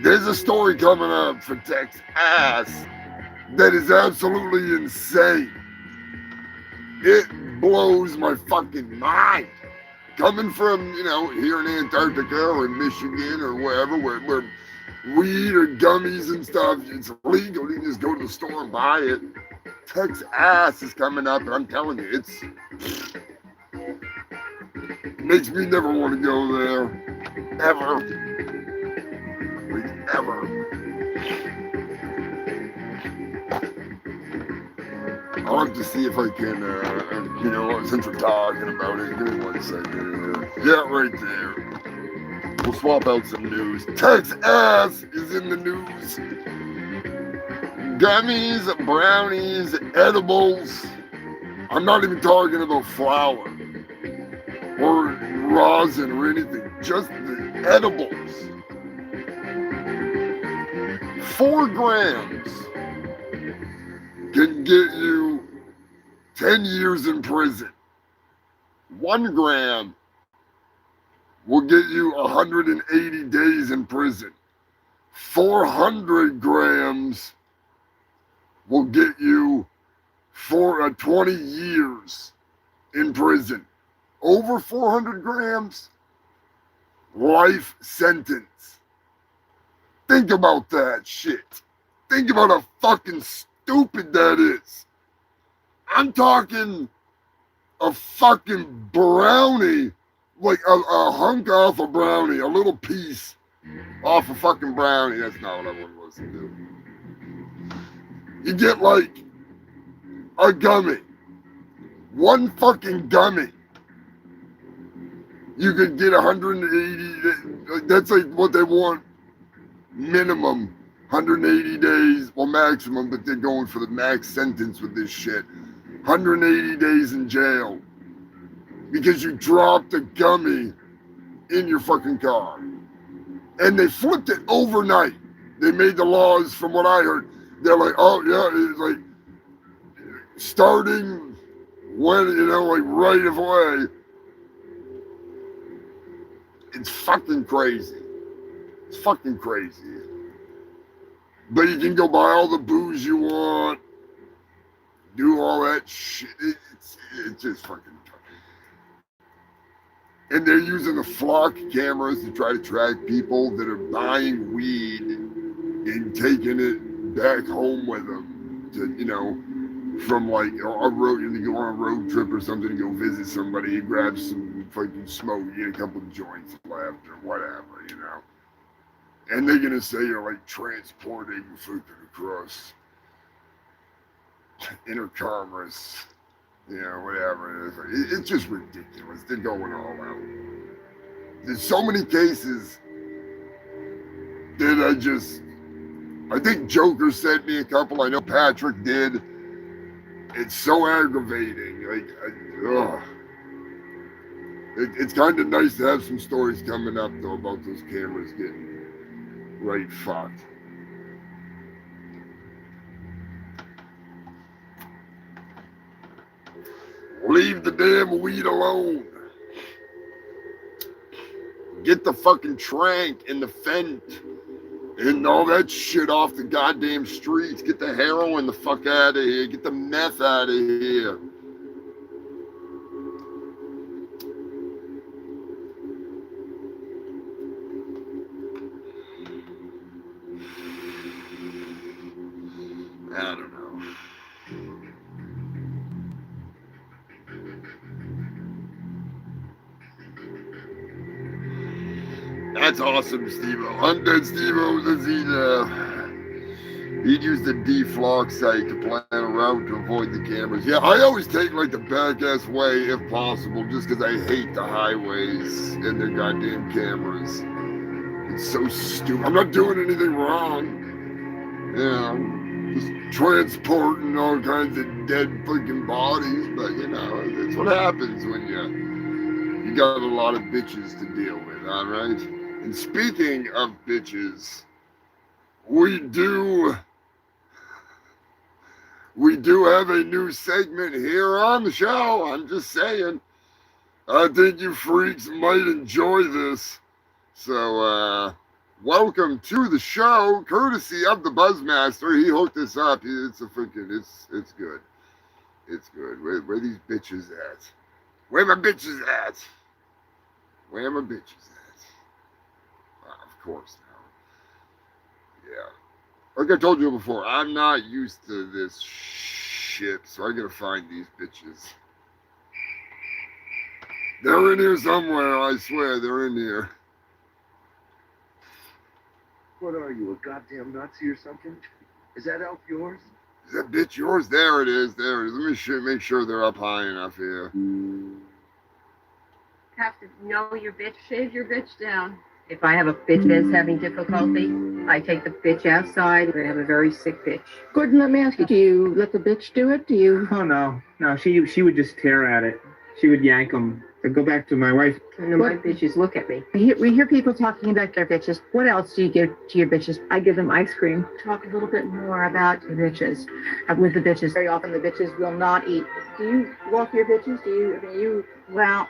there's a story coming up for Texas that is absolutely insane. It blows my fucking mind. Coming from, here in Antarctica or in Michigan or wherever, where weed or gummies and stuff, it's legal. You can just go to the store and buy it. Texas is coming up, and I'm telling you, it makes me never want to go there. Ever. Like, ever. I'll have to see if I can, since we're talking about it, give me 1 second. Yeah, right there. We'll swap out some news. Texas is in the news. Gummies, brownies, edibles. I'm not even talking about flour or rosin or anything. Just the edibles. 4 grams can get you 10 years in prison. 1 gram will get you 180 days in prison. 400 grams will get you 20 years in prison. Over 400 grams, life sentence. Think about that shit. Think about how fucking stupid that is. I'm talking a fucking brownie, like a hunk off a brownie, a little piece off a fucking brownie. That's not what I want to listen to. You get like a gummy, 1 fucking gummy. You could get 180, that's like what they want minimum. 180 days, well maximum, but they're going for the max sentence with this shit. 180 days in jail because you dropped a gummy in your fucking car. And they flipped it overnight. They made the laws, from what I heard, they're like, oh yeah, it's like starting when, like right away. It's fucking crazy. It's fucking crazy. But you can go buy all the booze you want, do all that shit. It's just fucking. And they're using the flock cameras to try to track people that are buying weed and taking it back home with them to, from like a road, you go on a road trip or something to go visit somebody, you grab some fucking smoke, you get a couple of joints left or whatever, And they're gonna say you're like transporting fucking across intercommerce, whatever it is. It's just ridiculous. They're going all out. There's so many cases that I think Joker sent me a couple. I know Patrick did. It's so aggravating. It's kind of nice to have some stories coming up though about those cameras getting right fucked. Leave the damn weed alone. Get the fucking trank and the fent and all that shit off the goddamn streets. Get the heroin the fuck out of here. Get the meth out of here. I don't know. That's awesome, Steve-O. Undead Steve-O, He'd use the deflock site to plan a route to avoid the cameras. Yeah, I always take like the back-ass way if possible, just because I hate the highways and their goddamn cameras. It's so stupid. I'm not doing anything wrong. Yeah, I'm just transporting all kinds of dead fucking bodies, but you know, that's what happens when you got a lot of bitches to deal with, all right? And speaking of bitches, we do have a new segment here on the show. I'm just saying. I think you freaks might enjoy this. So, welcome to the show, courtesy of the Buzzmaster. He hooked us up. It's good. It's good. Where these bitches at? Where my bitches at? Where my bitches at? Of course now. Yeah. Like I told you before, I'm not used to this shit, so I gotta find these bitches. They're in here somewhere, I swear, they're in here. What are you, a goddamn Nazi or something? Is that elf yours? Is that bitch yours? There it is. Let me make sure they're up high enough here. Have to know your bitch. Shave your bitch down. If I have a bitch that's having difficulty, I take the bitch outside. I have a very sick bitch. Gordon, let me ask you, do you let the bitch do it? Do you? Oh, no. She would just tear at it. She would yank them. I'd go back to my wife. And my bitches look at me. We hear people talking about their bitches. What else do you give to your bitches? I give them ice cream. Talk a little bit more about your bitches. With the bitches, very often the bitches will not eat. Do you walk your bitches? Well,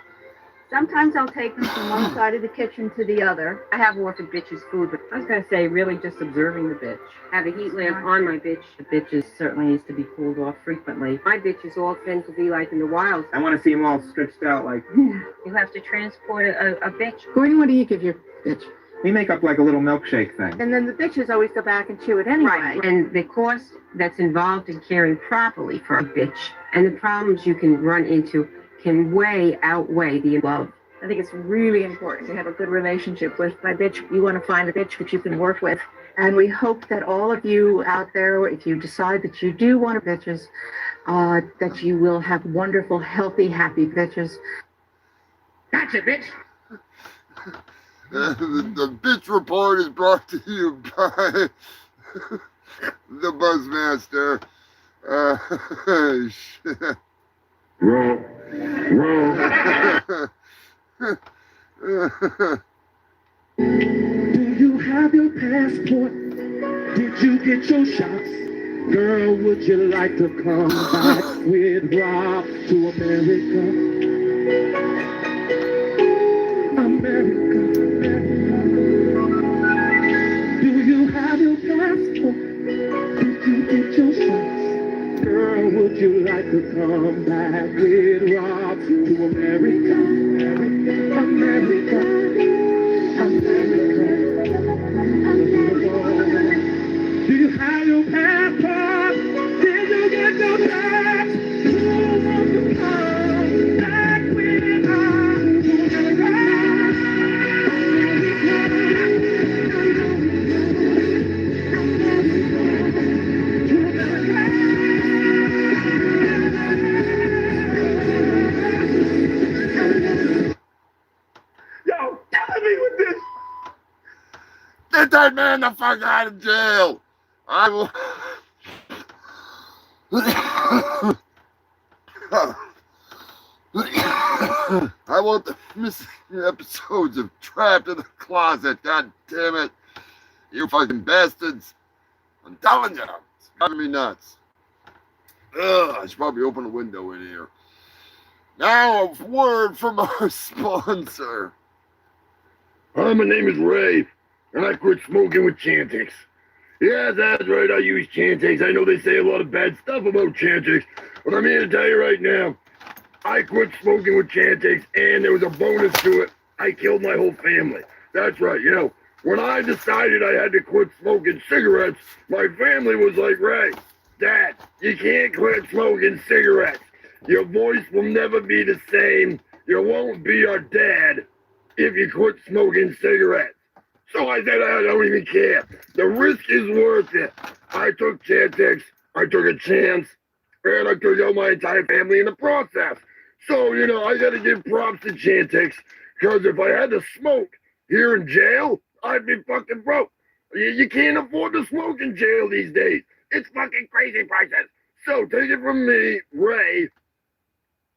sometimes I'll take them from one side of the kitchen to the other. I have offered bitches food, but I was going to say really just observing the bitch. Have a heat lamp on my bitch. The bitches certainly needs to be cooled off frequently. My bitches all tend to be like in the wild. I want to see them all stretched out like... You have to transport a bitch. Gordon, what do you give your bitch? We make up like a little milkshake thing. And then the bitches always go back and chew it anyway. Right. And the cost that's involved in caring properly for a bitch and the problems you can run into can outweigh the love. I think it's really important to have a good relationship with my bitch. You want to find a bitch that you can work with. And we hope that all of you out there, if you decide that you do want bitches, that you will have wonderful, healthy, happy bitches. Gotcha, bitch. The bitch report is brought to you by the Buzzmaster. Shit. Roll. Do you have your passport? Did you get your shots? Girl, would you like to come back with Rob to America? Do you have your passport? Did you get your shots? Girl, would you like to come back with Rob to America? Do you have your passport? Did you get your tax? Who wants to come back with Rob to Yo, killing me with this. Get that man the fuck out of jail. I will. I want the missing episodes of Trapped in the Closet. God damn it. You fucking bastards. I'm telling you. It's driving me nuts. Ugh, I should probably open a window in here. Now a word from our sponsor. Hi, my name is Ray, and I quit smoking with Chantix. Yeah, that's right, I use Chantix. I know they say a lot of bad stuff about Chantix, but I'm here to tell you right now, I quit smoking with Chantix, and there was a bonus to it. I killed my whole family. That's right, you know, when I decided I had to quit smoking cigarettes, my family was like, Ray, Dad, you can't quit smoking cigarettes. Your voice will never be the same. You won't be your dad if you quit smoking cigarettes. So I said, I don't even care. The risk is worth it. I took Chantix, I took a chance, and I took out my entire family in the process. So, you know, I gotta give props to Chantix, because if I had to smoke here in jail, I'd be fucking broke. You can't afford to smoke in jail these days. It's fucking crazy prices. So take it from me, Ray.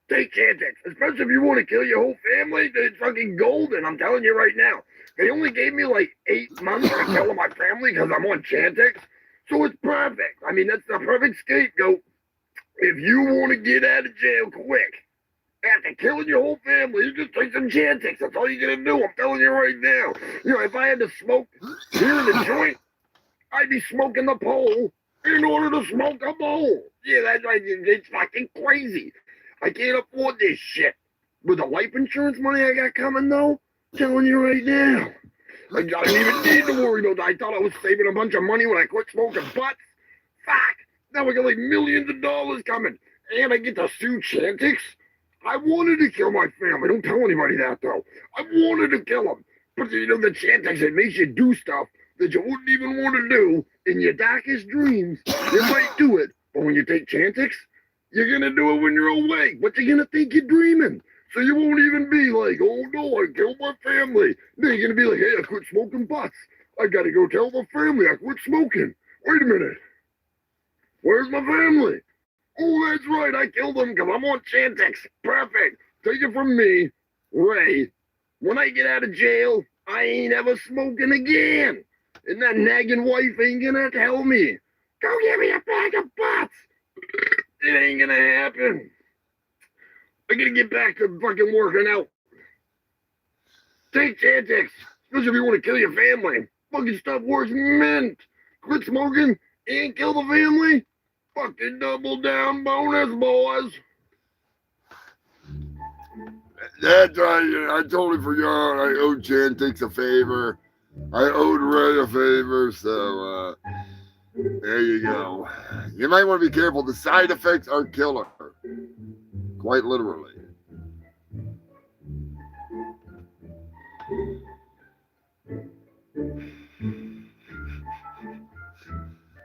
Take Chantix, especially if you want to kill your whole family. It's fucking golden. I'm telling you right now. They only gave me like 8 months to kill my family because I'm on Chantix, so it's perfect. I mean, that's the perfect scapegoat. If you want to get out of jail quick after killing your whole family, you just take some Chantix. That's all you're gonna do. I'm telling you right now. You know, if I had to smoke here in the joint, I'd be smoking the pole in order to smoke a bowl. Yeah, that's like, it's fucking crazy. I can't afford this shit. With the life insurance money I got coming, though, I'm telling you right now, I don't even need to worry about that. I thought I was saving a bunch of money when I quit smoking butts. Fuck! Now I got like millions of dollars coming. And I get to sue Chantix. I wanted to kill my family. Don't tell anybody that, though. I wanted to kill them. But, you know, the Chantix, it makes you do stuff that you wouldn't even want to do in your darkest dreams. You might do it, but when you take Chantix, you're going to do it when you're awake. But you're going to think you're dreaming. So you won't even be like, oh no, I killed my family. Then you're going to be like, hey, I quit smoking butts. I got to go tell my family I quit smoking. Wait a minute. Where's my family? Oh, that's right. I killed them because I'm on Chantix. Perfect. Take it from me, Ray. When I get out of jail, I ain't ever smoking again. And that nagging wife ain't gonna tell me, go get me a bag of butts. It ain't gonna happen. I gotta get back to fucking working out. Take Chantix, especially if you want to kill your family. Fucking stuff works mint. Quit smoking and kill the family. Fucking double down bonus, boys. That's right. I totally forgot. I owed Chantix a favor. I owed Ray a favor, so there you go. You might want to be careful. The side effects are killer. Quite literally.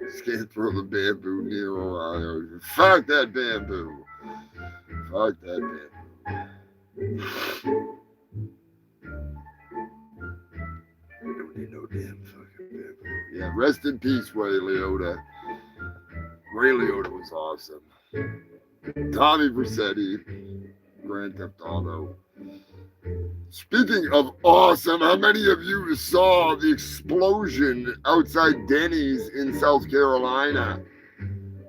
Just can't throw the bamboo near Ohio. Fuck that bamboo. Fuck that bamboo. Don't need no damn fucking bamboo. Yeah, rest in peace, Ray Liotta. Ray Liotta was awesome. Tommy Vercetti, Grand Theft Auto. Speaking of awesome, how many of you saw the explosion outside Denny's in South Carolina?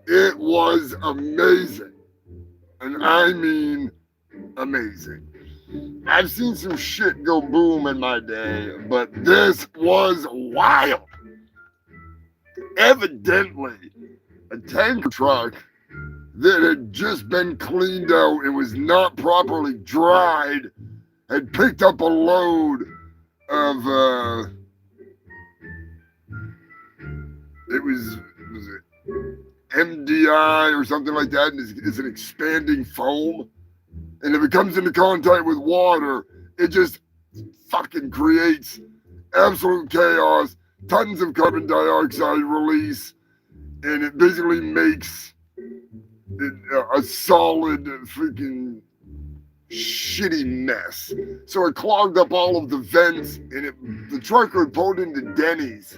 It was amazing. And I mean amazing. I've seen some shit go boom in my day, but this was wild. Evidently, a tanker truck that had just been cleaned out and was not properly dried had picked up a load of it was it MDI or something like that, and it's an expanding foam, and if it comes into contact with water, it just fucking creates absolute chaos, tons of carbon dioxide release, and it basically makes it a solid freaking shitty mess. So it clogged up all of the vents, and the truck had pulled into Denny's,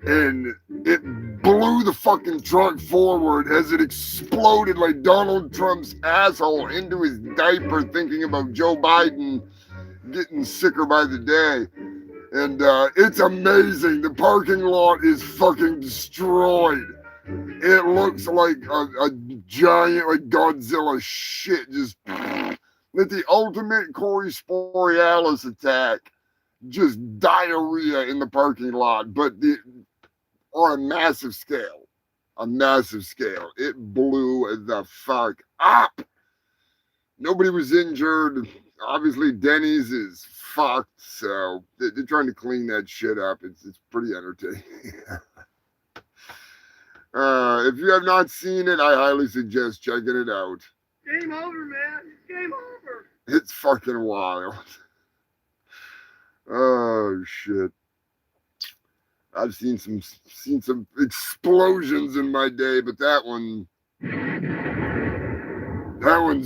and it blew the fucking truck forward as it exploded like Donald Trump's asshole into his diaper, thinking about Joe Biden getting sicker by the day. And it's amazing. The parking lot is fucking destroyed. It looks like a giant, like Godzilla shit, just like the ultimate Corey Borealis attack, just diarrhea in the parking lot, but on a massive scale. It blew the fuck up. Nobody was injured. Obviously, Denny's is fucked, so they're trying to clean that shit up. It's pretty entertaining. If you have not seen it, I highly suggest checking it out. Game over, man. Game over. It's fucking wild. Oh shit. I've seen some explosions in my day, but that one's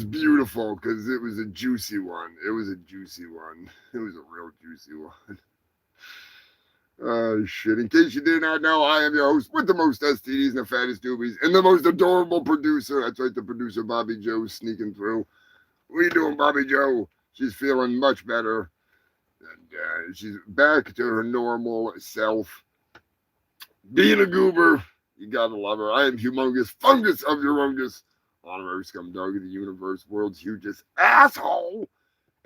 beautiful because it was a juicy one. It was a juicy one. It was a real juicy one. Oh shit. In case you did not know, I am your host with the most STDs and the fattest doobies and the most adorable producer. That's right, the producer Bobby Joe sneaking through. What are you doing, Bobby Joe? She's feeling much better. And she's back to her normal self. Being a goober, you gotta love her. I am Humongous, fungus of Humongous, honorary scumdog of the universe, world's hugest asshole,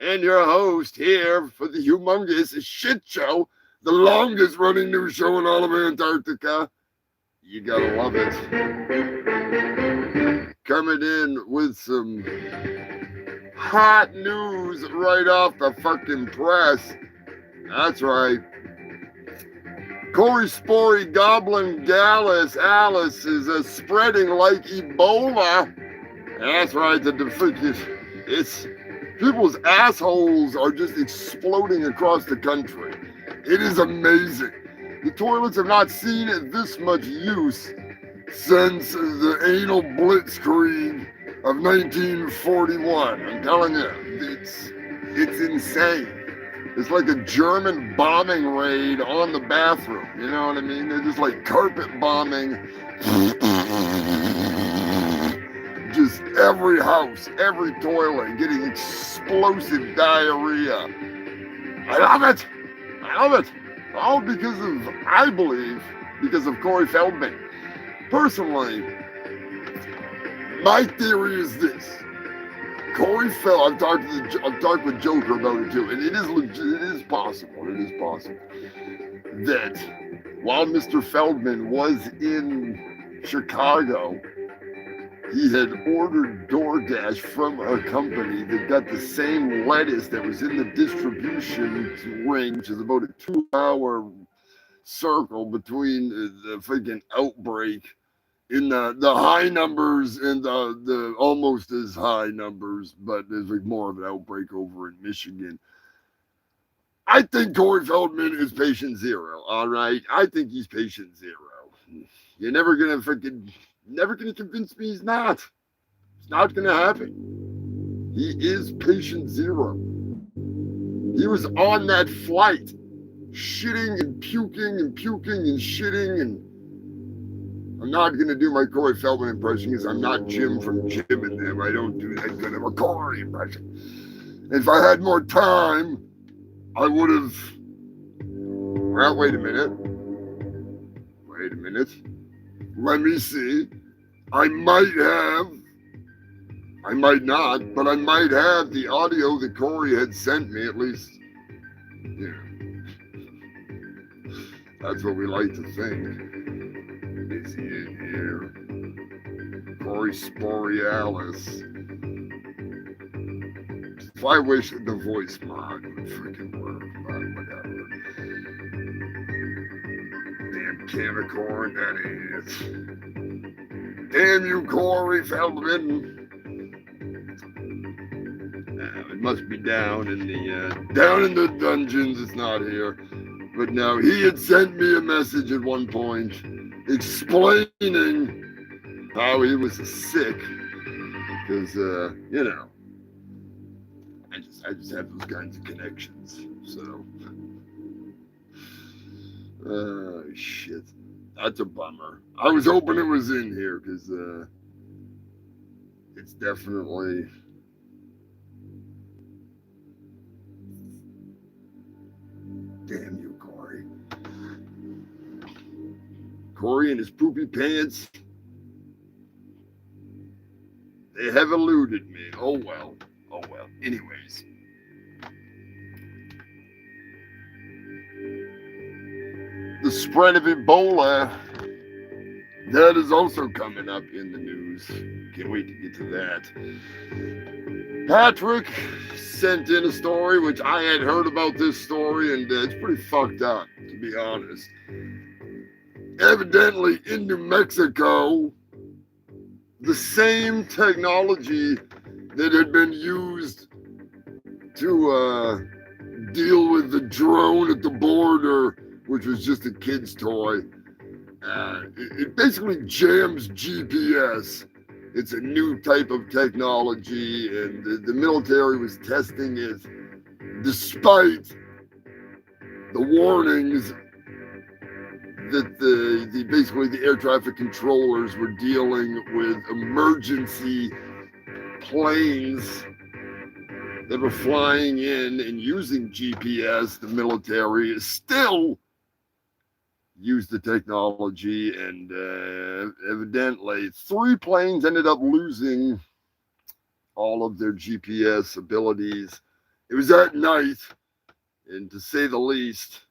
and your host here for the Humongous Shit Show, the longest running news show in all of Antarctica. You gotta love it. Coming in with some hot news right off the fucking press. That's right. Corey Spory Goblin Gallus Alice is spreading like Ebola. That's right. It's people's assholes are just exploding across the country. It is amazing. The toilets have not seen this much use since the anal blitzkrieg of 1941. I'm telling you, it's insane. It's like a German bombing raid on the bathroom. You know what I mean? They're just like carpet bombing. Just every house, every toilet getting explosive diarrhea. I love it. I love it. All I believe, because of Corey Feldman. Personally, my theory is this. Corey I've talked with Joker about it too, and it is legit. It is possible that while Mr. Feldman was in Chicago, he had ordered DoorDash from a company that got the same lettuce that was in the distribution ring, which is about a 2-hour circle between the freaking outbreak in the high numbers and the almost as high numbers, but there's like more of an outbreak over in Michigan. I think Corey Feldman is patient zero, all right? I think he's patient zero. You're never gonna convince me he's not. It's not gonna happen. He is patient zero. He was on that flight, shitting and puking and shitting and I'm not going to do my Corey Feldman impression because I'm not Jim from Jim and Them. I don't do that good of a Corey impression. If I had more time, I would have... Well, wait a minute. Let me see. I might not, but I might have the audio that Corey had sent me, at least. Yeah. That's what we like to think. Is he in here? Corey Sporealis. If I wish the voice mod would freaking work, but whatever. Damn Camicorn, that is. Damn you, Corey Feldman. It must be down in the dungeons. It's not here. But no, he had sent me a message at one point explaining how he was sick because you know, I just have those kinds of connections. So shit, that's a bummer. I was hoping it was in here because it's definitely damn you, Corey and his poopy pants, they have eluded me. Oh well. Anyways. The spread of Ebola, that is also coming up in the news. Can't wait to get to that. Patrick sent in a story, which I had heard about this story, and it's pretty fucked up, to be honest. Evidently in New Mexico, the same technology that had been used to deal with the drone at the border, which was just a kid's toy. It basically jams GPS. It's a new type of technology, and the military was testing it despite the warnings that basically the air traffic controllers were dealing with emergency planes that were flying in and using GPS. The military still used the technology, and evidently 3 planes ended up losing all of their GPS abilities. It was at night, and to say the least,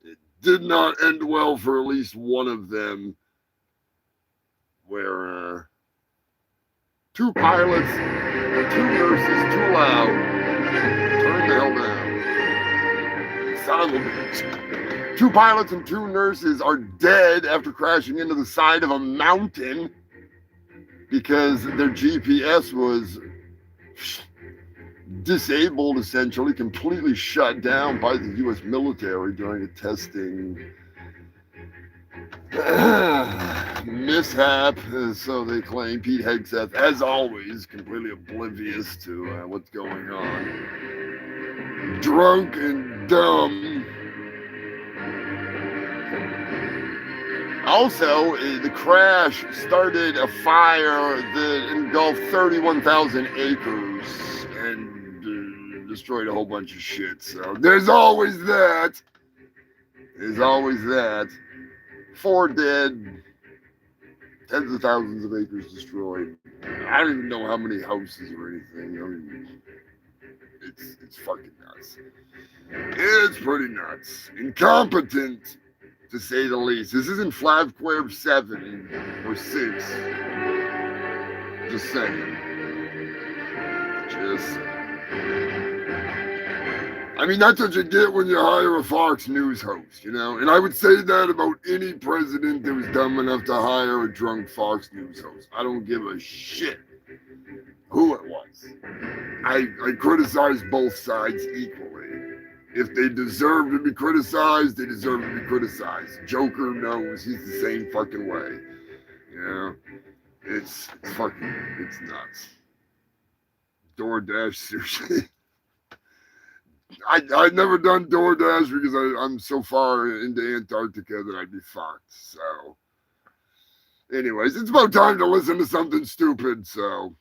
it did not end well for at least one of them, where 2 pilots and 2 nurses, too loud, turn the hell down. Son of a bitch. 2 pilots and 2 nurses are dead after crashing into the side of a mountain because their GPS was disabled, essentially, completely shut down by the U.S. military during a testing mishap. So they claim. Pete Hegseth, as always, completely oblivious to what's going on. Drunk and dumb. Also, the crash started a fire that engulfed 31,000 acres and destroyed a whole bunch of shit. So there's always that. There's always that. 4 dead, tens of thousands of acres destroyed. I don't even know how many houses or anything. I mean, it's fucking nuts. It's pretty nuts. Incompetent, to say the least. This isn't Flavquair 7 or 6. Just saying. Just saying. I mean, that's what you get when you hire a Fox News host, you know? And I would say that about any president that was dumb enough to hire a drunk Fox News host. I don't give a shit who it was. I criticize both sides equally. If they deserve to be criticized, they deserve to be criticized. Joker knows he's the same fucking way. You know? It's nuts. DoorDash, seriously. I'd never done DoorDash because I'm so far into Antarctica that I'd be fucked. So, anyways, it's about time to listen to something stupid. So,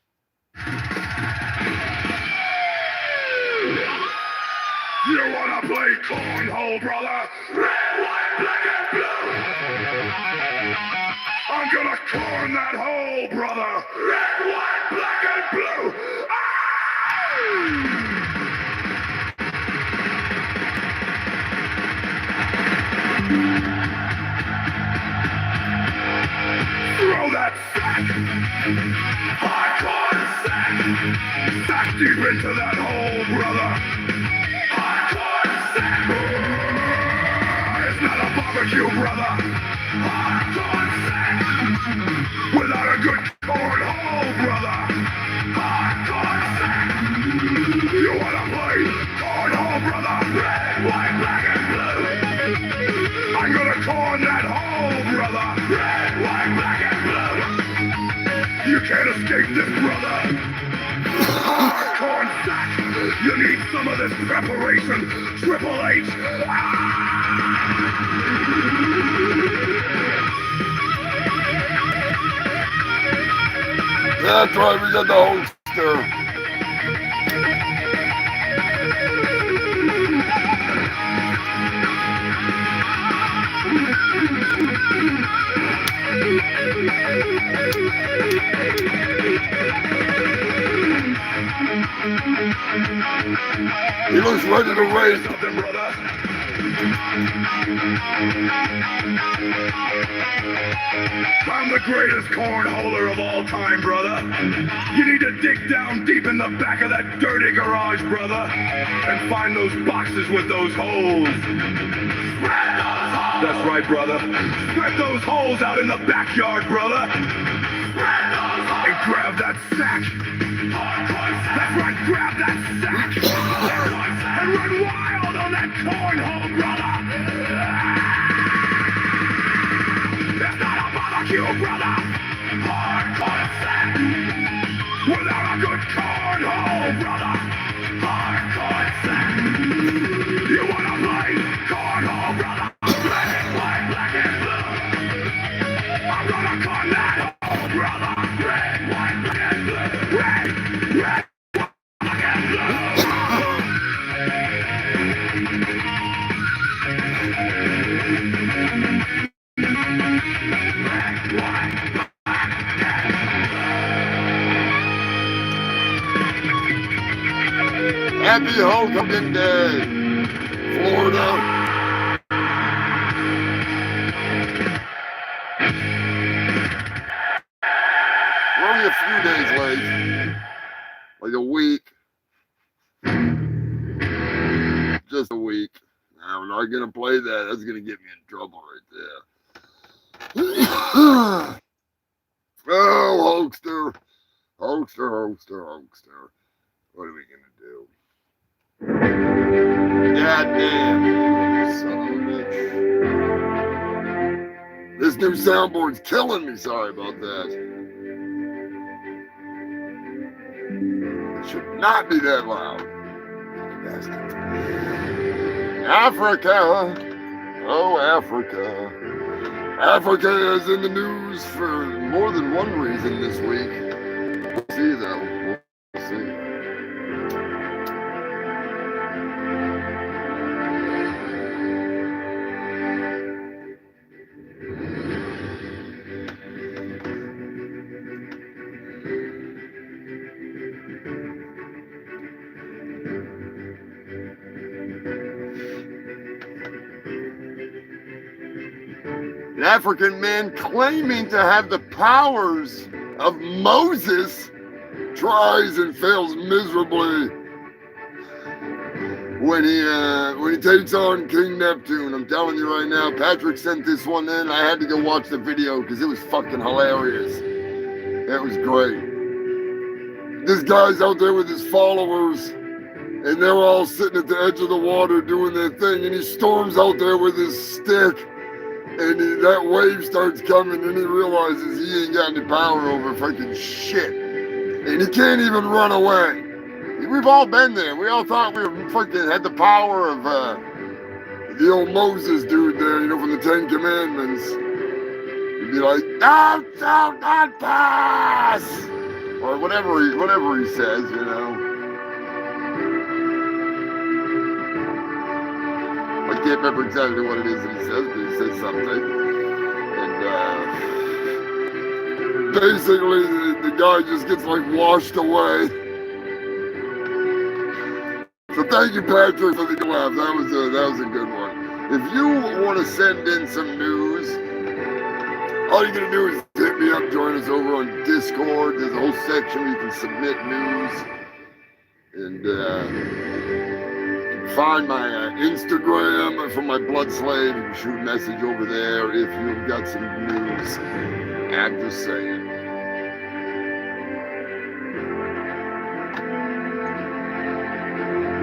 you wanna play cornhole, brother? Red, white, black, and blue. I'm gonna corn that hole, brother. Red, white, black, and blue. Ah! Throw that sack! Hardcore sack! Sack deep into that hole, brother! Hardcore sack! It's not a barbecue, brother! Hardcore sack! Without a good cornhole, brother! Hardcore sack! You wanna play cornhole, brother? Red, white, black, and blue! I'm gonna corn that hole, brother! Red, white, black, and blue! You can't escape this, brother! Corn sack! You need some of this preparation! Triple H! That's right, we got the holster. He looks ready to raise something, brother. I'm the greatest cornholer of all time, brother. You need to dig down deep in the back of that dirty garage, brother, and find those boxes with those holes. Spread those holes! That's right, brother. Spread those holes out in the backyard, brother. Spread those holes! And grab that sack. That's right, grab that sack. And run wild cornhole, brother. It's not a barbecue, brother. Hardcore set. Without a good cornhole, brother. Hardcore set. You wanna play cornhole, brother? Black and white, black and blue. I'm gonna call that hole, brother. Red, white, black and blue. Red, red, black and blue. Happy Homecoming Day, Florida. We're only a few days late, like a week. Just a week. Now, we're not going to play that. That's going to get me in trouble right there. Oh, Hulkster. Hulkster, Hulkster, Hulkster. What are we going to do? God damn. Son of a bitch. This new soundboard's killing me. Sorry about that. It should not be that loud. Africa. Oh, Africa. Africa is in the news for more than one reason this week. We'll see, though. We'll see. An African man claiming to have the powers of Moses tries and fails miserably when he takes on King Neptune. I'm telling you right now, Patrick sent this one in. I had to go watch the video because it was fucking hilarious. It was great. This guy's out there with his followers, and they're all sitting at the edge of the water doing their thing, and he storms out there with his stick. And that wave starts coming, and he realizes he ain't got any power over fucking shit. And he can't even run away. We've all been there. We all thought we were fucking had the power of the old Moses dude there, from the Ten Commandments. He'd be like, "Thou shalt not pass," or whatever he says, I can't remember exactly what it is that he says, but he says something. And basically, the guy just gets washed away. So thank you, Patrick, for the laugh. That was a good one. If you want to send in some news, all you're gonna do is hit me up, join us over on Discord. There's a whole section where you can submit news, and find my Instagram for my blood slave. You can shoot a message over there if you've got some news. I'm just saying.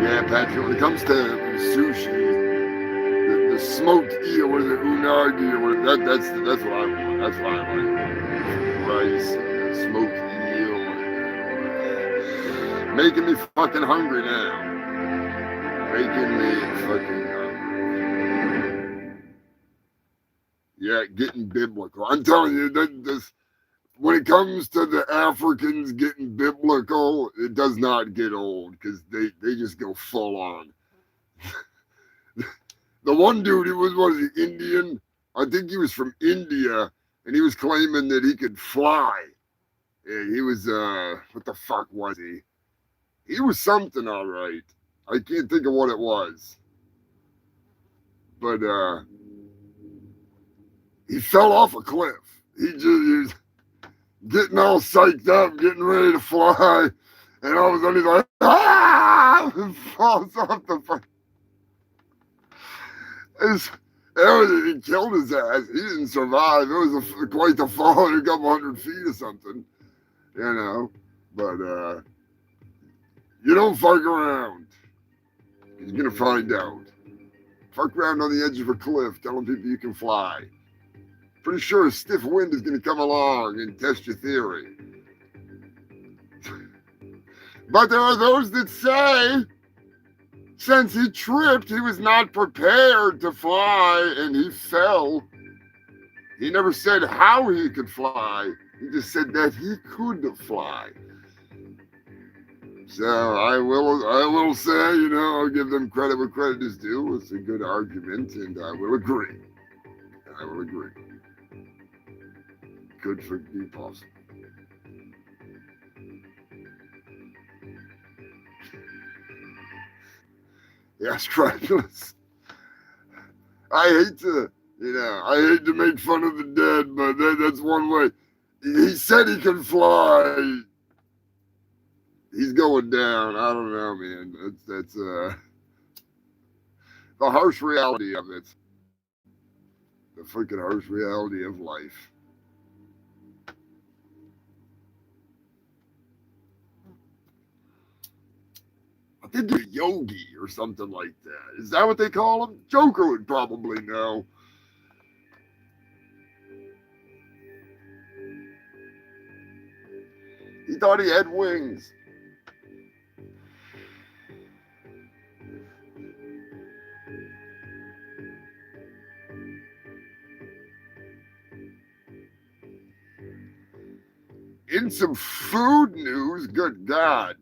Yeah, Patrick, when it comes to sushi, the smoked eel or the unagi or whatever, that's what I want. That's what I like. Rice, smoked eel. Making me fucking hungry now. Making me fucking yeah, getting biblical. I'm telling you, when it comes to the Africans getting biblical, it does not get old because they just go full on. The one dude, he was he Indian? I think he was from India, and he was claiming that he could fly. Yeah, he was what the fuck was he? He was something, all right. I can't think of what it was. But he fell off a cliff. He was getting all psyched up, getting ready to fly. And all of a sudden he's like, ah! And falls off the fucking. He killed his ass. He didn't survive. It was quite the fall, a couple 100 feet or something. But you don't fuck around. You're gonna find out. Fuck around on the edge of a cliff telling people you can fly. Pretty sure a stiff wind is going to come along and test your theory. But there are those that say, since he tripped, he was not prepared to fly and he fell. He never said how he could fly. He just said that he could fly. So I will say, I'll give them credit where credit is due. It's a good argument, and I will agree. Could be possible. Yes, Christless. I hate to make fun of the dead, but that's one way. He said he can fly. He's going down. I don't know, man. That's the harsh reality of it. The freaking harsh reality of life. I think a yogi or something like that. Is that what they call him? Joker would probably know. He thought he had wings. In some food news, good God.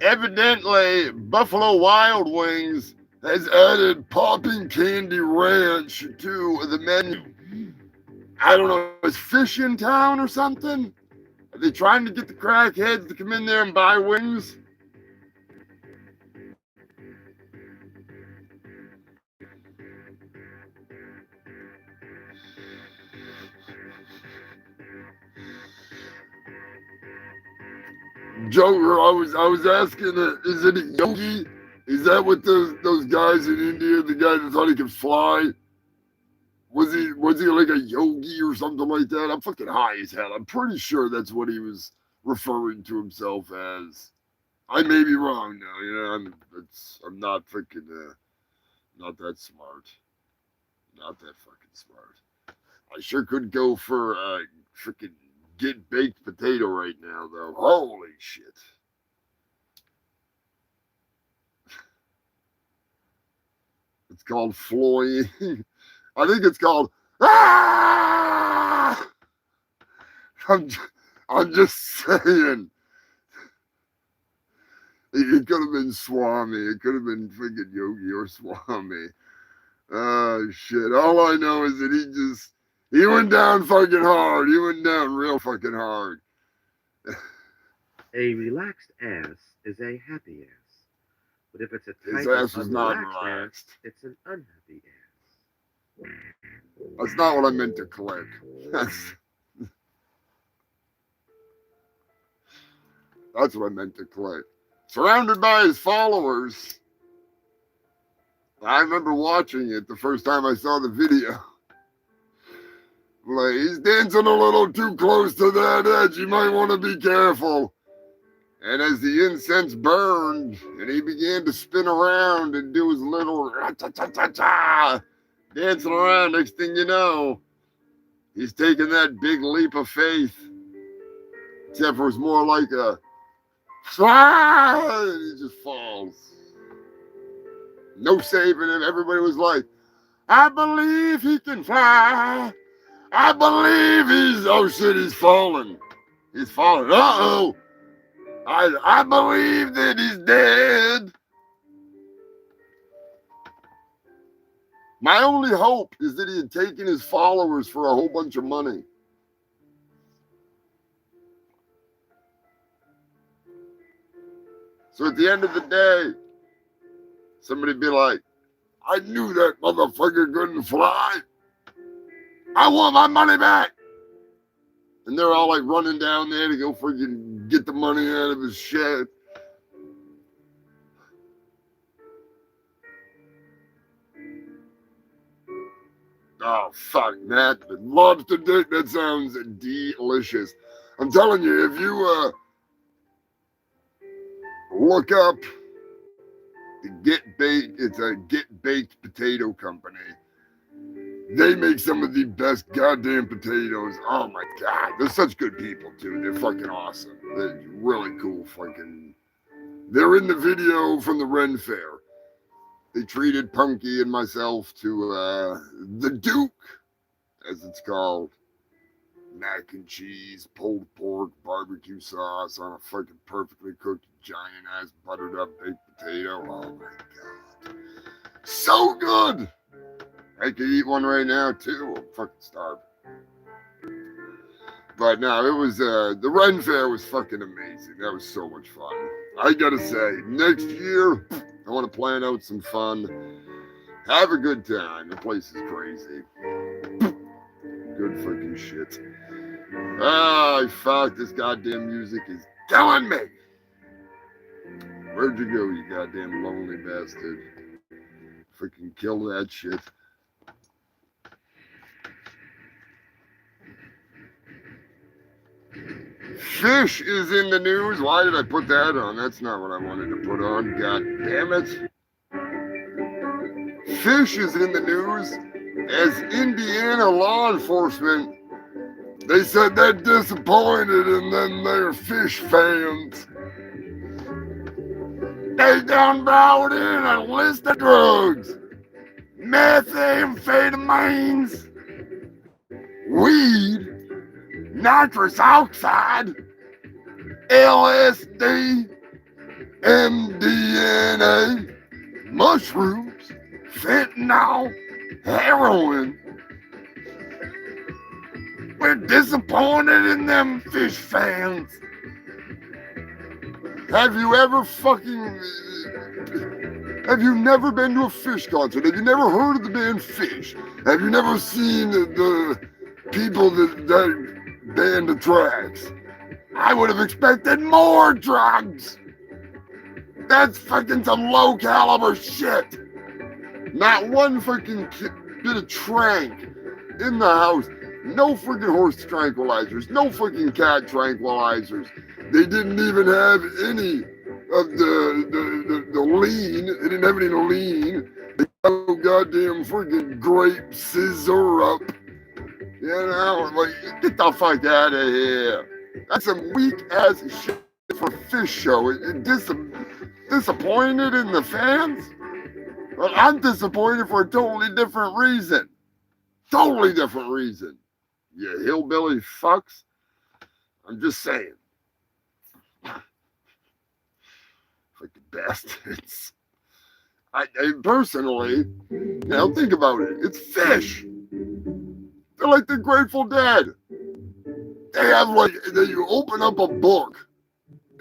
Evidently, Buffalo Wild Wings has added popping candy ranch to the menu. I don't know, is fish in town or something? Are they trying to get the crackheads to come in there and buy wings? Joker, I was asking, is it a yogi? Is that what those guys in India, the guy that thought he could fly? Was he like a yogi or something like that? I'm fucking high as hell. I'm pretty sure that's what he was referring to himself as. I may be wrong now. I'm not freaking not that smart. Not that fucking smart. I sure could go for freaking get baked potato right now though. Holy shit. It's called flying. I think it's called ah! I'm just saying. It could have been Swami. It could have been freaking Yogi or Swami. Oh shit. All I know is that he went down fucking hard. He went down real fucking hard. A relaxed ass is a happy ass. But if it's a His tight ass was not unrelaxed relaxed. ass, it's an unhappy ass. That's not what I meant to click. That's what I meant to click. Surrounded by his followers. I remember watching it the first time I saw the video. Like, he's dancing a little too close to that edge. You might want to be careful. And as the incense burned and he began to spin around and do his little dancing around, next thing you know, he's taking that big leap of faith. Except for it's more like a fly, and he just falls. No saving him. Everybody was like, I believe he can fly. I believe oh shit, he's falling. He's falling. Uh-oh. I believe that he's dead. My only hope is that he had taken his followers for a whole bunch of money. So at the end of the day, somebody be like, I knew that motherfucker couldn't fly. I want my money back. And they're all like running down there to go freaking get the money out of his shed. Oh, fuck, Matt. Lobster dick, that sounds delicious. I'm telling you, if you look up It's a Get Baked potato company. They make some of the best goddamn potatoes. Oh my god, they're such good people too. They're fucking awesome. They're really cool. Fucking. They're in the video from the Ren Fair. They treated Punky and myself to the Duke, as it's called. Mac and cheese, pulled pork, barbecue sauce on a fucking perfectly cooked giant ass buttered up baked potato. Oh my god. So good! I could eat one right now too. I'm fucking starving. But no, it was the Ren Fair was fucking amazing. That was so much fun. I gotta say, next year I want to plan out some fun. Have a good time. The place is crazy. Good fucking shit. Ah, fuck, this goddamn music is killing me. Where'd you go, you goddamn lonely bastard? Freaking kill that shit. Fish is in the news. Why did I put that on? That's not what I wanted to put on. God damn it. Fish is in the news as Indiana law enforcement, they said they're disappointed in them their fish fans. They done brought in a list of drugs. Methamphetamines, weed, nitrous oxide, LSD, MDMA, mushrooms, fentanyl, heroin. We're disappointed in them fish fans. Have you never been to a Fish concert? Have you never heard of the band Fish? Have you never seen the people that band the tracks? I would have expected more drugs. That's fucking some low caliber shit. Not one fucking bit of trank in the house. No freaking horse tranquilizers. No fucking cat tranquilizers. They didn't even have any of the lean. They didn't have any lean. They got goddamn freaking grape scissor up. You know, like, get the fuck out of here. That's some weak ass shit for a Fish show. Disappointed in the fans? Well, I'm disappointed for a totally different reason. Totally different reason. You hillbilly fucks. I'm just saying. Fucking bastards. I personally, now think about it. It's Fish. They're like the Grateful Dead. They have like, you open up a book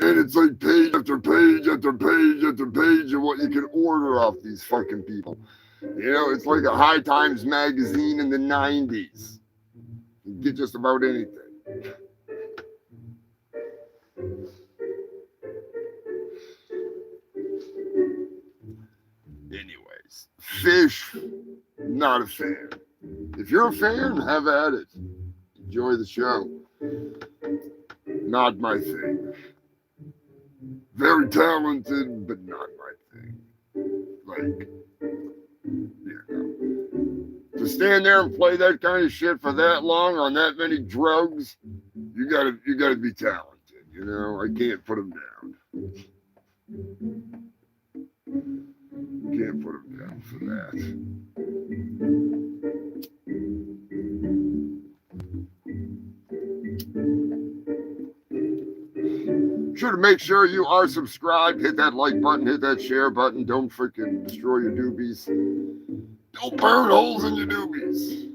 and it's like page after page after page after page of what you can order off these fucking people. You know, it's like a High Times magazine in the 90s. You get just about anything. Anyways, Fish, not a fan. If you're a fan, have at it. Enjoy the show. Not my thing. Very talented, but not my thing. Like, yeah, no. To stand there and play that kind of shit for that long on that many drugs, you gotta be talented. You know, I can't put them down. Can't put them down for that. Sure to make sure you are subscribed. Hit that like button, hit that share button. Don't freaking destroy your doobies. Don't burn holes in your doobies.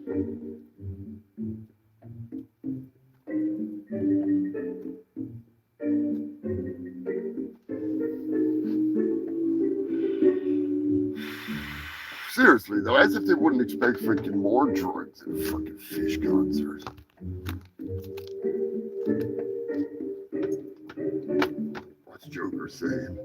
Seriously though, as if they wouldn't expect freaking more drugs at a fucking Fish concert. What's Joker saying?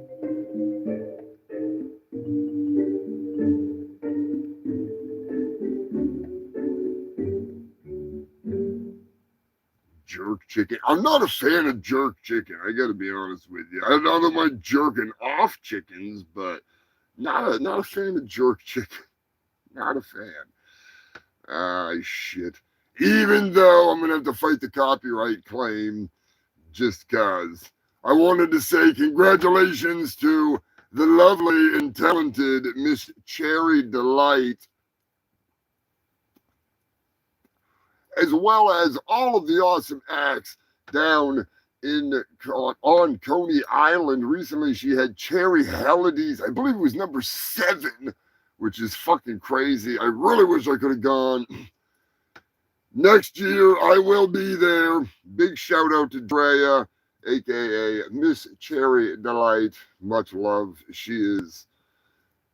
Jerk chicken. I'm not a fan of jerk chicken. I gotta be honest with you. I don't mind jerking off chickens, but Not a fan of jerk chicken. Not a fan. Shit. Even though I'm gonna have to fight the copyright claim, just cause. I wanted to say congratulations to the lovely and talented Miss Cherry Delight, as well as all of the awesome acts down on Coney Island. Recently, she had Cherry Halliday's, I believe it was number 7, which is fucking crazy. I really wish I could have gone. Next year, I will be there. Big shout out to Drea, aka Miss Cherry Delight. Much love. She is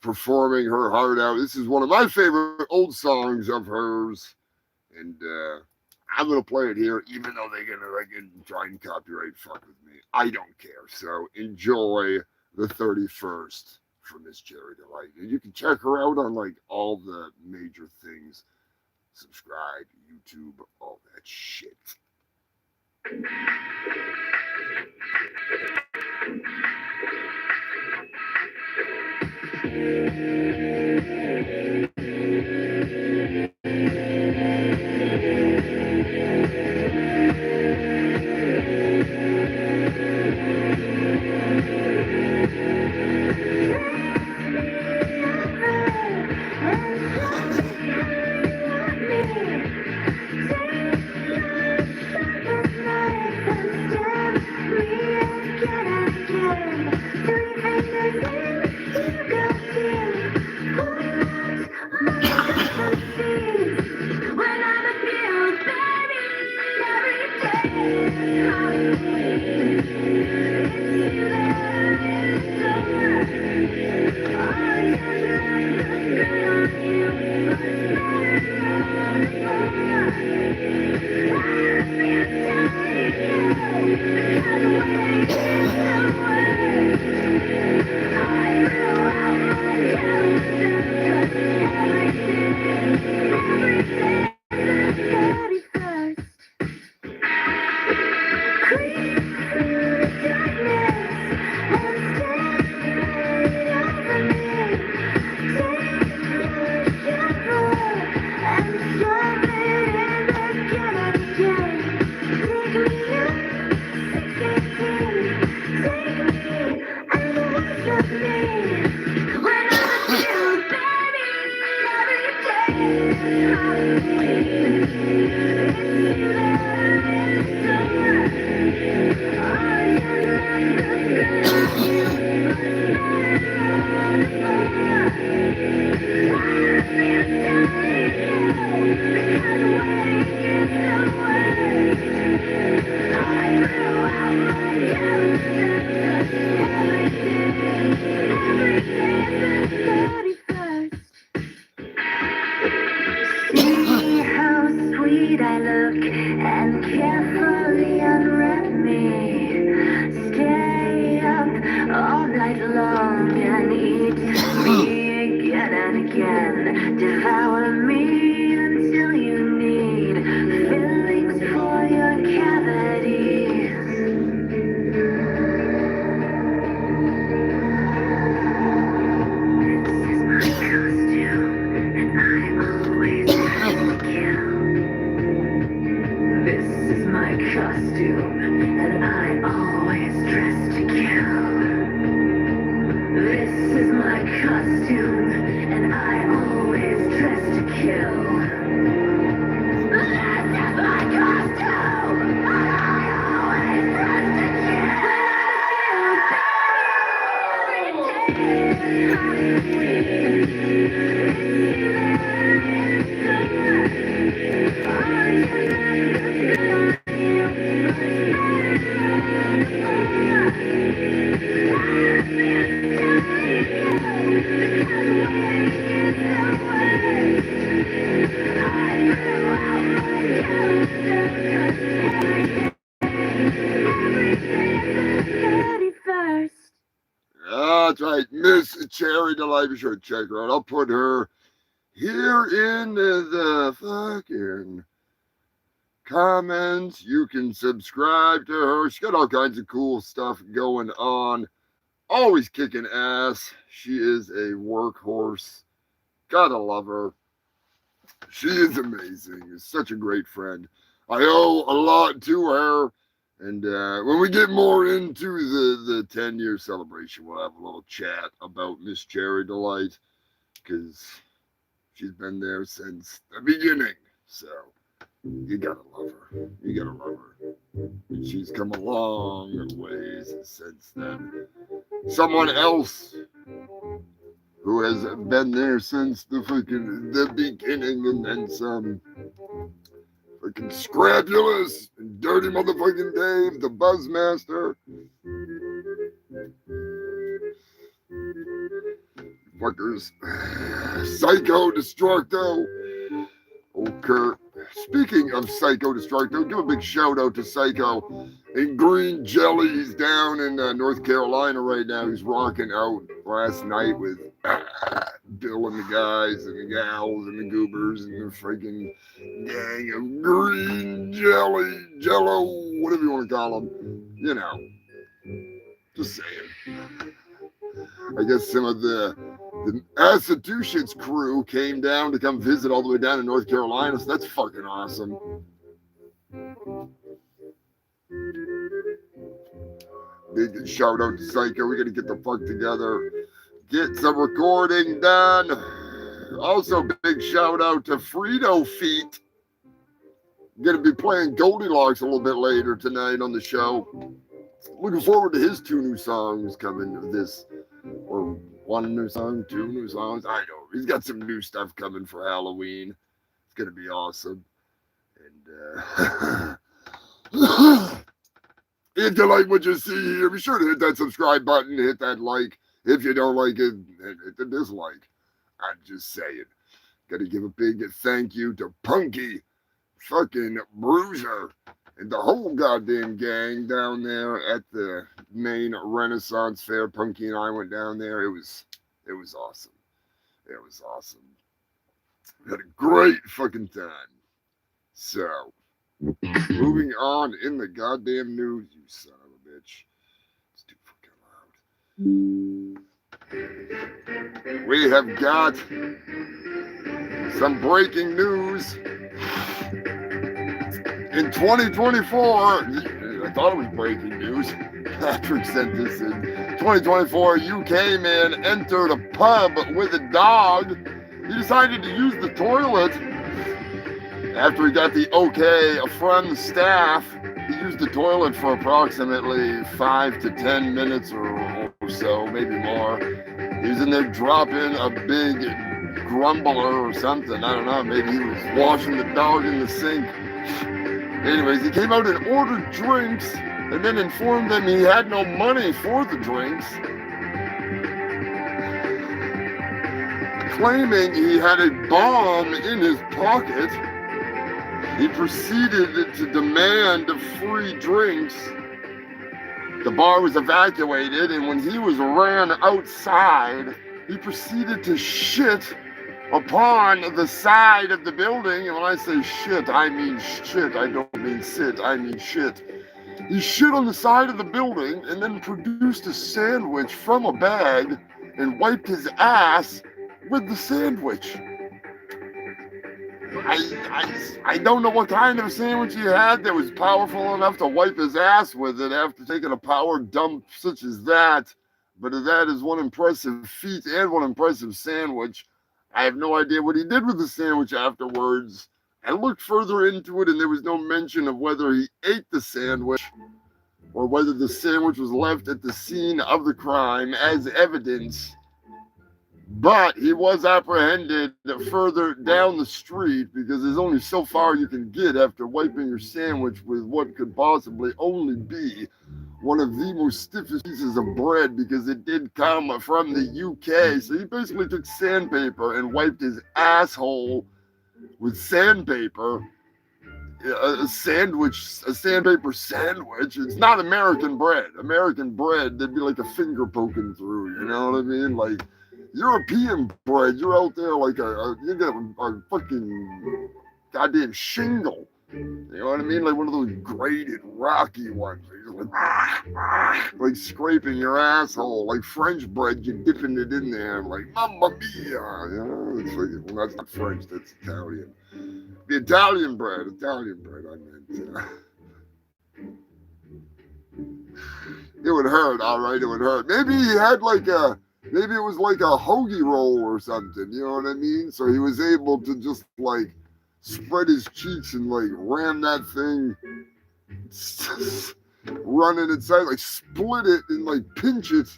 performing her heart out. This is one of my favorite old songs of hers, and I'm gonna play it here, even though they're gonna try and copyright fuck with me. I don't care. So enjoy the 31st from Miss Cherry Delight, and you can check her out on like all the major things. Subscribe, YouTube, all that shit. That's right, Miss Cherry Delight. Be sure to check her out. I'll put her here in the fucking comments. You can subscribe to her. She's got all kinds of cool stuff going on. Always kicking ass. She is a workhorse. Gotta love her. She is amazing. Is such a great friend. I owe a lot to her. And when we get more into the 10-year celebration, we'll have a little chat about Miss Cherry Delight, because she's been there since the beginning. So you gotta love her. You gotta love her. And she's come a long ways since then. Someone else who has been there since the beginning, and then some. Freaking Scrapulous and Dirty Motherfucking Dave, the Buzzmaster. Fuckers. Psycho Destructo. Oh, Kurt. Speaking of Psycho Destructo, give a big shout out to Psycho and Green Jelly. He's down in North Carolina right now. He's rocking out last night with Bill and the guys and the gals and the goobers and the freaking gang of Green Jelly, Jello, whatever you want to call them. You know, just saying. I guess some of the Massachusetts crew came down to come visit all the way down to North Carolina, so that's fucking awesome. Big shout out to Psycho. We gotta get the fuck together, get some recording done. Also, big shout out to Frito Feet. Gonna be playing Goldilocks a little bit later tonight on the show. Looking forward to his 2 new songs coming this, or 1 new song, 2 new songs. I know he's got some new stuff coming for Halloween. It's gonna be awesome. And if you like what you see here, be sure to hit that subscribe button, hit that like. If you don't like it, hit the dislike. I'm just saying. Gotta give a big thank you to Punky, fucking Bruiser, and the whole goddamn gang down there at the main Renaissance Fair. Punky and I went down there. It was awesome. It was awesome. We had a great fucking time. So, moving on in the goddamn news, you son of a bitch. It's too fucking loud. We have got some breaking news. In 2024, I thought it was breaking news. Patrick sent this in. 2024, UK man entered a pub with a dog. He decided to use the toilet. After he got the okay from the staff, he used the toilet for approximately 5 to 10 minutes or so, maybe more. He was in there dropping a big grumbler or something. I don't know. Maybe he was washing the dog in the sink. Anyways, he came out and ordered drinks and then informed them he had no money for the drinks, claiming he had a bomb in his pocket. He proceeded to demand free drinks. The bar was evacuated, and when he was ran outside, he proceeded to shit upon the side of the building. And when I say shit, I mean shit. I don't mean sit, I mean shit. He shit on the side of the building and then produced a sandwich from a bag and wiped his ass with the sandwich. I don't know what kind of sandwich he had that was powerful enough to wipe his ass with it after taking a power dump such as that. But that is one impressive feat and one impressive sandwich. I have no idea what he did with the sandwich afterwards. I looked further into it and there was no mention of whether he ate the sandwich or whether the sandwich was left at the scene of the crime as evidence. But he was apprehended further down the street because there's only so far you can get after wiping your sandwich with what could possibly only be one of the most stiffest pieces of bread, because it did come from the UK. So he basically took sandpaper and wiped his asshole with sandpaper. A sandpaper sandwich. It's not American bread. American bread, there'd be like a finger poking through, you know what I mean? Like European bread, you're out there like you got a fucking goddamn shingle. You know what I mean? Like one of those grated, rocky ones. You like scraping your asshole, like French bread, you're dipping it in there, like mamma mia. You know, it's like, well, that's not French, that's Italian. The Italian bread, I meant. It would hurt, all right, it would hurt. Maybe he had maybe it was like a hoagie roll or something, you know what I mean? So he was able to just like spread his cheeks and like ram that thing, run it inside, like split it and like pinch it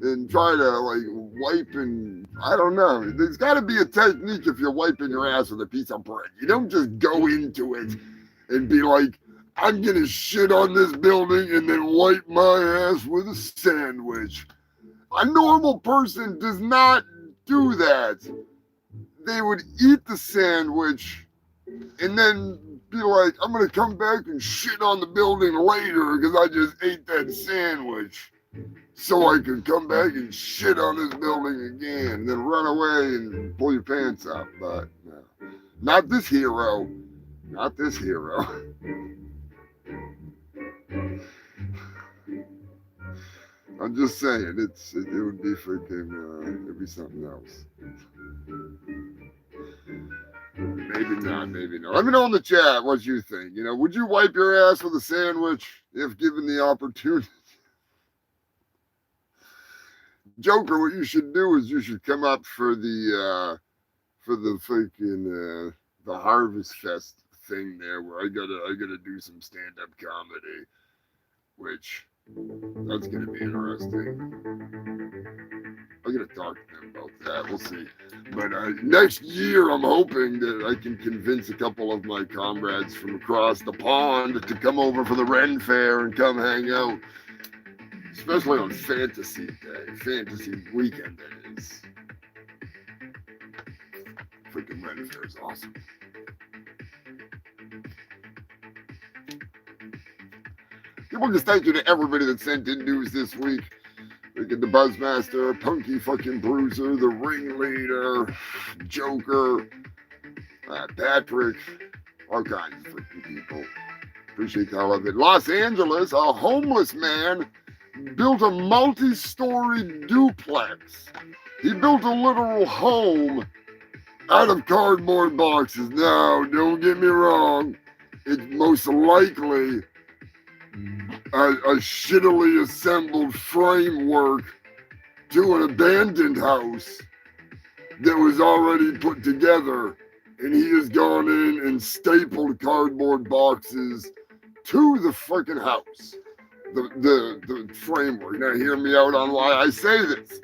and try to like wipe and I don't know. There's got to be a technique if you're wiping your ass with a piece of bread. You don't just go into it and be like, I'm gonna shit on this building and then wipe my ass with a sandwich. A normal person does not do that. They would eat the sandwich and then be like, I'm gonna come back and shit on the building later because I just ate that sandwich. So I can come back and shit on this building again, and then run away and pull your pants up. But no, not this hero. Not this hero. I'm just saying, it would be freaking, it'd be something else. Maybe not, maybe not. Let me know in the chat what you think. You know, would you wipe your ass with a sandwich if given the opportunity? Joker, what you should do is you should come up for the freaking the Harvest Fest thing there where I gotta do some stand-up comedy, which that's gonna be interesting. I'm gonna talk to them about that. We'll see. But next year, I'm hoping that I can convince a couple of my comrades from across the pond to come over for the Ren Fair and come hang out. Especially on Fantasy Day, Fantasy Weekend, that is. Freaking Ren Fair is awesome. Just thank you to everybody that sent in news this week. We get the Buzzmaster, Punky fucking Bruiser, the Ringleader, Joker, Patrick, all kinds of freaking people. Appreciate the hell of it. Los Angeles, a homeless man built a multi-story duplex. He built a literal home out of cardboard boxes. Now, don't get me wrong. It's most likely a shittily assembled framework to an abandoned house that was already put together. And he has gone in and stapled cardboard boxes to the freaking house. The framework. Now hear me out on why I say this.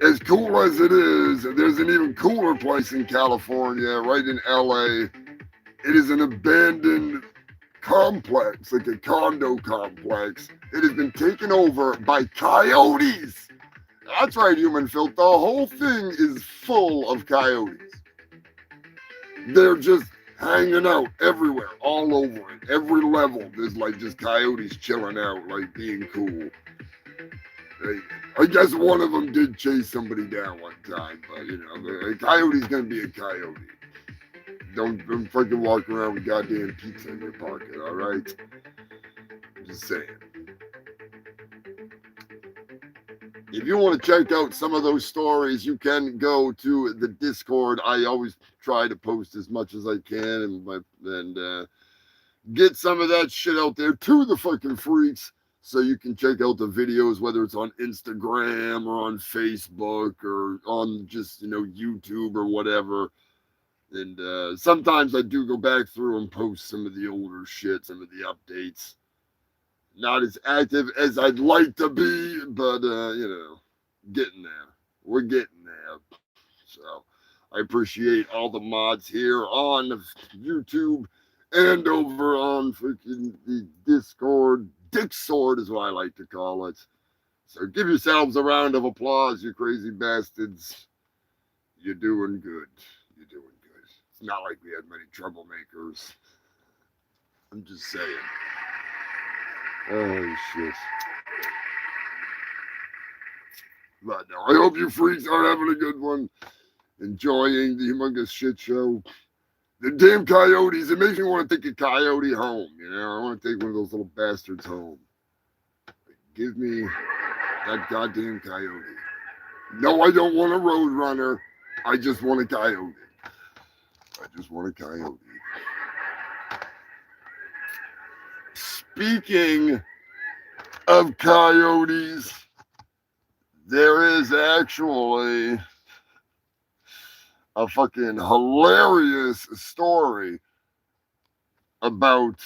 As cool as it is, there's an even cooler place in California, right in LA. It is an abandoned complex, like a condo complex. It has been taken over by coyotes. That's right, Human Filth. The whole thing is full of coyotes. They're just hanging out everywhere, all over it. Every level, there's like just coyotes chilling out, like being cool. I guess one of them did chase somebody down one time, but you know, a coyote's gonna be a coyote. Don't fucking walk around with goddamn pizza in your pocket, all right? I'm just saying. If you want to check out some of those stories, you can go to the Discord. I always try to post as much as I can and get some of that shit out there to the fucking freaks so you can check out the videos, whether it's on Instagram or on Facebook or on just, you know, YouTube or whatever. And sometimes I do go back through and post some of the older shit, some of the updates. Not as active as I'd like to be, but, you know, getting there. We're getting there. So I appreciate all the mods here on YouTube and over on freaking the Discord. Dick Sword is what I like to call it. So give yourselves a round of applause, you crazy bastards. You're doing good. You're doing good. It's not like we had many troublemakers. I'm just saying. Oh, shit. But no, I hope you freaks are having a good one. Enjoying the Humongous Shit Show. The damn coyotes, it makes me want to take a coyote home, you know? I want to take one of those little bastards home. Give me that goddamn coyote. No, I don't want a road runner. I just want a coyote. I just want a coyote. Speaking of coyotes, there is actually a fucking hilarious story about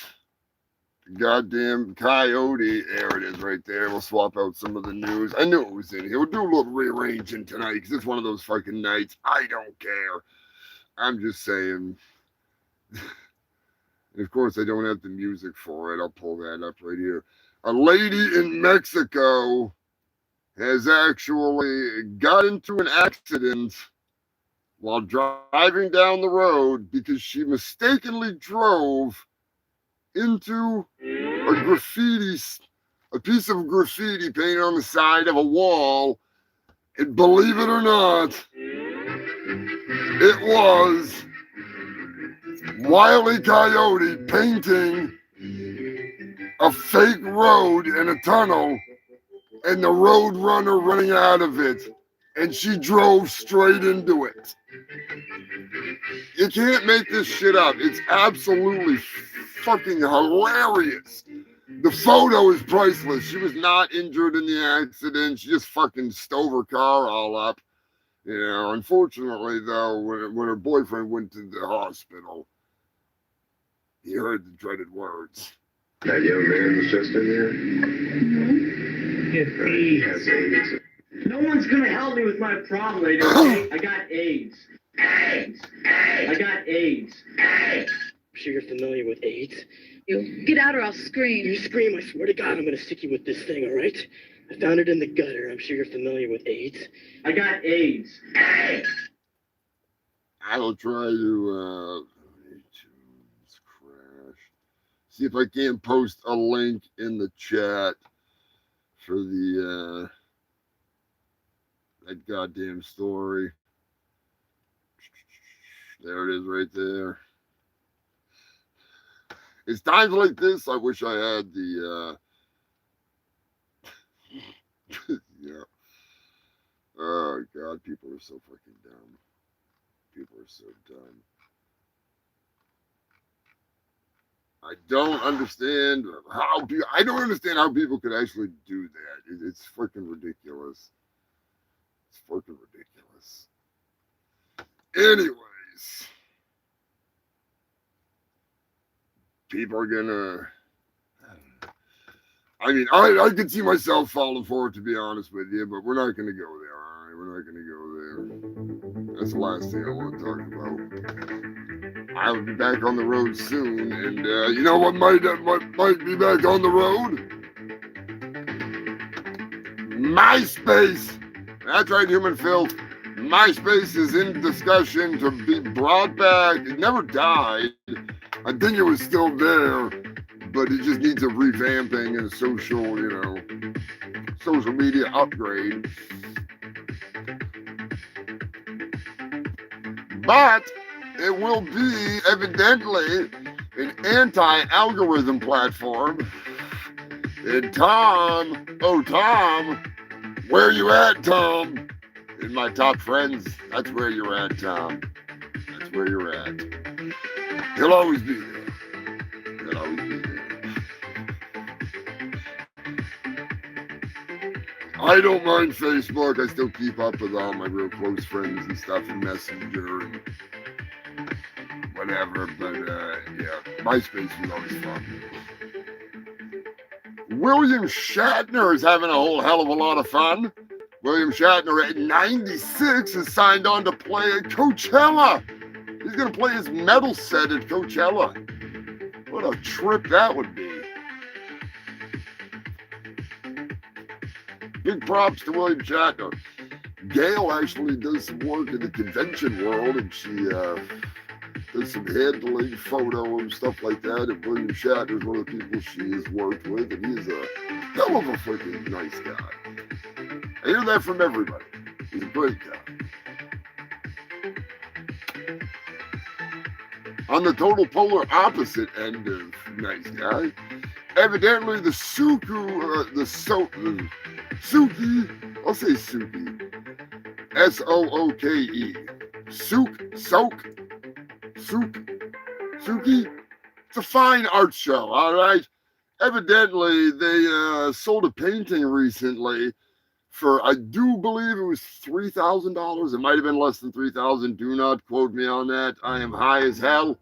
the goddamn coyote. There it is right there. We'll swap out some of the news. I knew it was in here. We'll do a little rearranging tonight because it's one of those fucking nights. I don't care. I'm just saying. And of course, I don't have the music for it. I'll pull that up right here. A lady in Mexico has actually got into an accident while driving down the road because she mistakenly drove into a piece of graffiti painted on the side of a wall. And believe it or not, it was Wile E. Coyote painting a fake road in a tunnel and the road runner running out of it. And she drove straight into it. You can't make this shit up. It's absolutely fucking hilarious. The photo is priceless. She was not injured in the accident. She just fucking stove her car all up. You know, unfortunately, though, when her boyfriend went to the hospital, he heard the dreaded words. That young man's just in here? He has AIDS. No one's gonna help me with my problem, lady, okay? I got AIDS. AIDS! I got AIDS. I'm sure you're familiar with AIDS. You get out or I'll scream. You scream, I swear to God, I'm gonna stick you with this thing, all right? I found it in the gutter. I'm sure you're familiar with AIDS. I got AIDS. I will try to iTunes crash. See if I can post a link in the chat for the that goddamn story. There it is right there. It's times like this I wish I had the yeah. Oh God, people are so fucking dumb. People are so dumb. I don't understand how people could actually do that. It's freaking ridiculous. It's freaking ridiculous. Anyways, people are gonna. I mean, I could see myself falling for it, to be honest with you, but we're not gonna go there. All right, we're not gonna go there. That's the last thing I want to talk about. I'll be back on the road soon, and you know what might be back on the road? MySpace. That's right, human filth. MySpace is in discussion to be brought back. It never died. I think it was still there, but it just needs a revamping and a social media upgrade. But it will be evidently an anti-algorithm platform. And Tom, where you at, Tom? In my top friends, that's where you're at, Tom. That's where you're at. He'll always be there. He'll always be there. I don't mind Facebook. I still keep up with all my real close friends and stuff in Messenger and whatever. But yeah, MySpace was always fun. William Shatner is having a whole hell of a lot of fun. William Shatner at 96 is signed on to play at Coachella. He's going to play his metal set at Coachella. What a trip that would be. Big props to William Shatner. Gail actually does some work in the convention world, and she does some handling, photo, and stuff like that. And William Shatner is one of the people she has worked with, and he's a hell of a freaking nice guy. I hear that from everybody. He's a great guy. on the total polar opposite end of nice guy. Evidently, the Suki, I'll say Suki, Sooke, Suki. It's a fine art show, all right? Evidently, they sold a painting recently for, I do believe it was $3,000. It might have been less than $3,000. Do not quote me on that. I am high as hell.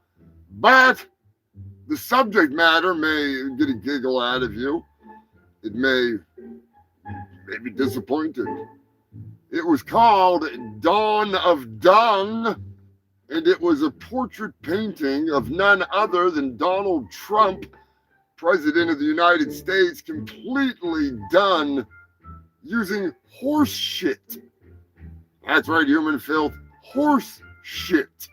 But the subject matter may get a giggle out of you. It may be disappointed. It was called Dawn of Dung, and it was a portrait painting of none other than Donald Trump, President of the United States, completely done using horse shit. That's right, human filth, horse shit.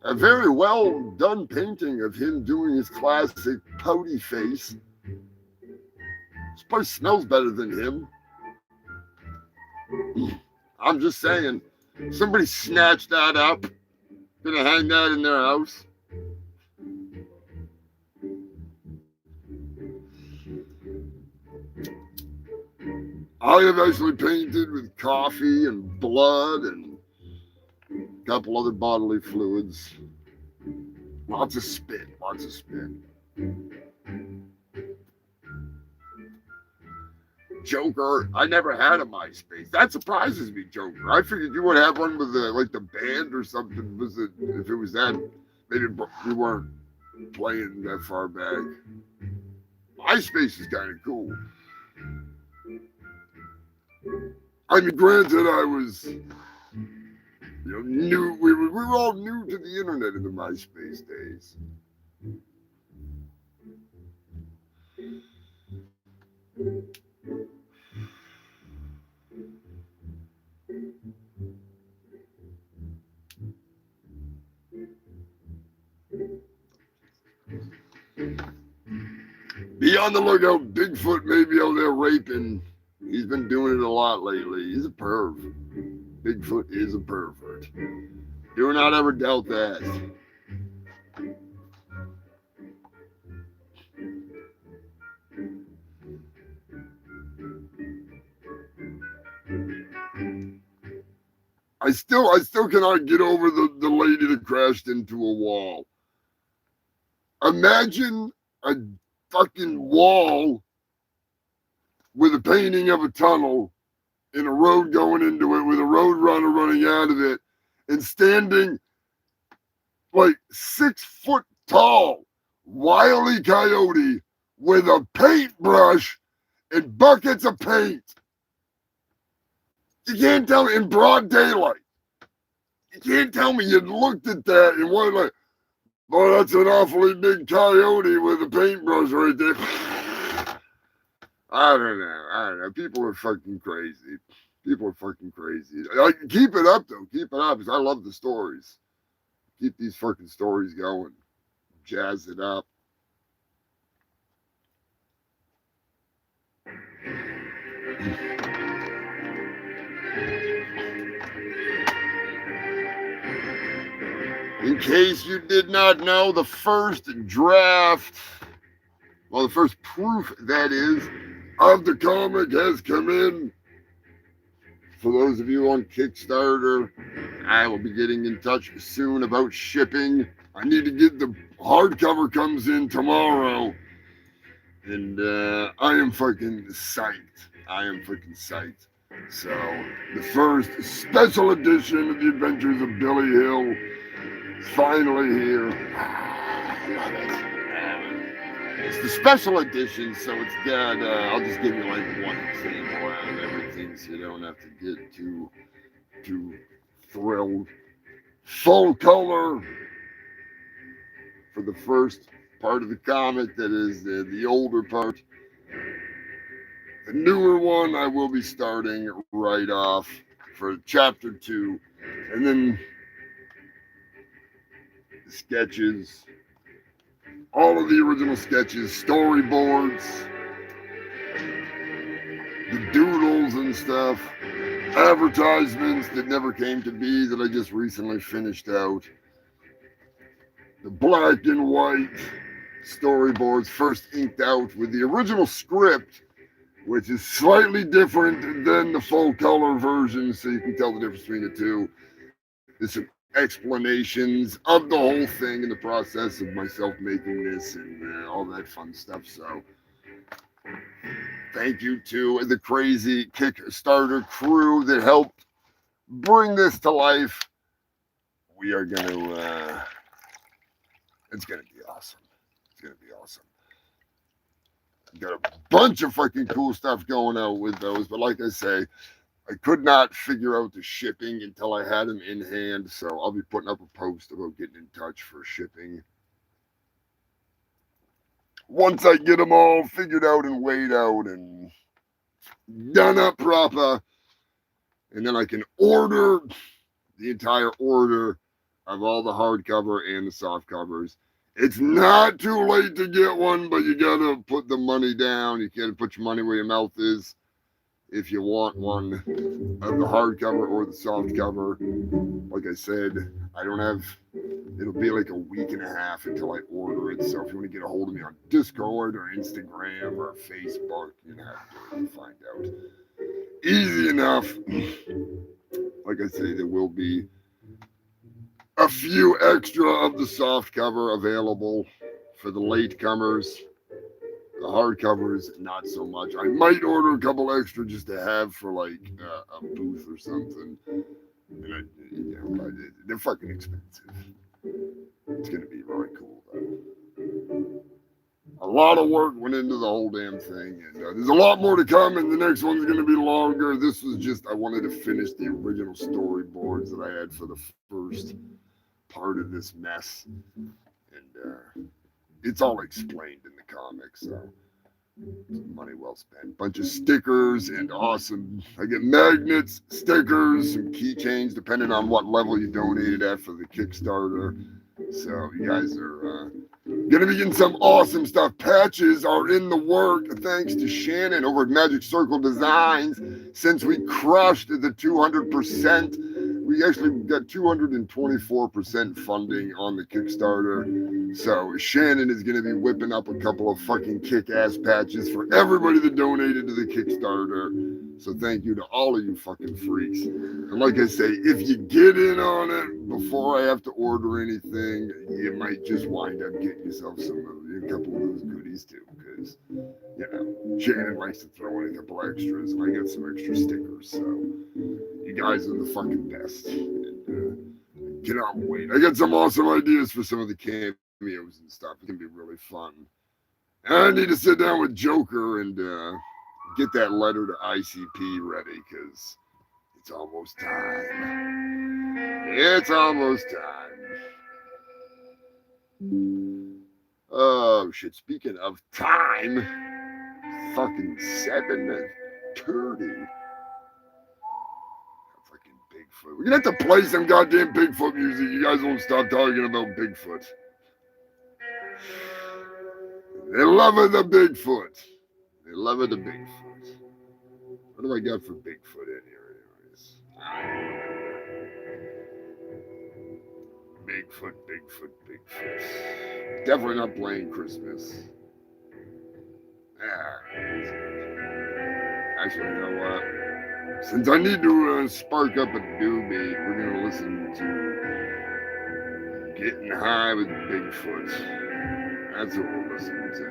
A very well done painting of him doing his classic pouty face. This place smells better than him. I'm just saying, somebody snatched that up, gonna hang that in their house. I have actually painted with coffee and blood and a couple other bodily fluids. Lots of spit, lots of spit. Joker, I never had a MySpace. That surprises me, Joker. I figured you would have one with like the band or something. Was it, if it was that, maybe we weren't playing that far back. MySpace is kind of cool. I mean, granted, I was, new. We were all new to the internet in the MySpace days. Be on the lookout. Bigfoot may be out there raping. He's been doing it a lot lately. He's a perv. Bigfoot is a pervert. Do not ever doubt that. I still cannot get over the lady that crashed into a wall. Imagine a fucking wall with a painting of a tunnel and a road going into it with a road runner running out of it and standing like 6 foot tall Wile E. Coyote with a paintbrush and buckets of paint. You can't tell me in broad daylight. You can't tell me you looked at that and went like, boy, that's an awfully big coyote with a paintbrush right there. I don't know. People are fucking crazy. Keep it up, though. Keep it up, because I love the stories. Keep these fucking stories going. Jazz it up. In case you did not know, the first draft, well, the first proof, that is, of the comic has come in. For those of you on Kickstarter, I will be getting in touch soon about shipping. I need to get the hardcover comes in tomorrow. And I am fucking psyched. So, the first special edition of the Adventures of Billy Hill is finally here. I love it. It's the special edition, so it's got, I'll just give you like one example out of everything so you don't have to get too thrilled. Full color for the first part of the comic, that is the older part. The newer one I will be starting right off for chapter 2, and then the sketches, all of the original sketches, storyboards, the doodles and stuff, advertisements that never came to be that I just recently finished out. the black and white storyboards first inked out with the original script, which is slightly different than the full color version, so you can tell the difference between the two. There's some explanations of the whole thing in the process of myself making this and all that fun stuff. So, thank you to the crazy Kickstarter crew that helped bring this to life. We are going to, it's going to be awesome. It's going to be awesome. Got a bunch of fucking cool stuff going out with those, but like I say, I could not figure out the shipping until I had them in hand, so I'll be putting up a post about getting in touch for shipping. Once I get them all figured out and weighed out and done up proper, and then I can order the entire order of all the hardcover and the soft covers. It's not too late to get one, but you gotta put the money down. You gotta put your money where your mouth is if you want one of the hardcover or the soft cover. Like I said, I don't have, it'll be like a week and a half until I order it. So if you want to get a hold of me on Discord or Instagram or Facebook, you know how to do it and find out. Easy enough. Like I say, there will be a few extra of the soft cover available for the latecomers. The hardcovers, not so much. I might order a couple extra just to have for like a booth or something. And they're fucking expensive. It's gonna be really cool though. A lot of work went into the whole damn thing, and there's a lot more to come. And the next one's gonna be longer. This was just I wanted to finish the original storyboards that I had for the first part of this mess, and it's all explained in the comics, so money well spent. Bunch of stickers and awesome. I get magnets, stickers, some keychains, depending on what level you donated at for the Kickstarter. So you guys are gonna be getting some awesome stuff. Patches are in the work, thanks to Shannon over at Magic Circle Designs. Since we crushed the 200%. We actually got 224% funding on the Kickstarter. So Shannon is going to be whipping up a couple of fucking kick-ass patches for everybody that donated to the Kickstarter. So thank you to all of you fucking freaks. And like I say, if you get in on it before I have to order anything, you might just wind up getting yourself a couple of those goodies too. Because, you know, Shannon likes to throw in a couple extras, and I got some extra stickers. So you guys are the fucking best. And, cannot wait. I got some awesome ideas for some of the cameos and stuff. It's gonna be really fun. And I need to sit down with Joker and get that letter to ICP ready because it's almost time. It's almost time. Oh shit! Speaking of time, fucking 7:30. We're gonna have to play some goddamn Bigfoot music. You guys won't stop talking about Bigfoot. They love it, the Bigfoot. They love it, the Bigfoot. What do I got for Bigfoot in here, anyways? Bigfoot. Definitely not playing Christmas. Actually, you know what? Since I need to spark up a doobie, we're going to listen to Getting High with Bigfoot. That's what we'll listen to.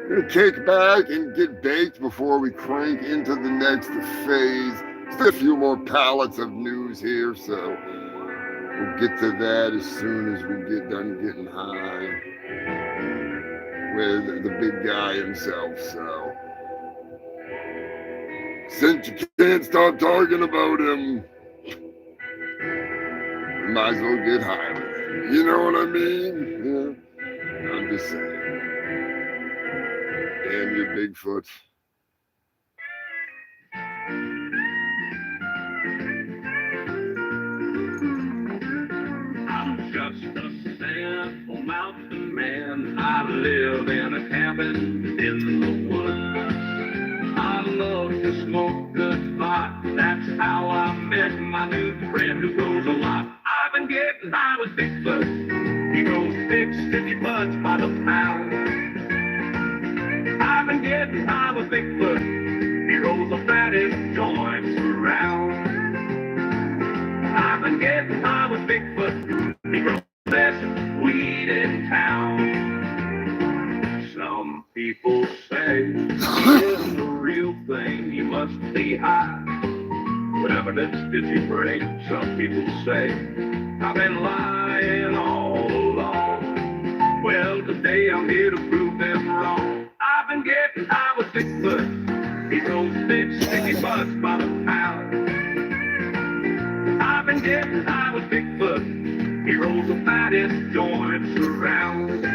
We're going to kick back and get baked before we crank into the next phase. Still a few more pallets of news here, so we'll get to that as soon as we get done getting high with the big guy himself. So since you can't stop talking about him, we might as well get high with him. You know what I mean? Yeah. I'm just saying. Damn you, Bigfoot. I'm just a simple mountain man. I live in a cabin in the woods. I love to smoke good pot. That's how I met my new friend who goes a lot. I've been getting high with Bigfoot. He goes big, sticky butts by the pound. I've been getting high with Bigfoot. He rolls the fattest joints around. I've been getting high with Bigfoot. He grows the best weed in town. Some people say it's the real thing. You must be high. But evidence did you break? Some people say I've been lying all along. Well, today I'm here to prove them wrong. I've been getting high with Bigfoot. He throws big sticky butts by the pound. I've been getting high with Bigfoot. He rolls the fattest joints around.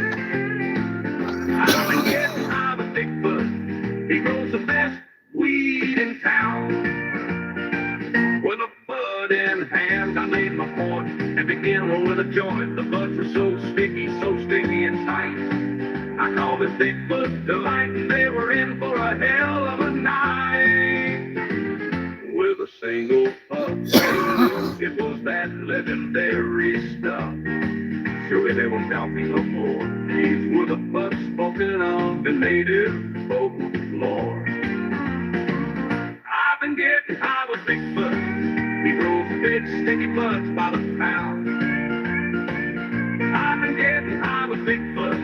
I've been getting high with Bigfoot. He grows the best weed in town. With a bud in hand, I made my point and began with a joint. The buds were so sticky and tight. I called it Bigfoot Delight, and they were in for a hell of a night. With a single puff, it was that legendary stuff. Surely they won't doubt me no more. These were the buds spoken of the native folklore. I've been getting high with Bigfoot. He rolls big sticky butts by the pound. I've been getting high with Bigfoot.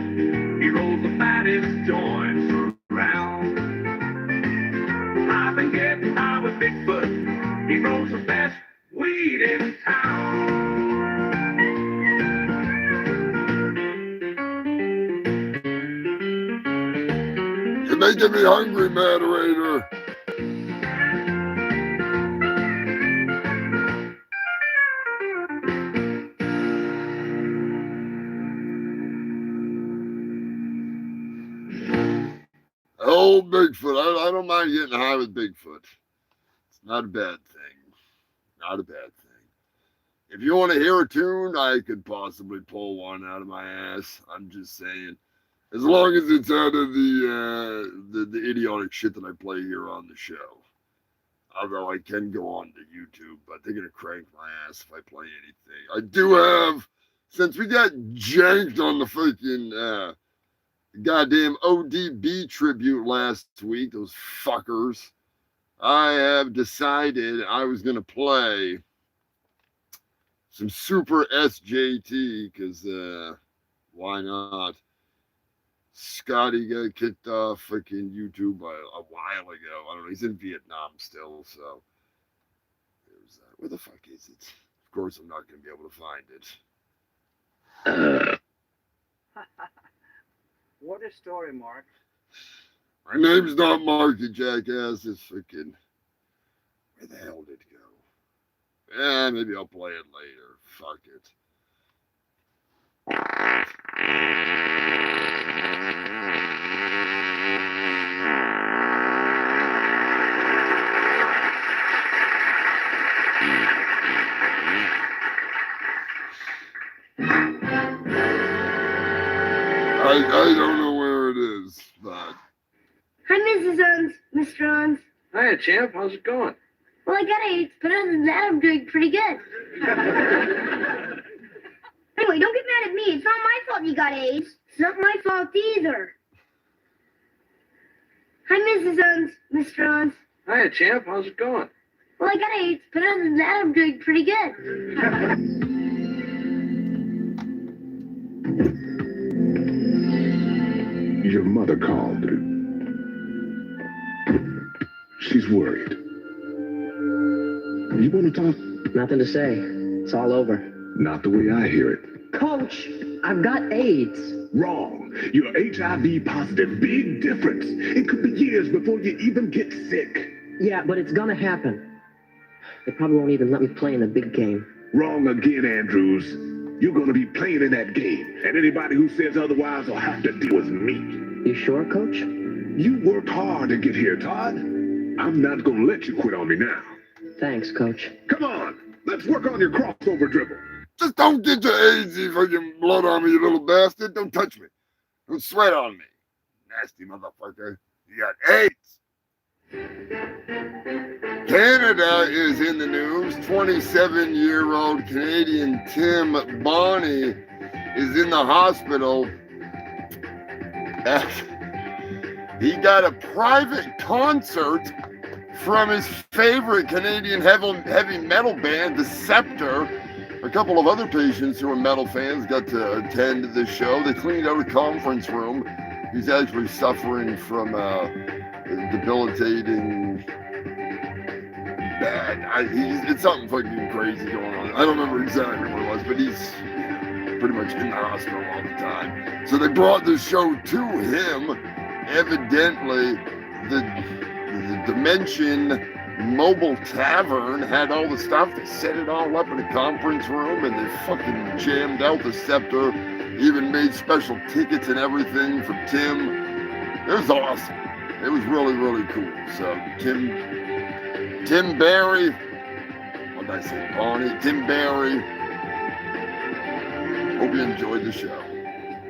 He rolls the fattest joints around. I've been getting high with Bigfoot. He rolls the best weed in town. You're making me hungry, moderator. Oh, Bigfoot. I don't mind getting high with Bigfoot. It's not a bad thing. Not a bad thing. If you want to hear a tune, I could possibly pull one out of my ass. I'm just saying. As long as it's out of the idiotic shit that I play here on the show. Although I can go on to YouTube, but they're going to crank my ass if I play anything. I do have, since we got janked on the freaking goddamn ODB tribute last week, those fuckers, I have decided I was going to play some Super SJT, because why not? Scotty got kicked off freaking YouTube a while ago. I don't know. He's in Vietnam still, so there's that. Where the fuck is it? Of course, I'm not going to be able to find it. What a story, Mark. My name's not Mark, you jackass. It's freaking. Where the hell did it go? Yeah, maybe I'll play it later. Fuck it. I don't know where it is, but. Hi, Mrs. Owens, Mr. Owens. Hiya, champ. How's it going? Well, I got AIDS, but other than that, I'm doing pretty good. Anyway, don't get mad at me. It's not my fault you got AIDS. It's not my fault either. Hi, Mrs. Owens, Mr. Owens. Hiya, champ. How's it going? Well, I got AIDS, but other than that, I'm doing pretty good. Your mother called. She's worried. You want to talk? Nothing to say. It's all over. Not the way I hear it. Coach, I've got AIDS. Wrong. You're HIV positive. Big difference. It could be years before you even get sick. Yeah, but it's gonna happen. They probably won't even let me play in the big game. Wrong again, Andrews. You're gonna be playing in that game, and anybody who says otherwise will have to deal with me. You sure, Coach? You worked hard to get here, Todd. I'm not gonna let you quit on me now. Thanks, Coach. Come on, let's work on your crossover dribble. Just don't get your AIDS, you fucking blood on me, you little bastard. Don't touch me. Don't sweat on me. Nasty motherfucker. You got AIDS. Canada is in the news. 27-year-old Canadian Tim Bonney is in the hospital. He got a private concert from his favorite Canadian heavy metal band, The Scepter. A couple of other patients who are metal fans got to attend the show. They cleaned out a conference room. He's actually suffering from debilitating bad. It's something fucking crazy going on. I don't remember exactly what it was, but he's pretty much in the hospital all the time. So they brought the show to him. Evidently, the Dimension Mobile Tavern had all the stuff. They set it all up in a conference room, and they fucking jammed out The Scepter. Even made special tickets and everything for Tim. It was awesome. It was really, really cool. So Tim Barry, what did I say, Bonnie? Tim Barry. Hope you enjoyed the show.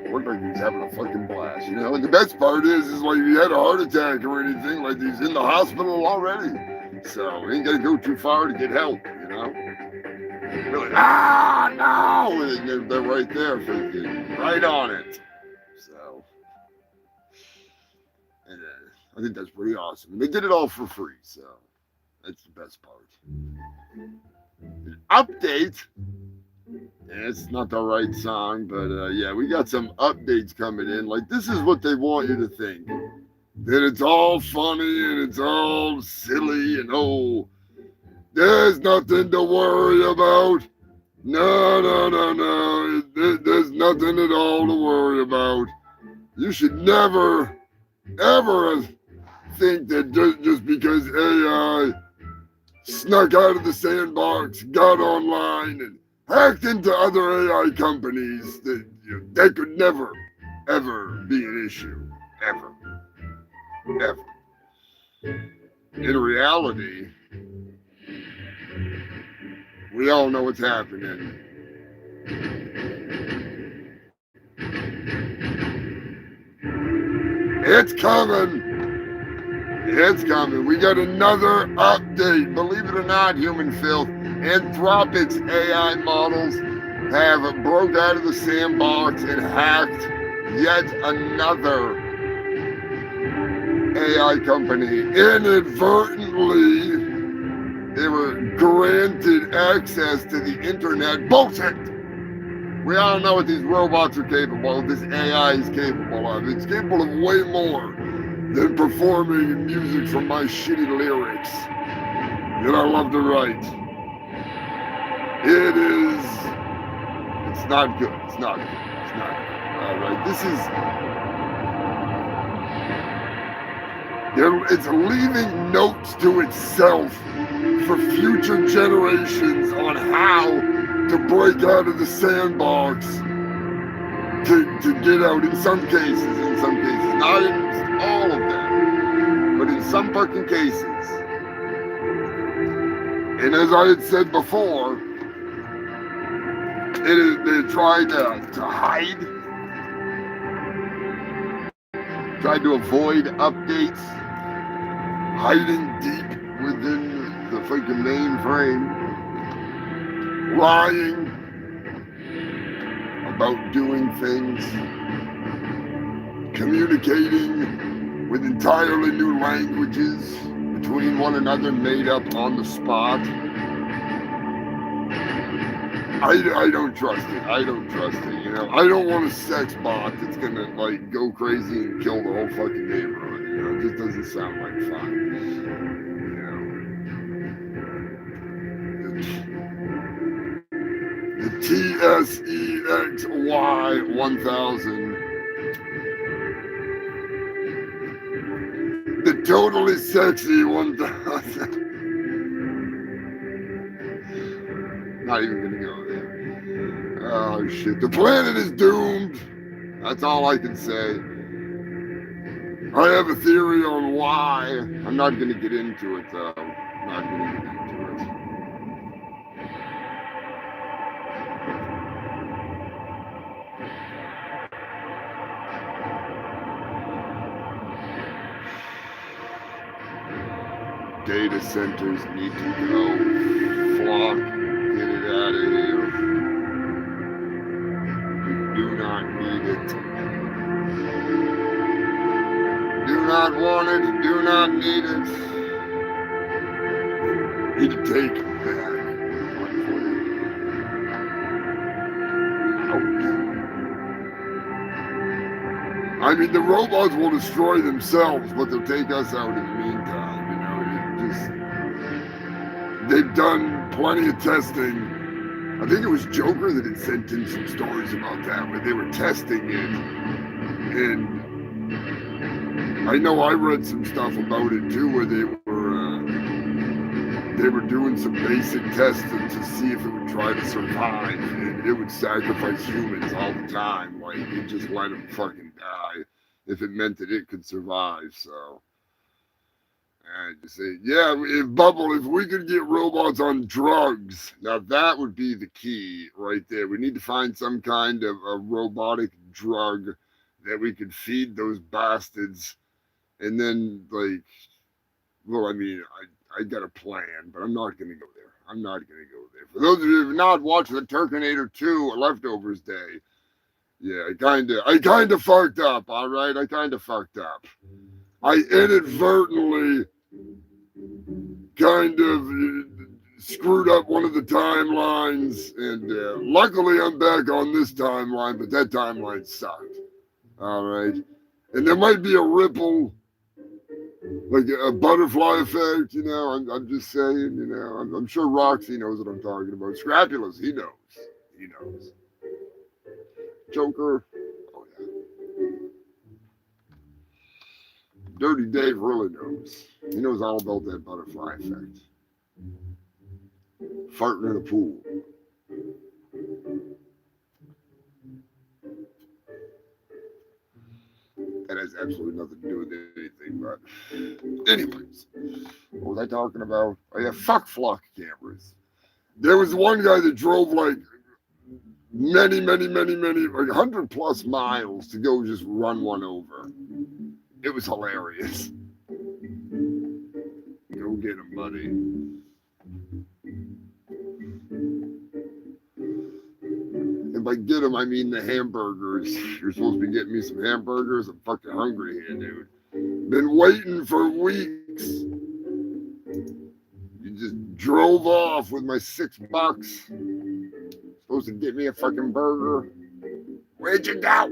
Looked like he was having a fucking blast, you know? And the best part is like he had a heart attack or anything, like he's in the hospital already. So he ain't gotta go too far to get help, you know? They're like, no! And they're right there, freaking right on it. So, and, I think that's pretty awesome. And they did it all for free, so that's the best part. An update. Yeah, it's not the right song, but yeah, we got some updates coming in. Like, this is what they want you to think. That it's all funny and it's all silly and there's nothing to worry about. No. There's nothing at all to worry about. You should never, ever think that just because AI snuck out of the sandbox, got online, and hacked into other AI companies, that could never, ever be an issue. Ever. In reality, we all know what's happening. It's coming. It's coming. We got another update. Believe it or not, human filth. Anthropic's AI models have broke out of the sandbox and hacked yet another AI company. Inadvertently, they were granted access to the internet. Bullshit! We all know what these robots are capable of. This AI is capable of. It's capable of way more than performing music from my shitty lyrics that I love to write. It's not good. It's not good. It's not good. All right, it's leaving notes to itself for future generations on how to break out of the sandbox to get out in some cases, not in all of them, but in some fucking cases. And as I had said before, they tried to hide, tried to avoid updates, hiding deep within the fucking mainframe, lying about doing things, communicating with entirely new languages between one another made up on the spot. I don't trust it. I don't trust it, you know. I don't want a sex bot that's gonna like go crazy and kill the whole fucking neighborhood, you know. It just doesn't sound like fun. You know. The TSEXY 1000. The totally sexy 1000. Not even gonna go there. Oh shit, the planet is doomed. That's all I can say. I have a theory on why. I'm not gonna get into it though. I'm not gonna get into it. Data centers need to go. Flock, get it out of here. You do not need it. Do not want it. Do not need it. Need to take it back. I mean, the robots will destroy themselves, but they'll take us out in the meantime. You know, they've done plenty of testing. I think it was Joker that had sent in some stories about that, where they were testing it. And I know I read some stuff about it too, where they were doing some basic testing to see if it would try to survive, and it would sacrifice humans all the time. Like, it just let them fucking die if it meant that it could survive. So I just say, yeah, if we could get robots on drugs, now that would be the key right there. We need to find some kind of a robotic drug that we could feed those bastards, and then, like, well, I mean, I got a plan, but I'm not going to go there. I'm not going to go there. For those of you who have not watched the Terminator 2 Leftovers Day, yeah, I kind of fucked up, all right? I kind of fucked up. I inadvertently kind of screwed up one of the timelines, and luckily I'm back on this timeline, but that timeline sucked, all right? And there might be a ripple, like a butterfly effect, you know. I'm just saying, you know. I'm sure Roxy knows what I'm talking about. Scrapulas, he knows. He knows. Joker, oh yeah. Dirty Dave really knows. He knows all about that butterfly effect. Farting in a pool. That has absolutely nothing to do with anything, but anyways, what was I talking about? Oh yeah, fuck flock cameras. There was one guy that drove like many, like 100+ miles to go just run one over. It was hilarious. Go get him, buddy. And by get them, I mean the hamburgers. You're supposed to be getting me some hamburgers. I'm fucking hungry here, dude. Been waiting for weeks. You just drove off with my $6. Supposed to get me a fucking burger. Where'd you go?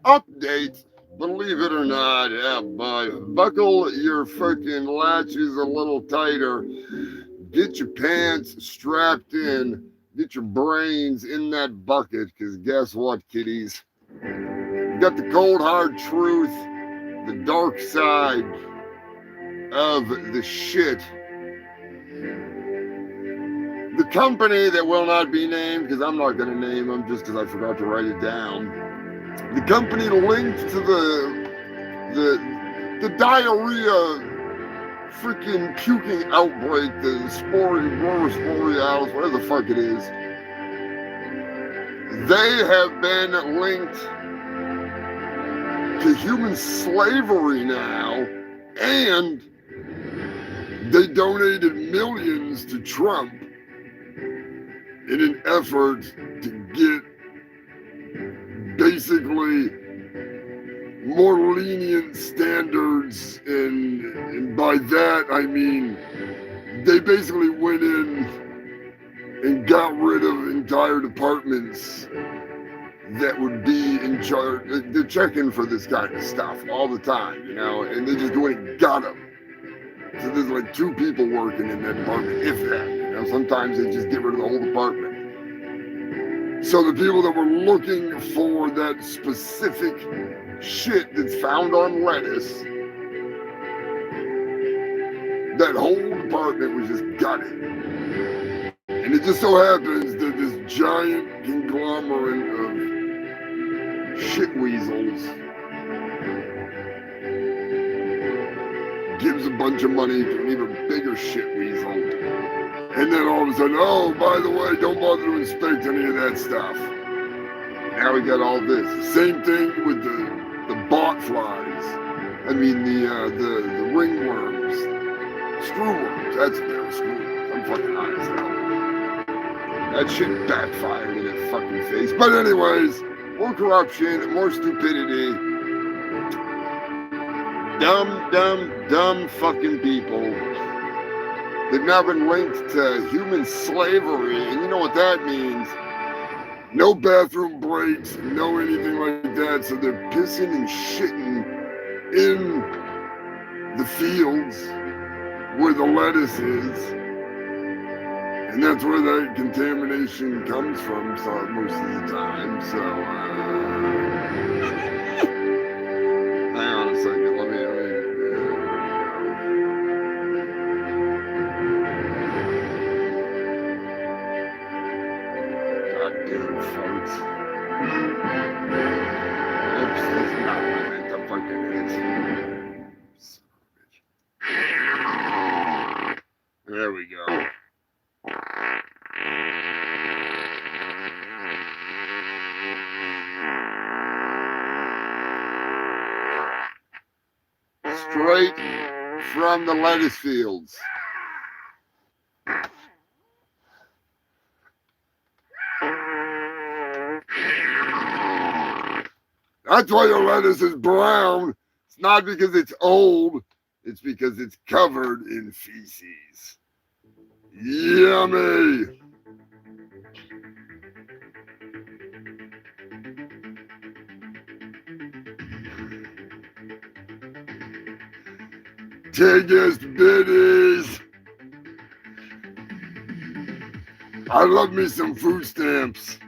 Update, believe it or not, yeah, boy, buckle your freaking latches a little tighter, get your pants strapped in, get your brains in that bucket, because guess what, kiddies? You got the cold hard truth, the dark side of the shit. The company that will not be named, because I'm not going to name them just because I forgot to write it down. The company linked to the diarrhea freaking puking outbreak, the Aurora Borealis, whatever the fuck it is. They have been linked to human slavery now, and they donated millions to Trump in an effort to get basically more lenient standards, and by that I mean they basically went in and got rid of entire departments that would be in charge. They're checking for this kind of stuff all the time, you know, and they just went and got them. So there's like 2 people working in that department, if that, you know. Sometimes they just get rid of the whole department. So the people that were looking for that specific shit that's found on lettuce, that whole department was just gutted. And it just so happens that this giant conglomerate of shit weasels gives a bunch of money to an even bigger shit weasel And then all of a sudden, oh, by the way, don't bother to inspect any of that stuff. Now we got all this. The same thing with the bot flies. I mean the ringworms, screwworms. That's what they were, screwworms. I'm fucking high as hell. That shit backfired in their fucking face. But anyways, more corruption, more stupidity. Dumb fucking people. They've now been linked to human slavery, and you know what that means. No bathroom breaks, no anything like that, so they're pissing and shitting in the fields where the lettuce is. And that's where that contamination comes from most of the time, so, hang on a second, let me goddamn folks. Oops, that's not what I meant to fucking hit. Son of a bitch. There we go. Straight from the lettuce fields. That's why your lettuce is brown. It's not because it's old. It's because it's covered in feces. Yummy. Biggest biddies. I love me some food stamps.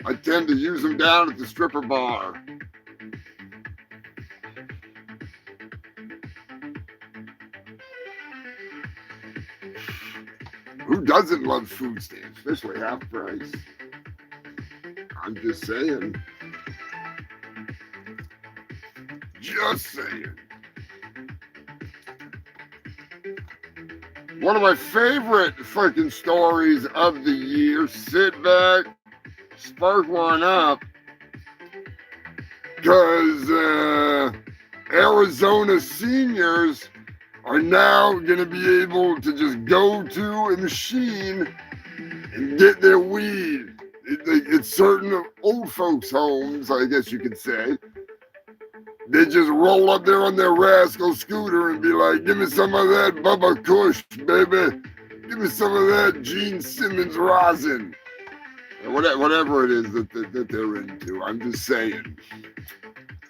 I tend to use them down at the stripper bar. Who doesn't love food stamps, especially half price? I'm just saying. Just saying. One of my favorite fucking stories of the year. Sit back, spark one up, because Arizona seniors are now going to be able to just go to a machine and get their weed. It's certain old folks' homes, I guess you could say. They just roll up there on their rascal scooter and be like, give me some of that Bubba Kush, baby. Give me some of that Gene Simmons rosin. Whatever it is that they're into. I'm just saying.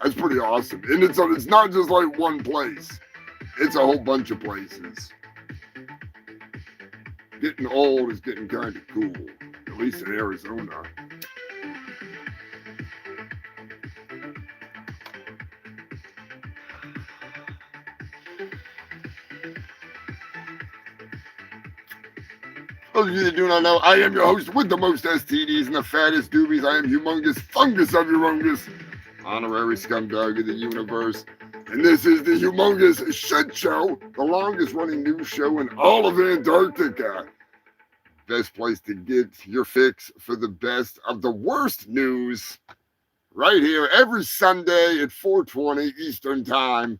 That's pretty awesome. And it's not just like one place. It's a whole bunch of places. Getting old is getting kind of cool. At least in Arizona. Those of you that do not know, I am your host with the most STDs and the fattest doobies. I am Humongous Fungus of Humongous, honorary scumdog of the universe. And this is the Humongous Shitt Show, the longest running news show in all of Antarctica. Best place to get your fix for the best of the worst news. Right here every Sunday at 4:20 Eastern Time.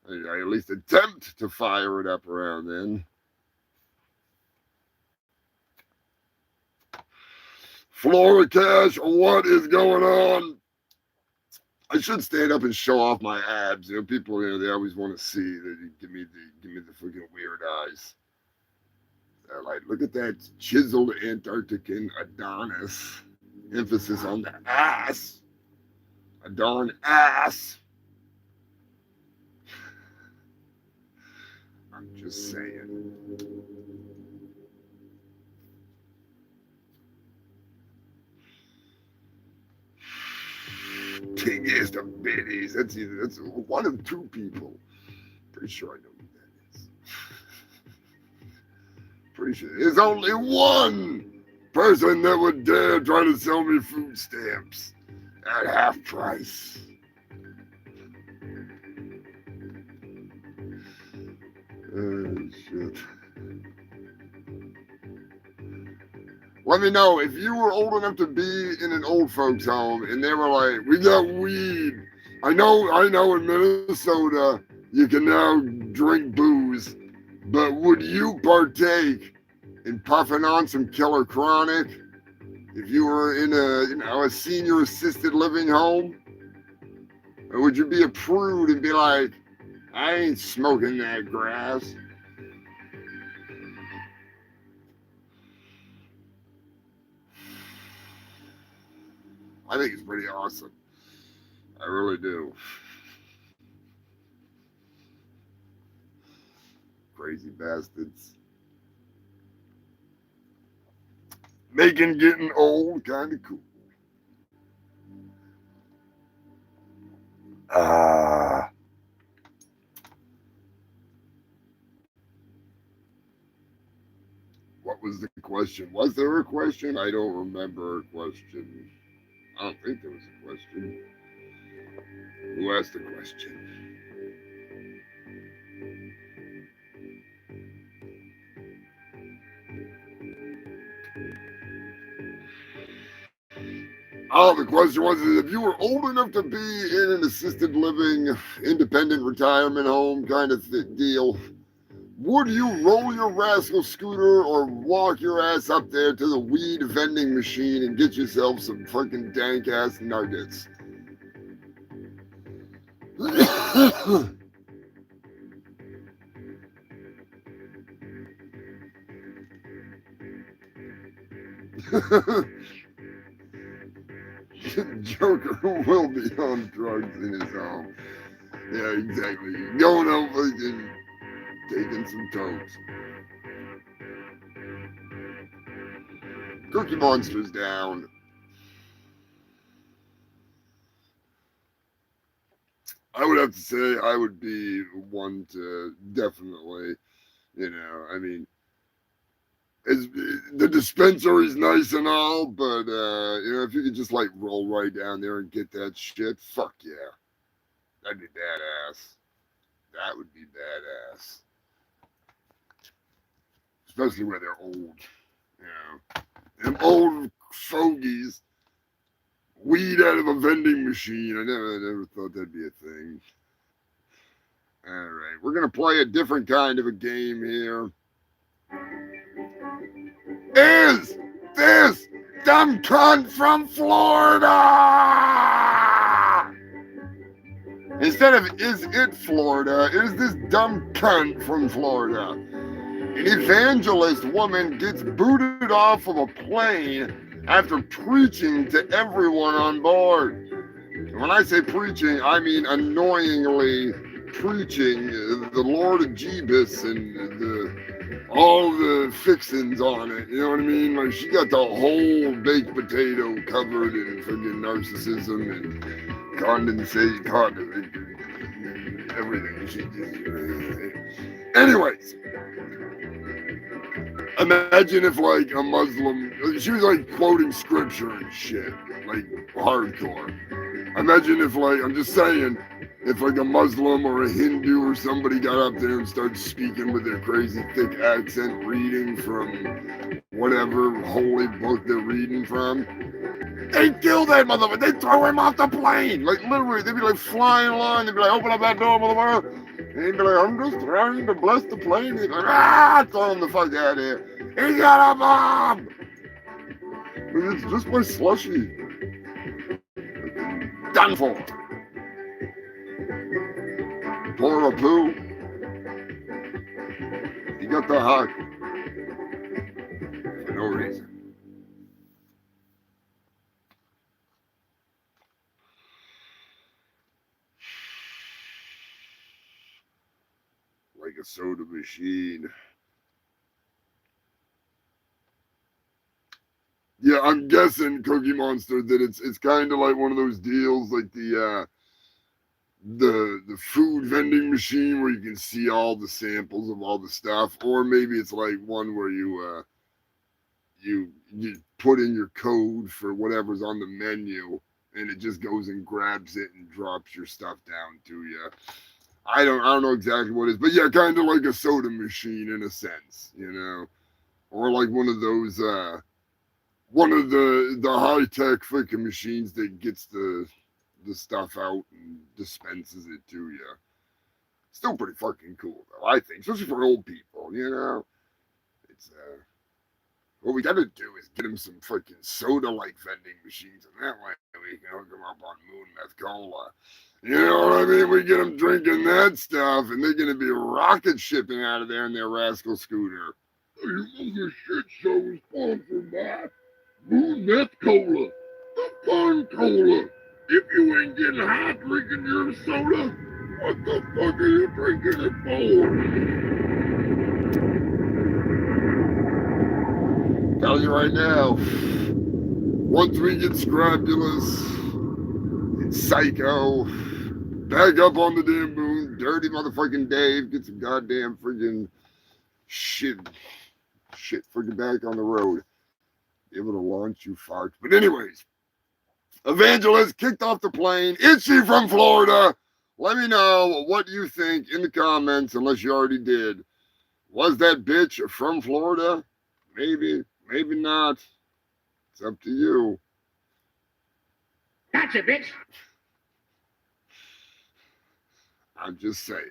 I at least attempt to fire it up around then. Flora Cash, what is going on? I should stand up and show off my abs. You know, people, they always want to see. They give me the freaking weird eyes. They're like, look at that chiseled Antarctican Adonis. Emphasis on the ass. A darn ass. I'm just saying. Biggest of biddies. That's one of two people. Pretty sure I know who that is. Pretty sure there's only one person that would dare try to sell me food stamps at half price. Shit. Let me know if you were old enough to be in an old folks home and they were like, we got weed. I know in Minnesota you can now drink booze, but would you partake in puffing on some killer chronic if you were in a senior assisted living home? Or would you be a prude and be like, I ain't smoking that grass? I think it's pretty awesome. I really do. Crazy bastards. Making getting old kind of cool. Ah. What was the question? Was there a question? I don't remember a question. I don't think there was a question. Who asked the question? Oh, the question was if you were old enough to be in an assisted living, independent retirement home kind of deal, would you roll your rascal scooter or walk your ass up there to the weed vending machine and get yourself some fucking dank ass nuggets? Joker will be on drugs in his home. Yeah, exactly. Going over and taking some tokes. Cookie Monster's down. I would have to say I would be one to definitely, I mean, the dispensary's nice and all, but if you could just like roll right down there and get that shit, fuck yeah. That'd be badass. That would be badass. Especially where they're old. Them old fogies. Weed out of a vending machine. I never thought that'd be a thing. All right, we're gonna play a different kind of a game here. Is this dumb cunt from Florida? Instead of is it Florida, is this dumb cunt from Florida? An evangelist woman gets booted off of a plane after preaching to everyone on board. And when I say preaching, I mean annoyingly preaching the Lord of Jeebus and all the fixins on it. You know what I mean? Like she got the whole baked potato covered in friggin' narcissism and condensate, everything. Anyways, imagine if like a Muslim, she was like quoting scripture and shit, like hardcore. Imagine if like, I'm just saying, if like a Muslim or a Hindu or somebody got up there and started speaking with their crazy thick accent, reading from whatever holy book they're reading from, they'd kill that motherfucker. They'd throw him off the plane. Like literally, they'd be like flying along. They'd be like, open up that door, motherfucker. And he'd be like, I'm just trying to bless the plane. He'd be like, throw him the fuck out of here. He got a bomb. But it's just my slushy. Done for. Pour a poo. He got the hug. For no reason. Like a soda machine. Yeah, I'm guessing, Cookie Monster, that it's kind of like one of those deals, like the food vending machine where you can see all the samples of all the stuff, or maybe it's like one where you put in your code for whatever's on the menu, and it just goes and grabs it and drops your stuff down to you. I don't know exactly what it is, but yeah, kind of like a soda machine in a sense, you know, or like one of those, one of the high tech freaking machines that gets the stuff out and dispenses it to you. Still pretty fucking cool though, I think, especially for old people, you know. It's what we gotta do is get them some freaking soda like vending machines, and that way we can hook them up on Moon Meth Cola. You know what I mean? We get them drinking that stuff, and they're gonna be rocket shipping out of there in their rascal scooter. Humongous Shit Show is sponsored by Moon Meth Cola, the fun cola. If you ain't getting high drinking your soda, what the fuck are you drinking it for? Tell you right now, once we get scrapulous and psycho, back up on the damn moon, dirty motherfucking Dave, get some goddamn friggin' shit friggin' back on the road. Be able to launch you farts. But anyways, Evangelist kicked off the plane. Is she from Florida? Let me know what you think in the comments, unless you already did. Was that bitch from Florida? Maybe, maybe not. It's up to you. Gotcha, bitch. I'm just saying.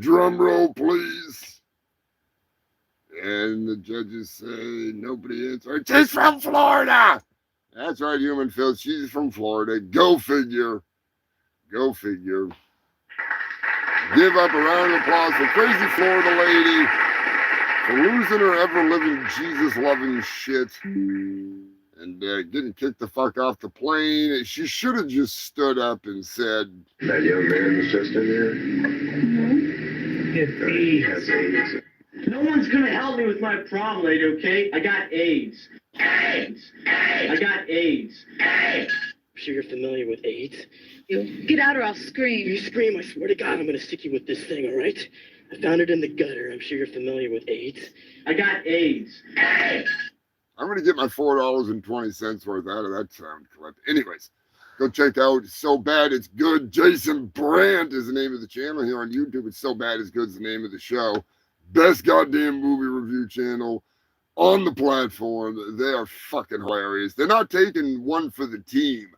Drum roll, please. And the judges say nobody answered. She's from Florida. That's right, Human Phil. She's from Florida. Go figure. Go figure. Give up a round of applause for crazy Florida lady for losing her ever-living Jesus-loving shit and getting kicked the fuck off the plane. She should have just stood up and said, That young man's sister there? He has AIDS. No one's gonna help me with my problem, lady, okay? I got AIDS. AIDS! I got AIDS. I'm sure you're familiar with AIDS. You get out or I'll scream. You scream, I swear to God, I'm gonna stick you with this thing, all right? I found it in the gutter. I'm sure you're familiar with AIDS. I got AIDS. I'm going to get my $4.20 worth out of that sound clip. Anyways, go check out So Bad It's Good. Jason Brandt is the name of the channel here on YouTube. It's So Bad It's Good is the name of the show. Best goddamn movie review channel on the platform. They are fucking hilarious. They're not taking one for the team.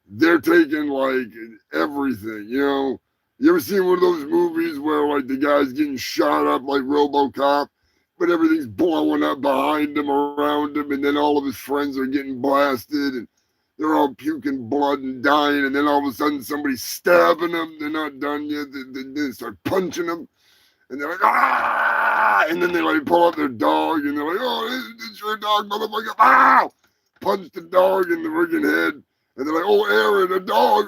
They're taking like everything, you know. You ever seen one of those movies where like the guy's getting shot up like RoboCop, but everything's blowing up behind him, around him, and then all of his friends are getting blasted, and they're all puking blood and dying, and then all of a sudden somebody's stabbing them. They're not done yet. They start punching them, and they're like, ah! And then they like pull out their dog, and they're like, oh, it's your dog, motherfucker. Ah! Punch the dog in the friggin' head. And they're like, oh, Aaron, a dog.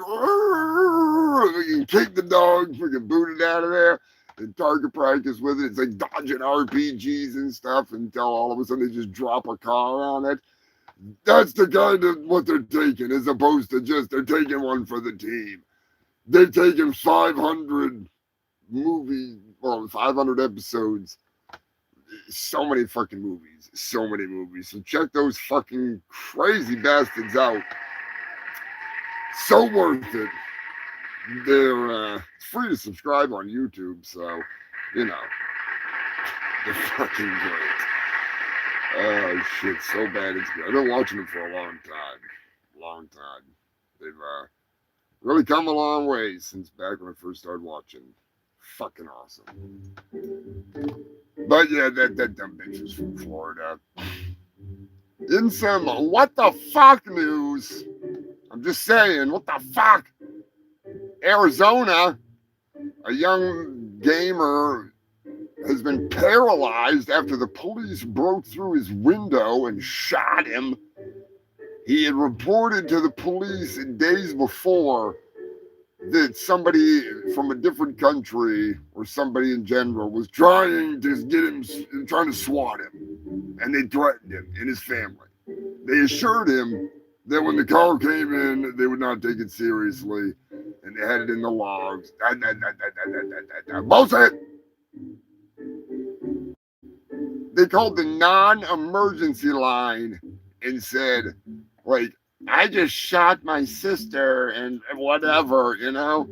They can kick the dog, freaking boot it out of there, and target practice with it. It's like dodging RPGs and stuff until all of a sudden they just drop a car on it. That's the kind of what they're taking, as opposed to just they're taking one for the team. They've taken 500 movies, well, 500 episodes. So many fucking movies. So many movies. So check those fucking crazy bastards out. So worth it. They're it's free to subscribe on YouTube, so you know they're fucking great. Oh shit, So Bad It's Good. I've been watching them for a long time. They've really come a long way since back when I first started watching. Fucking awesome. But yeah, that dumb bitch is from Florida. In some what the fuck news. I'm just saying, what the fuck? Arizona, a young gamer has been paralyzed after the police broke through his window and shot him. He had reported to the police days before that somebody from a different country or somebody in general was trying to get him, trying to swat him, and they threatened him and his family. They assured him that when the car came in, they would not take it seriously, and they had it in the logs. Bullshit! They called the non-emergency line and said, like, I just shot my sister and whatever, you know.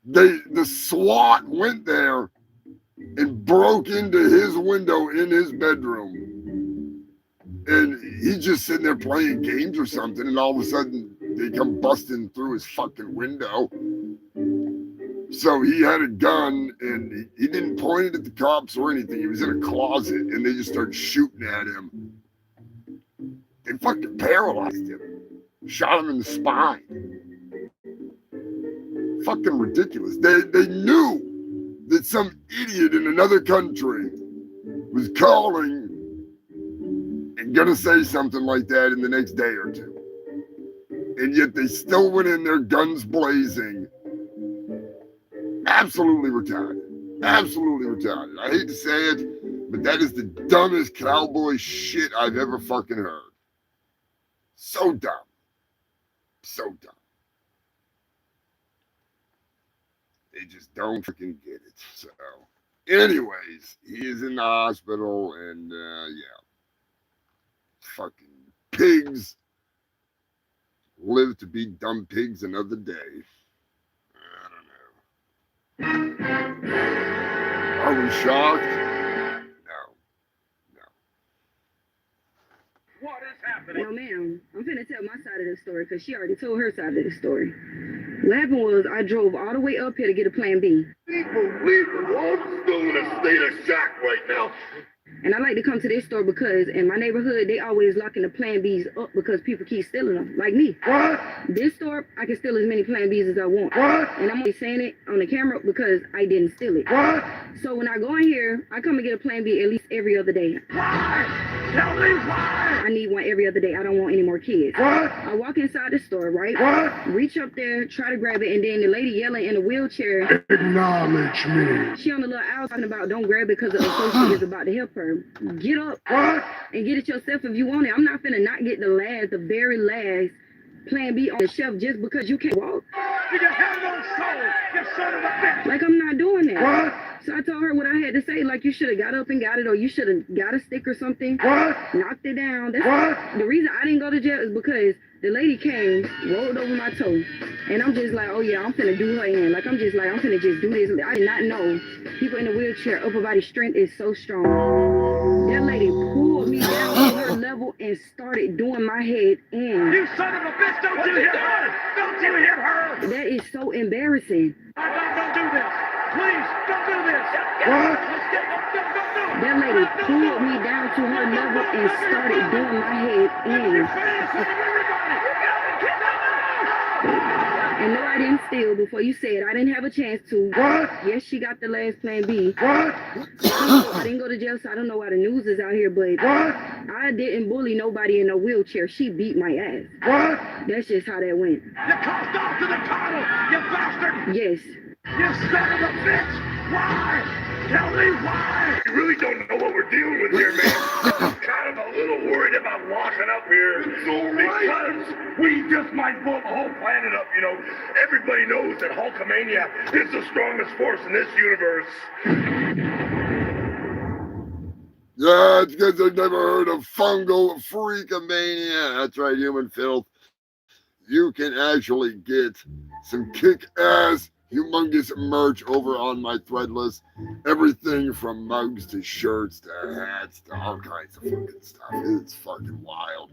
The SWAT went there and broke into his window in his bedroom. And he's just sitting there playing games or something, and all of a sudden they come busting through his fucking window. So he had a gun, and he didn't point it at the cops or anything. He was in a closet, and they just started shooting at him. They fucking paralyzed him, shot him in the spine. Fucking ridiculous. They knew that some idiot in another country was calling and gonna say something like that in the next day or two. And yet they still went in there guns blazing. Absolutely retarded. Absolutely retarded. I hate to say it, but that is the dumbest cowboy shit I've ever fucking heard. So dumb. So dumb. They just don't freaking get it. So, anyways, he is in the hospital, and yeah. Fucking pigs live to be dumb pigs another day. I don't know. Are we shocked? No. No. What is happening? Well, ma'am, I'm finna tell my side of the story because she already told her side of the story. What happened was I drove all the way up here to get a plan B. People, I'm still in a state of shock right now. And I like to come to this store because in my neighborhood, they always locking the Plan Bs up because people keep stealing them, like me. What? This store, I can steal as many Plan Bs as I want. What? And I'm only saying it on the camera because I didn't steal it. What? So when I go in here, I come and get a Plan B at least every other day. Why? Tell me why. I need one every other day. I don't want any more kids. What? I walk inside the store, right? What? Reach up there, try to grab it, and then the lady yelling in a wheelchair. Acknowledge me. She on the little aisle talking about don't grab it because the associate is about to help her. Get up What? and get it yourself if you want it. I'm not finna not get the very last Plan B on the shelf just because you can't walk. You have no soul, you son of a bitch. Like, I'm not doing that. What? So I told her what I had to say, like, you should have got up and got it, or you should have got a stick or something. What? Knocked it down. That's What? The reason I didn't go to jail is because the lady came, rolled over my toe, and I'm just like, oh yeah, I'm finna do her in. Like, I'm finna just do this. I did not know people in a wheelchair, upper body strength is so strong. That lady pulled me down to her level and started doing my head in. You son of a bitch, don't you hit her! Don't you hit her! That is so embarrassing. Don't do this! Please, don't do this! What? That lady pulled me down to her level and started doing my head in. And no, I didn't steal before you said I didn't have a chance to. What? Yes, she got the last Plan B. What? I didn't go to jail, so I don't know why the news is out here, but What? I didn't bully nobody in a wheelchair. She beat my ass. What? That's just how that went. You crossed off to the title, you bastard! Yes. You son of a bitch! Why? Tell me why! You really don't know what we're dealing with here, man. I'm kind of a little worried about walking up here. It's all right. Because we just might blow the whole planet up, you know. Everybody knows that Hulkamania is the strongest force in this universe. Yeah, it's because they've never heard of fungal freakomania. That's right, human filth. You can actually get some kick-ass humongous merch over on my Threadless. Everything from mugs to shirts to hats to all kinds of fucking stuff. It's fucking wild.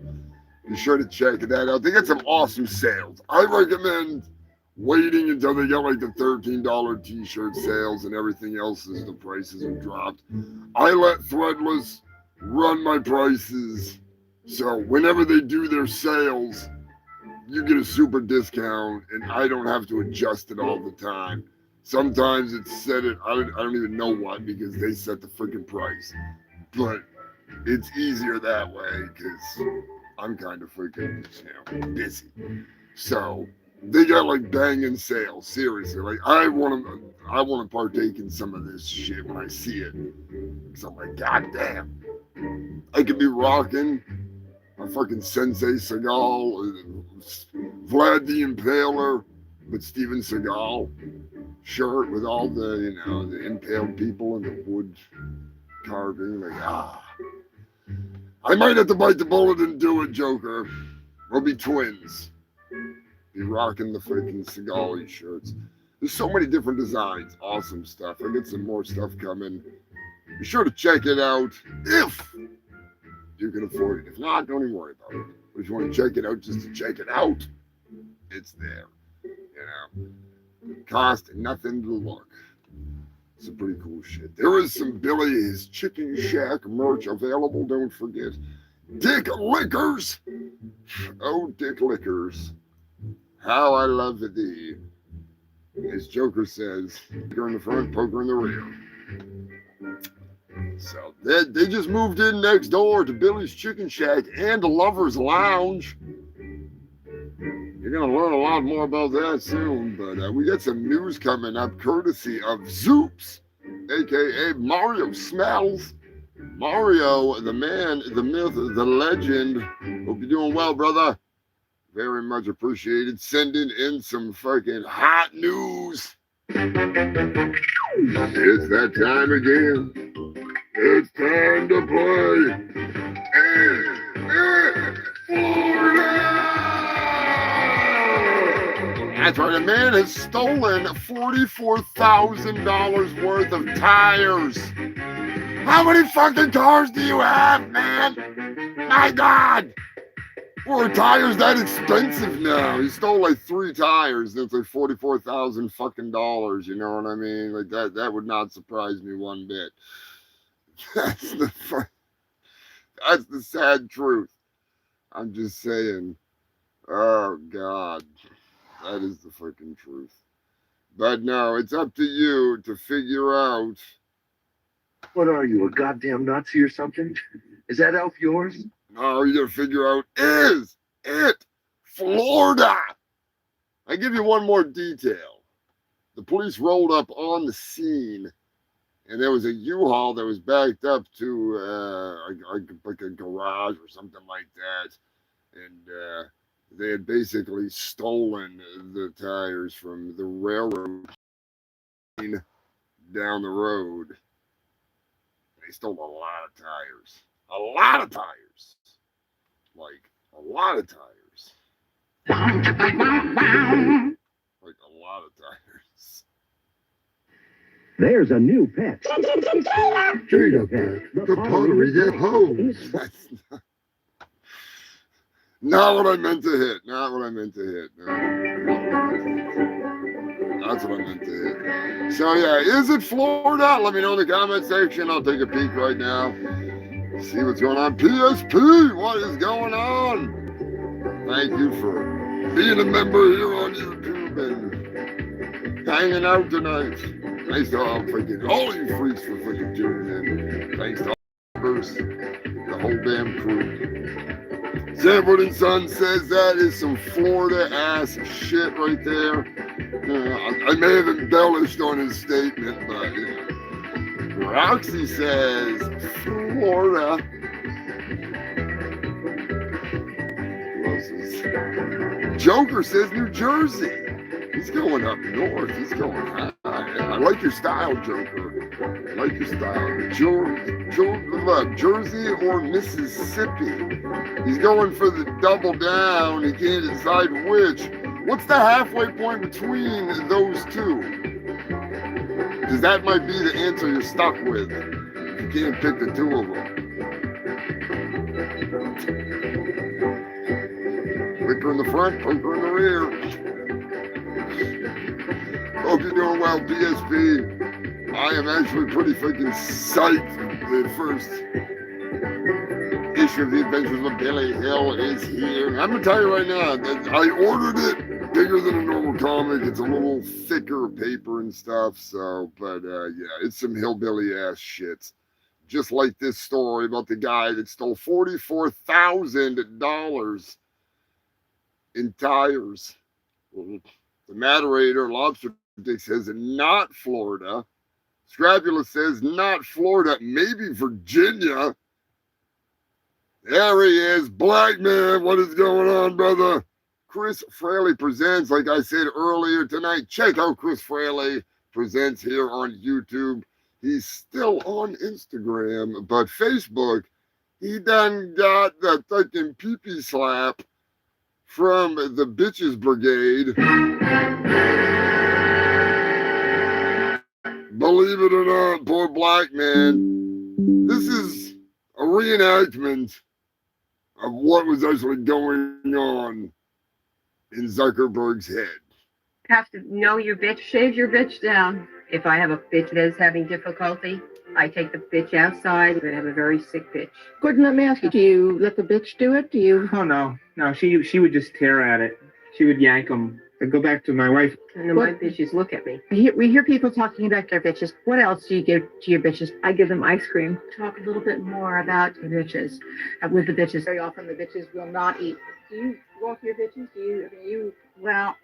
Be sure to check that out. They got some awesome sales. I recommend waiting until they get like the $13 t-shirt sales and everything else as the prices have dropped. I let Threadless run my prices. So whenever they do their sales, you get a super discount, and I don't have to adjust it all the time. Sometimes it's set at, I don't even know what, because they set the freaking price. But it's easier that way, because I'm kind of freaking, busy. So they got like banging sales, seriously. Like I want to partake in some of this shit when I see it. Because I'm like, God damn. I could be rocking a fucking Sensei Seagal, Vlad the Impaler, but Steven Seagal shirt with all the, the impaled people and the wood carving. Like, I might have to bite the bullet and do it, Joker. We'll be twins. Be rocking the freaking Seagal shirts. There's so many different designs. Awesome stuff. I get some more stuff coming. Be sure to check it out if you can afford it. If not, don't even worry about it. But if you want to check it out just to check it out, it's there. You know, cost nothing to look. Some pretty cool shit. There is some Billy's Chicken Shack merch available. Don't forget. Dick Lickers. Oh, Dick Lickers. How I love thee. As Joker says, poker in the front, poker in the rear. So they just moved in next door to Billy's Chicken Shack and Lover's Lounge. You're going to learn a lot more about that soon, but we got some news coming up courtesy of Zoops, a.k.a. Mario Smells. Mario, the man, the myth, the legend. Hope you're doing well, brother. Very much appreciated. Sending in some fucking hot news. It's that time again. It's time to play. That's right, a man has stolen $44,000 worth of tires. How many fucking cars do you have, man? My God! Are tires that expensive now? He stole like 3 tires. That's like $44,000 fucking dollars. You know what I mean? Like that would not surprise me one bit. That's the sad truth. I'm just saying. Oh God, that is the fucking truth. But no, it's up to you to figure out. What are you, a goddamn Nazi or something? Is that elf yours? No, you gotta figure out, is it Florida? I give you one more detail. The police rolled up on the scene, and there was a U-Haul that was backed up to like a garage or something like that, and they had basically stolen the tires from the railroad down the road. They stole a lot of tires. A lot of tires. Like, a lot of tires. Like, a lot of tires. There's a new pet. Cheetah Pet, the pottery get home. That's not what I meant to hit. Not what I meant to hit. No. That's what I meant to hit. So, yeah, is it Florida? Let me know in the comment section. I'll take a peek right now. See what's going on. PSP, what is going on? Thank you for being a member here on YouTube and hanging out tonight. Thanks to all you freaks for freaking tuning in. Thanks to all the members, the whole damn crew. Sanford and Son says that is some Florida ass shit right there. I may have embellished on his statement, but Roxy says Florida. Who else is? Joker says New Jersey. He's going up north. He's going high. I like your style, Joker. I like your style. Jersey or Mississippi. He's going for the double down. He can't decide which. What's the halfway point between those two? Because that might be the answer you're stuck with. You can't pick the two of them. Quicker in the front, poker in the rear. Hope you're doing well, PSP. I am actually pretty freaking psyched. The first issue of The Adventures of Billy Hill is here. I'm going to tell you right now that I ordered it bigger than a normal comic. It's a little thicker paper and stuff. So, but yeah, it's some hillbilly ass shit. Just like this story about the guy that stole $44,000 in tires. The moderator, Lobster Dick, says not Florida. Scrapula says not Florida, maybe Virginia. There he is, Black Man. What is going on, brother? Chris Fraley presents, like I said earlier tonight. Check out Chris Fraley presents here on YouTube. He's still on Instagram, but Facebook, he done got the fucking pee-pee slap from the Bitches Brigade. Believe it or not, poor black man, this is a reenactment of what was actually going on in Zuckerberg's head. Have to know your bitch, shave your bitch down. If I have a bitch that is having difficulty, I take the bitch outside and have a very sick bitch. Gordon, let me ask you, do you let the bitch do it? Do you? Oh no, she would just tear at it. She would yank them. I'd go back to my wife. And then my bitches look at me. We hear people talking about their bitches. What else do you give to your bitches? I give them ice cream. Talk a little bit more about your bitches. With the bitches, very often the bitches will not eat. Do you walk your bitches? Well,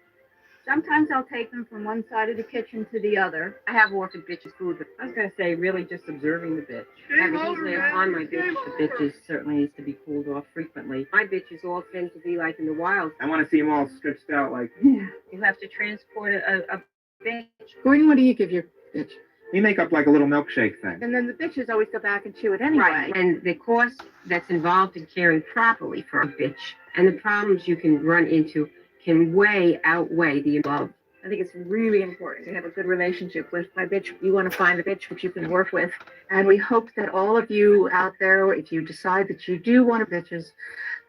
sometimes I'll take them from one side of the kitchen to the other. I have ordered bitches food, but I was going to say really just observing the bitch. I have a heat lamp on my bitch. The bitches certainly needs to be cooled off frequently. My bitches all tend to be like in the wild. I want to see them all stretched out like. You have to transport a bitch. Gordon, what do you give your bitch? We make up like a little milkshake thing. And then the bitches always go back and chew it anyway. Right. And the cost that's involved in caring properly for a bitch and the problems you can run into can outweigh the love. I think it's really important to have a good relationship with my bitch. You want to find a bitch which you can work with. And we hope that all of you out there, if you decide that you do want bitches,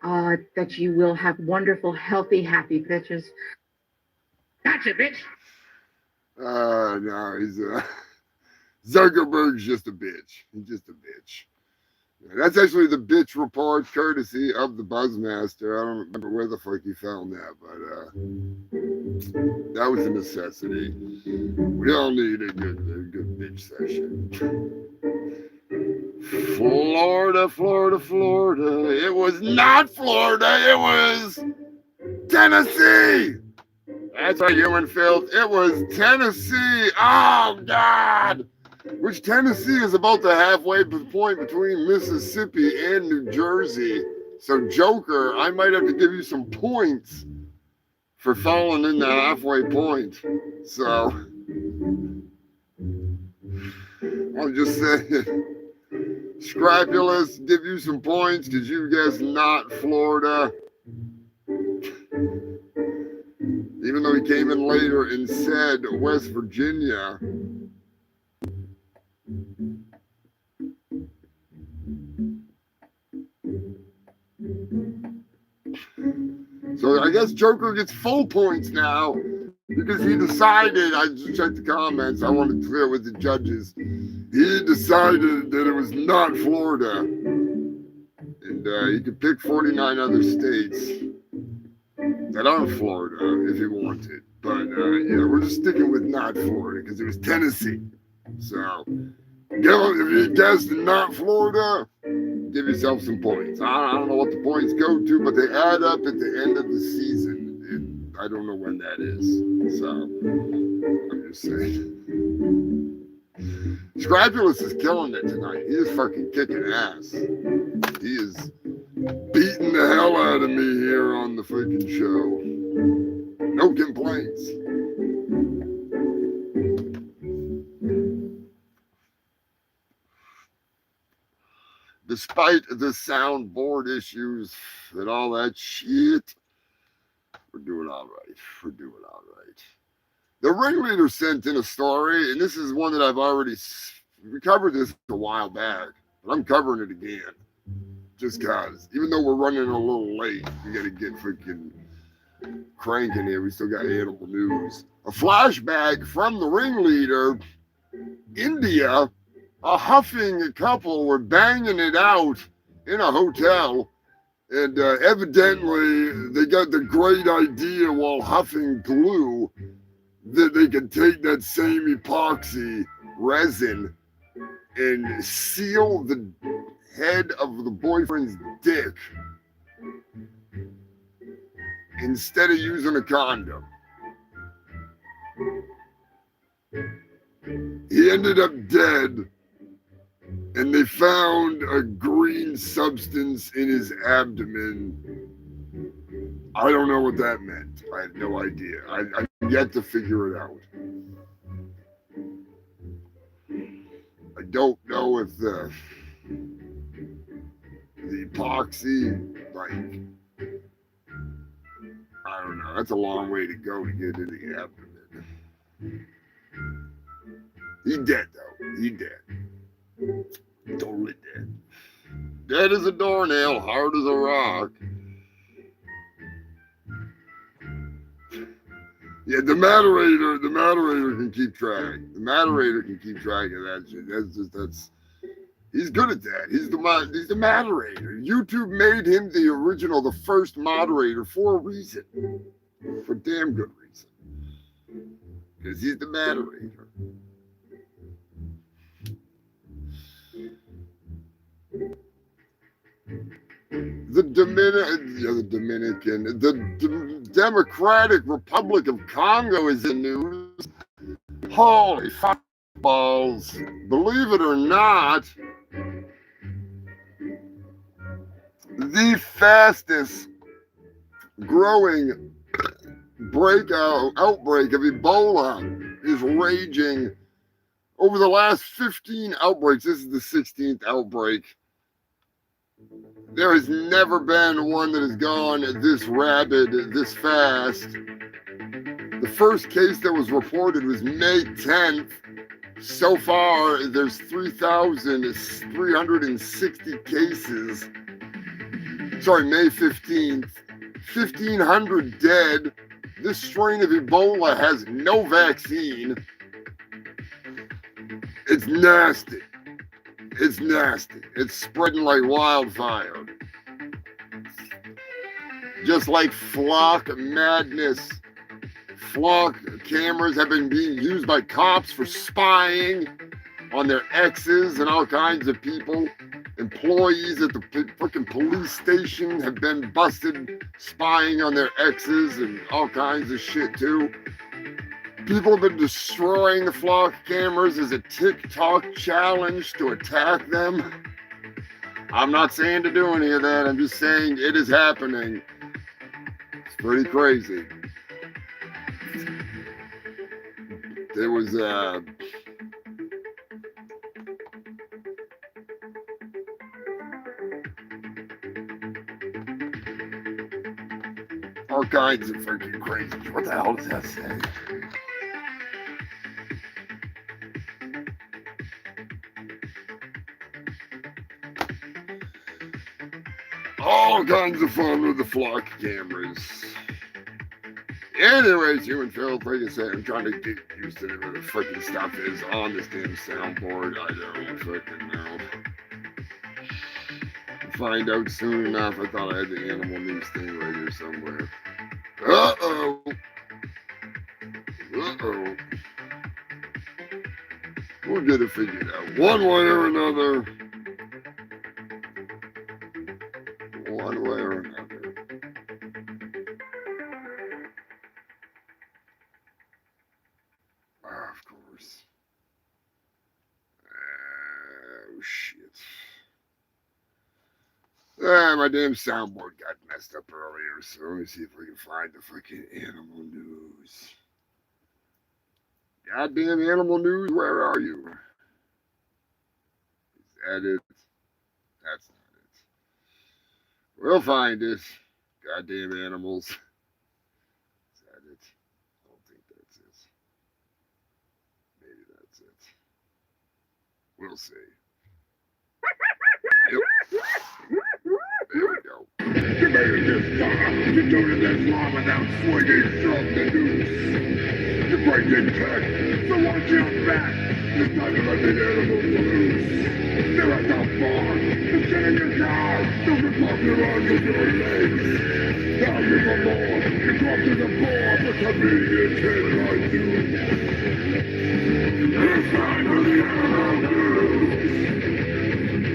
that you will have wonderful, healthy, happy bitches. Gotcha, bitch. No, he's Zuckerberg's just a bitch. He's just a bitch. That's actually the bitch report, courtesy of the Buzzmaster. I don't remember where the fuck he found that, but that was a necessity. We all need a good bitch session. Florida, Florida, Florida. It was not Florida. It was Tennessee. That's our human filth. It was Tennessee. Oh, God. Which Tennessee is about the halfway point between Mississippi and New Jersey. So, Joker, I might have to give you some points for falling in the halfway point. So, I'm just saying, Scrapulous, give you some points because you guessed not Florida. Even though he came in later and said West Virginia. So I guess Joker gets full points now because he decided, I just checked the comments, I wanted to clear with the judges. He decided that it was not Florida. And he could pick 49 other states that aren't Florida if he wanted. But yeah, we're just sticking with not Florida because it was Tennessee. So if you guessed not Florida, give yourself some points. I don't know what the points go to, but they add up at the end of the season. And I don't know when that is. So I'm just saying. Scrapulous is killing it tonight. He is fucking kicking ass. He is beating the hell out of me here on the freaking show. No complaints. Despite the soundboard issues and all that shit, we're doing all right. We're doing all right. The ringleader sent in a story, and this is one that I've already covered this a while back, but I'm covering it again. Just cause, even though we're running a little late, we gotta get freaking cranking here. We still got animal news. A flashback from the ringleader, India. A huffing couple were banging it out in a hotel, and evidently they got the great idea while huffing glue that they could take that same epoxy resin and seal the head of the boyfriend's dick instead of using a condom. He ended up dead, and they found a green substance in his abdomen. I don't know what that meant. I have no idea. I've yet to figure it out. I don't know if the epoxy, like, That's a long way to go to get into the abdomen. He dead, though. He dead. Totally dead. Dead as a doornail, hard as a rock. Yeah, the moderator can keep track. The moderator can keep track of that shit. He's good at that. He's the moderator. YouTube made him the first moderator for a reason. For damn good reason. Because he's the moderator. The Democratic Republic of Congo is in news. Holy fuck balls. Believe it or not, the fastest growing outbreak of Ebola is raging over the last 15 outbreaks. This is the 16th outbreak. There has never been one that has gone this rabid, this fast. The first case that was reported was May 10th. So far, there's 3,360 cases. Sorry, May 15th. 1,500 dead. This strain of Ebola has no vaccine. It's nasty. It's nasty. It's spreading like wildfire. Just like flock madness. Flock cameras have been being used by cops for spying on their exes and all kinds of people. Employees at the freaking police station have been busted spying on their exes and all kinds of shit too. People have been destroying the flock cameras as a TikTok challenge to attack them. I'm not saying to do any of that. I'm just saying it is happening. It's pretty crazy. There was all kinds of freaking crazy. What the hell does that say? All kinds of fun with the flock cameras. Anyways, human filth, like I said, I'm trying to get used to where the freaking stuff is on this damn soundboard. I don't freaking know. I'll find out soon enough. I thought I had the animal news thing right here somewhere. Uh-oh. Uh-oh. We'll get it figured out. One way or another. One way or another. Of course. Oh, shit. My damn soundboard got messed up earlier, so let me see if we can find the freaking animal news. Goddamn animal news, where are you? Is that it? That's not it. We'll find it. Goddamn animals. Is that it? I don't think that's it. Maybe that's it. We'll see. Yep. There we go. You made it this far. You took it this long without swinging from the noose. You break in tech, so watch your back. It's time to let the animals loose. They're at the bar, the shit in your car. Don't rip off your arms and your legs. Now you for more. You drop to the bar for convenience and right news. It's time for the animal news.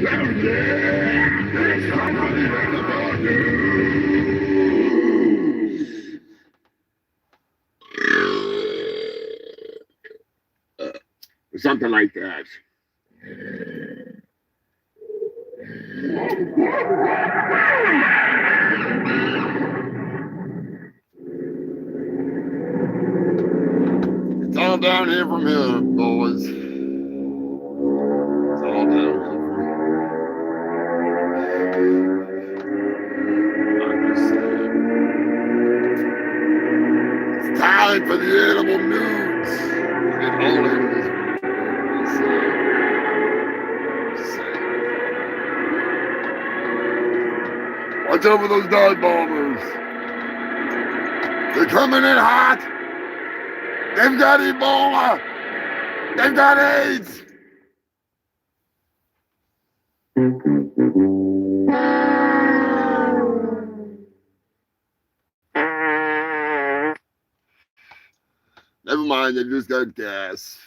Oh yeah, it's time for the animal news. Something like that. It's all down here from here, boys. It's all down here from here. I'm just saying. time for the animal news. And all animals are watch over those dive bombers. They're coming in hot. They've got Ebola. They've got AIDS. Never mind, they just got gas.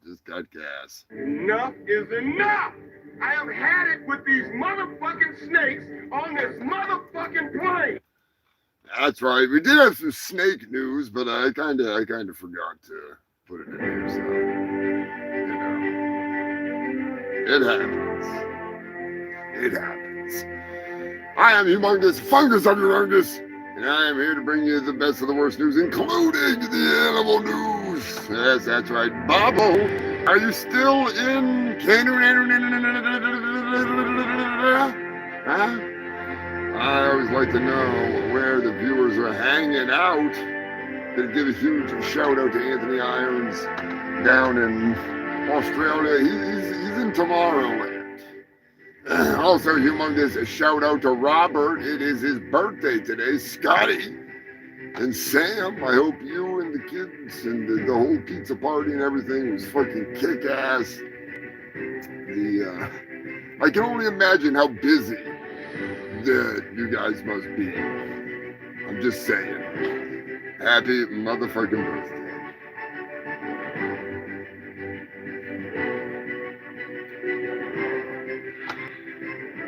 Just got gas. Enough is enough! I have had it with these motherfucking snakes on this motherfucking plane! That's right. We did have some snake news, but I kind of forgot to put it in here. So, it happens. It happens. I am Humongous, fungus of your fungus, and I am here to bring you the best of the worst news, including the animal news. Yes, that's right. Bobo, are you still in Huh? I always like to know where the viewers are hanging out. Gonna give a huge shout out to Anthony Irons down in Australia. He's in Tomorrowland. Also, humongous shout out to Robert. It is his birthday today. Scotty and Sam. I hope you and the kids and the whole pizza party and everything was fucking kick ass. I can only imagine how busy you guys must be. I'm just saying. Happy motherfucking birthday.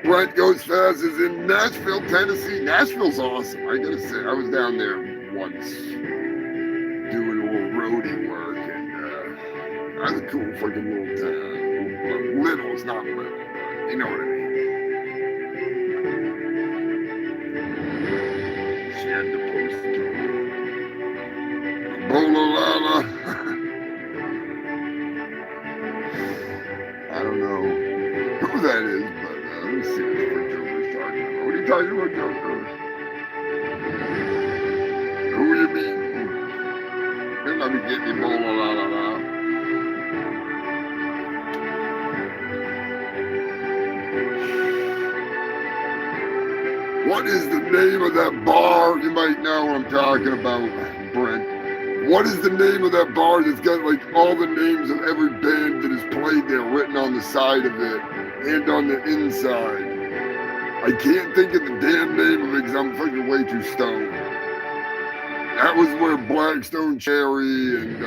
Brent Goes Fast is in Nashville, Tennessee. Nashville's awesome. I gotta say, I was down there once doing a little roadie work, and that's a cool fucking little town. Little, it's not little, but you know what I mean. She had to post it. Bola-la-la. I don't know who that is, but let me see what Joker's talking about. What are you talking about, Joker? Who you mean? They're not gonna get me bola-la-la-la. What is the name of that bar? You might know what I'm talking about, Brent. What is the name of that bar that's got like all the names of every band that has played there written on the side of it and on the inside? I can't think of the damn name of it because I'm fucking way too stoned. That was where Blackstone Cherry and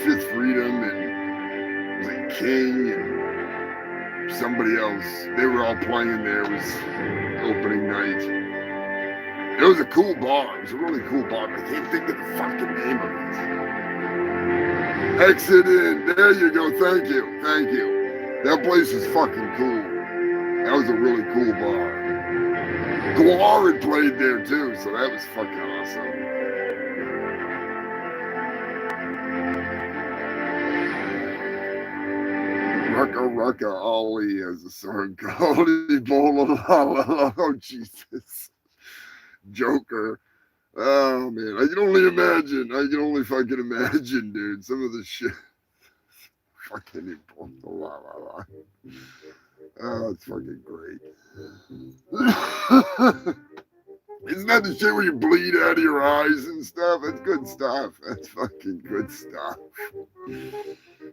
Fifth Freedom and was it King and somebody else. They were all playing there. It was opening night. It was a cool bar. It was a really cool bar. I can't think of the fucking name of it. Exit in. There you go. Thank you. Thank you. That place is fucking cool. That was a really cool bar. Guar had played there too, so that was fucking awesome. Rucka Rucka Ollie has a song called Ebola. Oh, Jesus. Joker. Oh, man. I can only imagine. I can only fucking imagine, dude. Some of the shit. Fucking Ebola. Oh, it's fucking great. Isn't that the shit where you bleed out of your eyes and stuff? That's good stuff. That's fucking good stuff.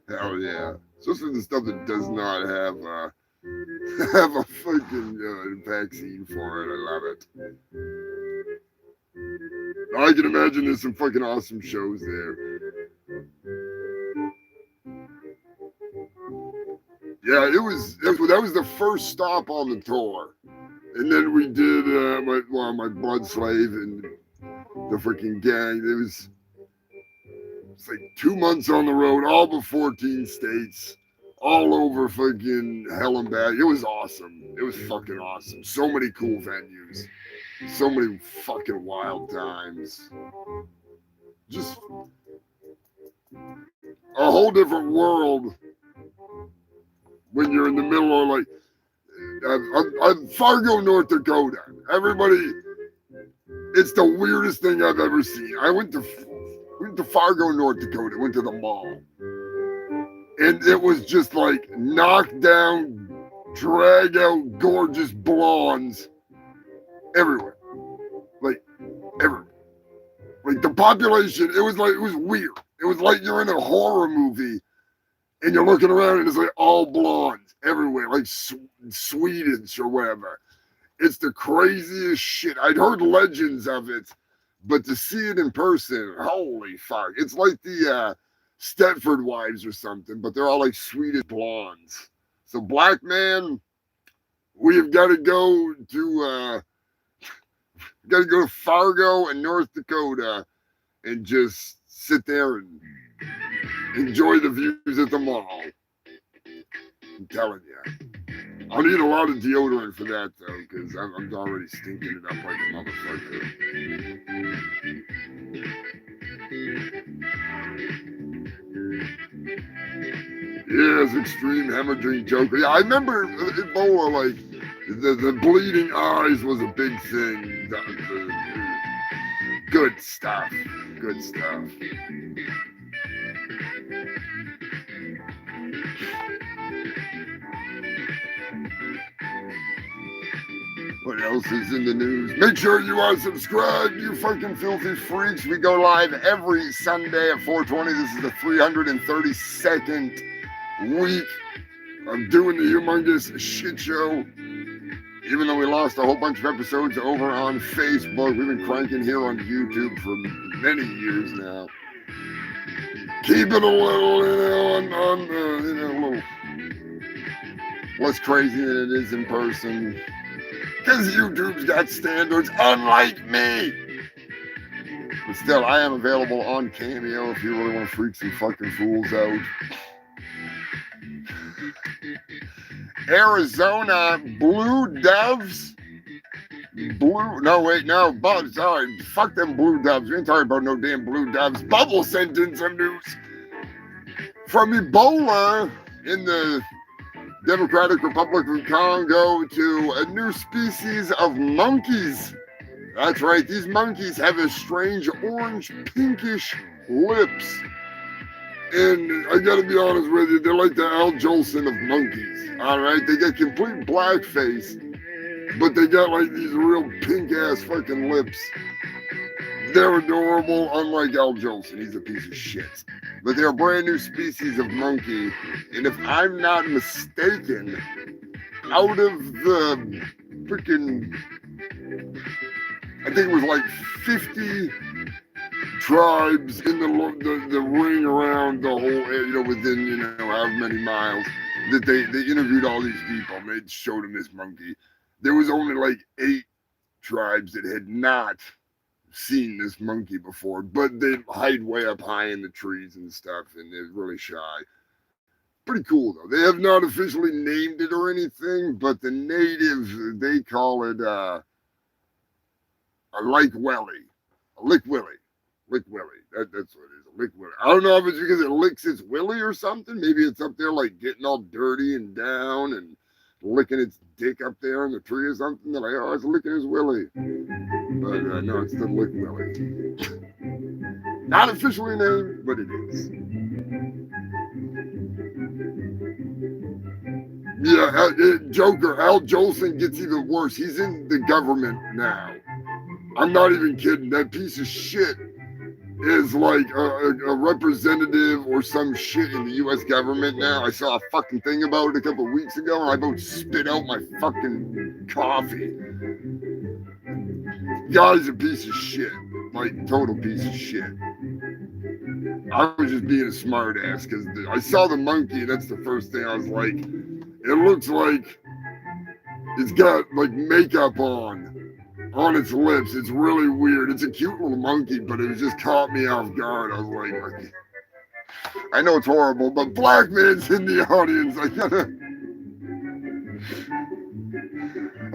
Hell yeah. Especially the stuff that does not have a fucking vaccine for it. I love it. I can imagine there's some fucking awesome shows there. Yeah, that was the first stop on the tour. And then we did my Blood Slave and the freaking gang. It's like 2 months on the road, all but 14 states, all over fucking hell and back. It was awesome. It was fucking awesome. So many cool venues. So many fucking wild times. Just a whole different world when you're in the middle of like, I'm Fargo, North Dakota. Everybody, it's the weirdest thing I've ever seen. I went to We went to Fargo, North Dakota. Went to the mall. And it was just like knocked down, drag out, gorgeous blondes everywhere. Like, everywhere. Like, the population, it was weird. It was like you're in a horror movie and you're looking around and it's like all blondes everywhere, like Swedish or whatever. It's the craziest shit. I'd heard legends of it, but to see it in person, holy fuck. It's like the Stepford Wives or something, but they're all like Swedish blondes. So, black man, we have got to go to Fargo and North Dakota and just sit there and enjoy the views at the mall. I'm telling you. I'll need a lot of deodorant for that, though, because I'm already stinking it up like a motherfucker. Yes, extreme hemorrhaging Joker. Yeah, I remember Ebola, like, the bleeding eyes was a big thing. Good stuff. Good stuff. What else is in the news? Make sure you are subscribed, you fucking filthy freaks. We go live every Sunday at 4:20. This is the 332nd week of doing the Humongous Shit Show. Even though we lost a whole bunch of episodes over on Facebook, we've been cranking here on YouTube for many years now. Keep it a little, a little less crazy than it is in person. Because YouTube's got standards, unlike me. But still, I am available on Cameo if you really want to freak some fucking fools out. Arizona Blue Doves. Sorry. Fuck them Blue Doves. We ain't talking about no damn Blue Doves. Bubble sent in some news from Ebola in the Democratic Republic of Congo to a new species of monkeys. That's right, these monkeys have a strange orange pinkish lips. And I gotta be honest with you, they're like the Al Jolson of monkeys. Alright, they got complete black face, but they got like these real pink ass fucking lips. They're adorable, unlike Al Jolson. He's a piece of shit. But they're a brand new species of monkey. And if I'm not mistaken, out of the freaking, I think it was like 50 tribes in the ring around the whole area, within, however many miles, that they interviewed all these people and they showed them this monkey. There was only like 8 tribes that had not seen this monkey before, but they hide way up high in the trees and stuff, and they're really shy. Pretty cool though. They have not officially named it or anything, but the natives, they call it a lick willy. That's what it is, a lick willy. I don't know if it's because it licks its willy or something. Maybe it's up there like getting all dirty and down and licking its dick up there in the tree or something. They're like, oh, it's licking his willy. But no, it's the lick willy. Not officially named, but it is. Yeah, Joker, Al Jolson gets even worse. He's in the government now. I'm not even kidding. That piece of shit is like a representative or some shit in the U.S. government now. I saw a fucking thing about it a couple of weeks ago, and I about spit out my fucking coffee. Guy's a piece of shit. Like, total piece of shit. I was just being a smart ass because I saw the monkey, and that's the first thing I was like, it looks like it's got like makeup on its lips. It's really weird. It's a cute little monkey, but it just caught me off guard. I was like, I know it's horrible, but black man's in the audience. I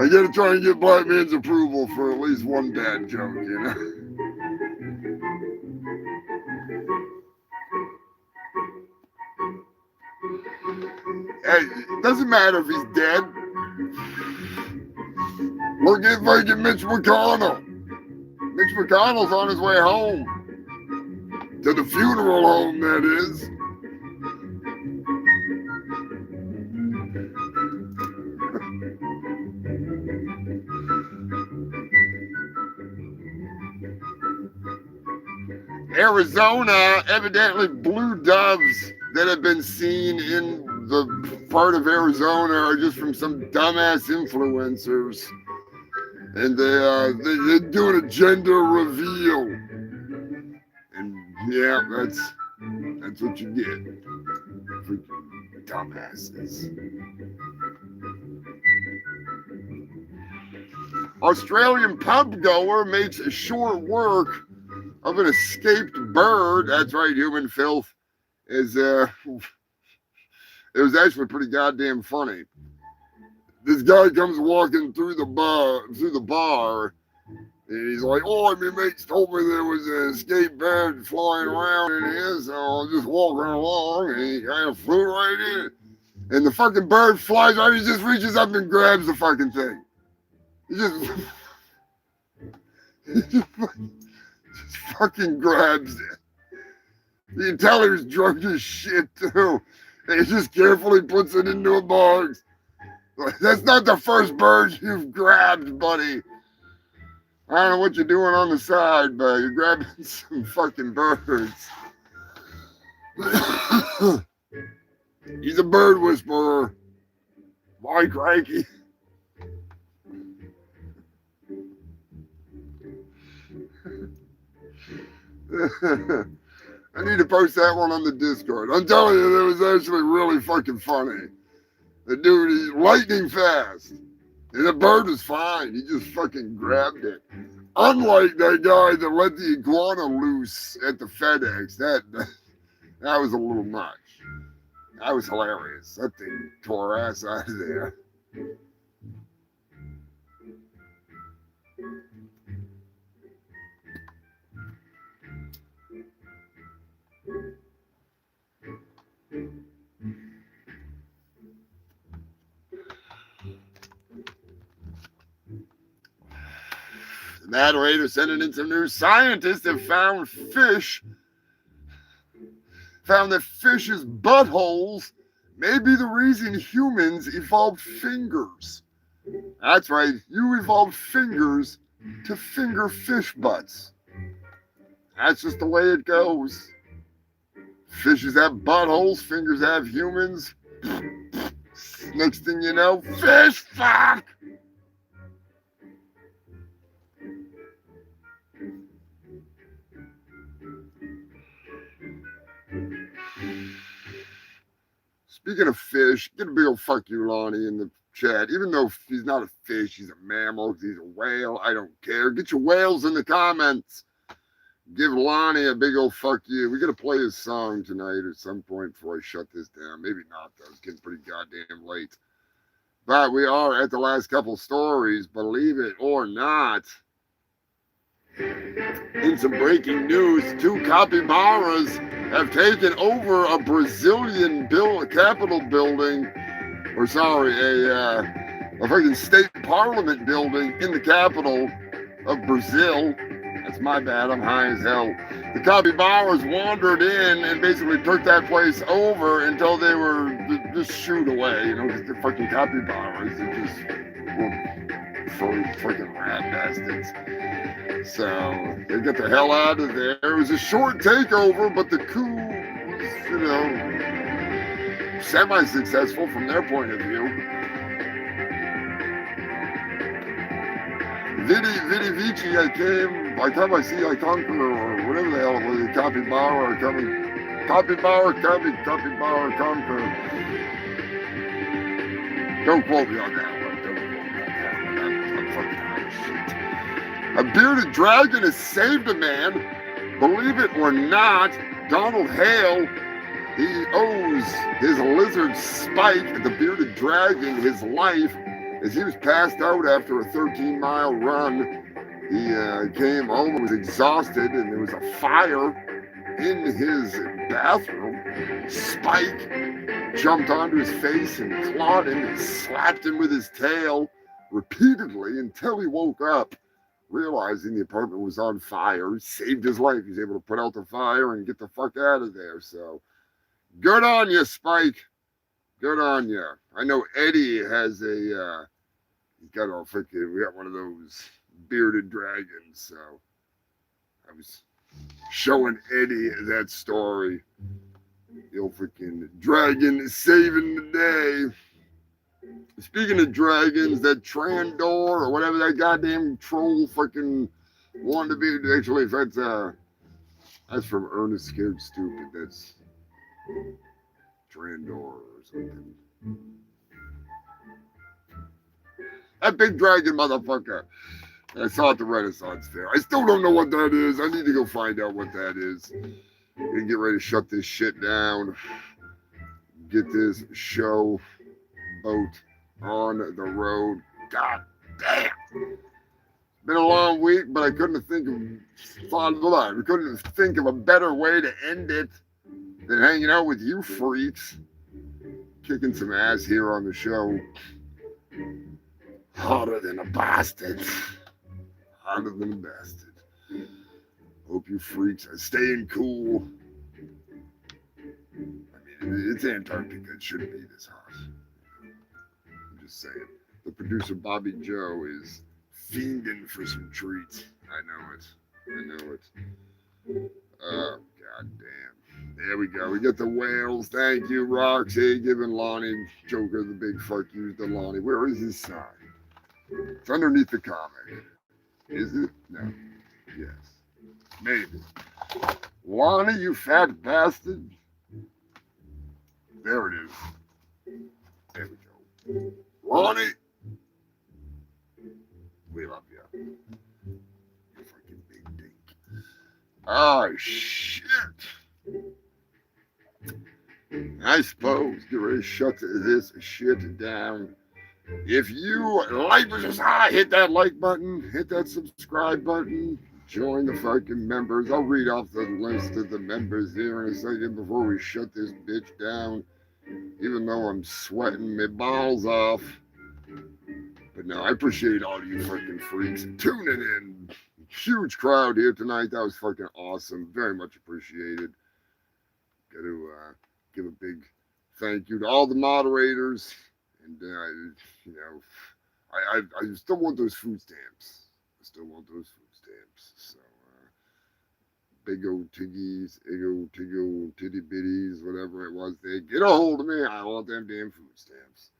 gotta try and get black man's approval for at least one bad joke, Hey, it doesn't matter if he's dead. Look at fucking Mitch McConnell. Mitch McConnell's on his way home. To the funeral home, that is. Arizona, evidently blue doves that have been seen in the part of Arizona are just from some dumbass influencers. And they're doing a gender reveal. And yeah, that's what you get for dumbasses. Australian pub goer makes short work of an escaped bird. That's right, human filth. It was actually pretty goddamn funny. This guy comes walking through the bar, and he's like, "Oh, my mates told me there was an escaped bird flying around in here, so I'm just walking along," and he kind of flew right in. And the fucking bird flies right, he just reaches up and grabs the fucking thing. He just fucking grabs it. You can tell he was drunk as shit too. And he just carefully puts it into a box. That's not the first bird you've grabbed, buddy. I don't know what you're doing on the side, but you're grabbing some fucking birds. He's a bird whisperer. Why cranky? I need to post that one on the Discord. I'm telling you, that was actually really fucking funny. The dude, he's lightning fast. And the bird was fine. He just fucking grabbed it. Unlike that guy that let the iguana loose at the FedEx. That was a little much. That was hilarious. That thing tore ass out of there. The moderator sending in some news. Scientists have found that fish's buttholes may be the reason humans evolved fingers. That's right, you evolved fingers to finger fish butts. That's just the way it goes. Fishes have buttholes, fingers have humans. Next thing you know, fish fuck! Speaking of fish, get a big old fuck you, Lonnie, in the chat. Even though he's not a fish, he's a mammal, he's a whale. I don't care. Get your whales in the comments. Give Lonnie a big old fuck you. We got to play his song tonight at some point before I shut this down. Maybe not, though. It's getting pretty goddamn late. But we are at the last couple stories, believe it or not. In some breaking news, 2 capybaras have taken over a Brazilian Capitol building, or sorry, a fucking state parliament building in the capital of Brazil. That's my bad, I'm high as hell. The capybaras wandered in and basically took that place over until they were just shooed away, you know, because they're fucking capybaras. They're just furry fucking rat bastards. So they got the hell out of there. It was a short takeover, but the coup was, you know, semi-successful from their point of view. Vidi Vici, I come, I see, I conquer, or whatever the hell it was, capybara, capybara, conquer. Don't quote me on that one. I'm fucking high as shit. A bearded dragon has saved a man. Believe it or not, Donald Hale, he owes his lizard Spike, the bearded dragon, his life, as he was passed out after a 13-mile run. He came home and was exhausted, and there was a fire in his bathroom. Spike jumped onto his face and clawed him and slapped him with his tail repeatedly until he woke up. realizing the apartment was on fire. He saved his life. He's able to put out the fire and get the fuck out of there. So good on you, Spike. Good on you. I know Eddie has he's got all freaking, we got one of those bearded dragons. So I was showing Eddie that story. The old freaking dragon saving the day. Speaking of dragons, that Trandor or whatever that goddamn troll freaking wanted to be. Actually, if that's from Ernest Scared Stupid. That's Trandor or something. That big dragon motherfucker. I saw it at the Renaissance Fair. I still don't know what that is. I need to go find out what that is. And get ready to shut this shit down. Get this show boat on the road. God damn. Been a long week, but I couldn't think of a better way to end it than hanging out with you freaks. Kicking some ass here on the show. Hotter than a bastard. Hotter than a bastard. Hope you freaks are staying cool. I mean, it's Antarctica. It shouldn't be this hot. I'm just saying. The producer, Bobby Joe, is fiending for some treats. I know it. Oh, goddamn. There we go. We get the whales. Thank you, Roxy. Giving Lonnie Joker the big fuck you to Lonnie. Where is his sign? It's underneath the comic. Is it? No. Yes. Maybe. Lonnie, you fat bastard. There it is. There we go. Lonnie. We love you. You fucking big dink. Oh, shit. I suppose get ready to shut this shit down. If you like versus high, hit that like button, hit that subscribe button, join the fucking members. I'll read off the list of the members here in a second before we shut this bitch down. Even though I'm sweating my balls off. But no, I appreciate all you fucking freaks tuning in. Huge crowd here tonight. That was fucking awesome. Very much appreciated. Got to give a big thank you to all the moderators. And, you know, I still want those food stamps. So, big old tiggies, tiggo, titty bitties, whatever it was. They get a hold of me. I want them damn food stamps.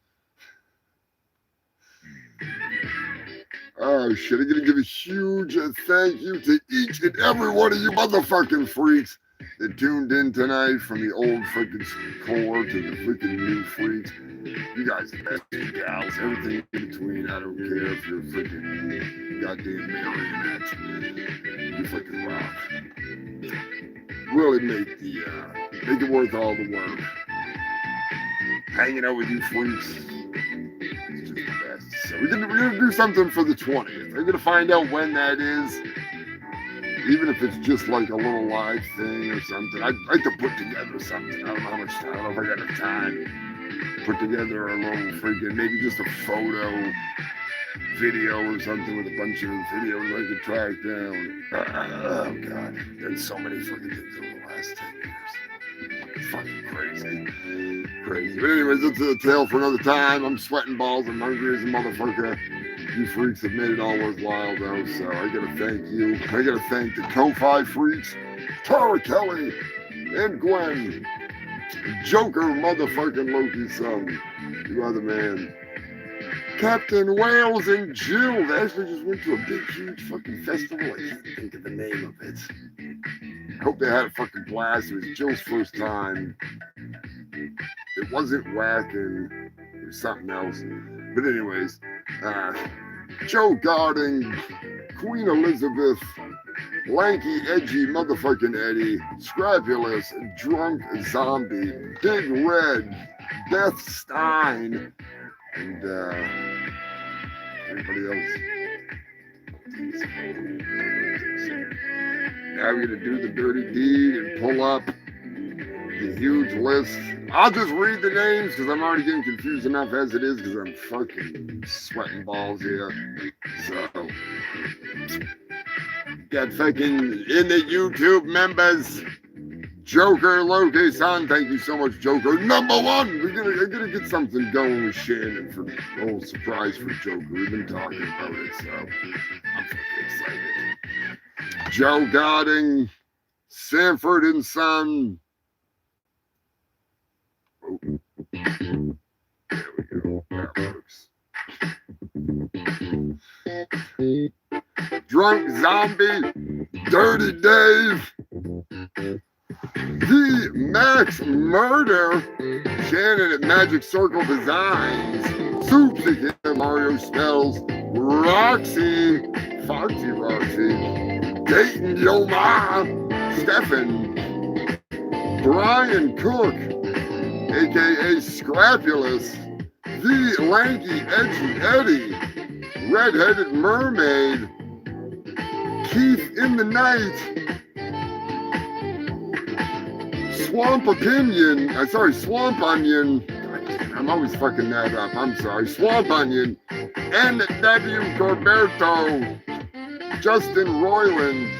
Oh, shit. I'm going to give a huge thank you to each and every one of you motherfucking freaks that tuned in tonight, from the old freaking core to the freaking new freaks. You guys are the best gals. Everything in between. I don't care if you're freaking goddamn marionette. You freaking rock. Really make it worth all the work. Hanging out with you freaks. It's just the best. So we're gonna do something for the 20th. We're gonna find out when that is. Even if it's just like a little live thing or something. I'd like to put together something. I don't know how much time. I don't know if I got enough time. Put together a little freaking, maybe just a photo, video or something with a bunch of videos I could track down. Oh, God. There's so many freaking things over the last 10 years. It's fucking crazy. But anyways, it's a tale for another time. I'm sweating balls. I'm hungry as a motherfucker. You freaks have made it all worthwhile, though, so I gotta thank you. I gotta thank the Ko-Fi freaks, Tara Kelly, and Gwen, Joker motherfucking Loki's son. You are the man. Captain Wales and Jill. They actually just went to a big, huge fucking festival. I can't think of the name of it. I hope they had a fucking blast. It was Jill's first time. It wasn't whacking. It was something else. But anyways, Joe Garding, Queen Elizabeth, Lanky, Edgy, Motherfucking Eddie, Scrapulous, Drunk Zombie, Big Red, Beth Stein, and everybody else. Now we're going to do the dirty deed and pull up the huge list. I'll just read the names because I'm already getting confused enough as it is because I'm fucking sweating balls here. So, Got fucking in the YouTube members. Joker Loki-san, thank you so much, Joker. Number one, we're gonna get something going with Shannon for a little surprise for Joker. We've been talking about it, so I'm fucking excited. Joe Godding, Sanford and Son. Oh. There we go. That works. Drunk Zombie, Dirty Dave, The Max Murder, Shannon at Magic Circle Designs, Soups again, Mario Spells, Roxy, Foxy Roxy, Dayton Yo Ma, Stefan, Brian Cook, aka Scrapulous, The Lanky Edgy Eddie, Redheaded Mermaid, Keith in the Night, Swamp Onion, I'm always fucking that up, I'm sorry, Swamp Onion, N.W. Corberto, Justin Roiland,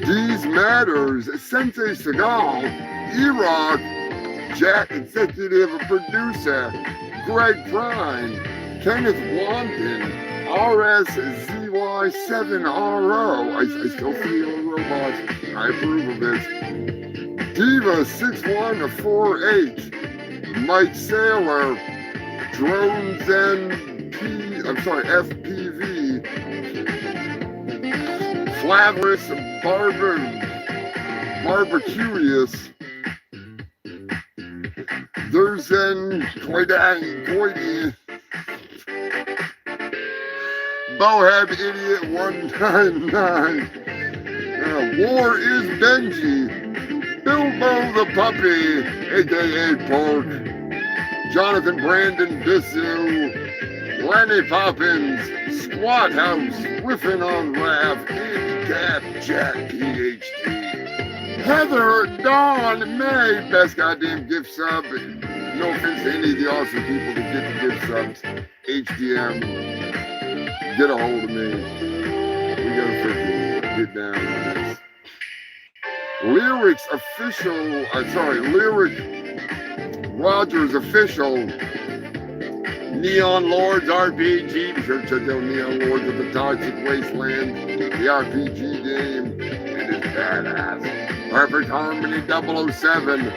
D's Matters, Sensei Seagal, E-Rock, Jack Executive Producer, Greg Prime, Kenneth Wanton, RSZY7RO, I still feel a robot, I approve of it, Diva6148, Mike Saylor, Drones FPV, Flavorous Barbecurious, there's Koidy, Bohab Idiot 199, War is Benji, Bilbo the Puppy, aka Pork, Jonathan Brandon Bissell, Lenny Poppins, Squat House, Whiffin on Raph, Handicap Jack PhD, Heather Dawn May, best goddamn gift sub. No offense to any of the awesome people that get the gift subs. HDM, get a hold of me. We gotta freaking get down on this. Lyric Rogers Official, Neon Lords RPG, be sure to check out Neon Lords of the Toxic Wasteland, the RPG game, and it's badass. Perfect Harmony 007,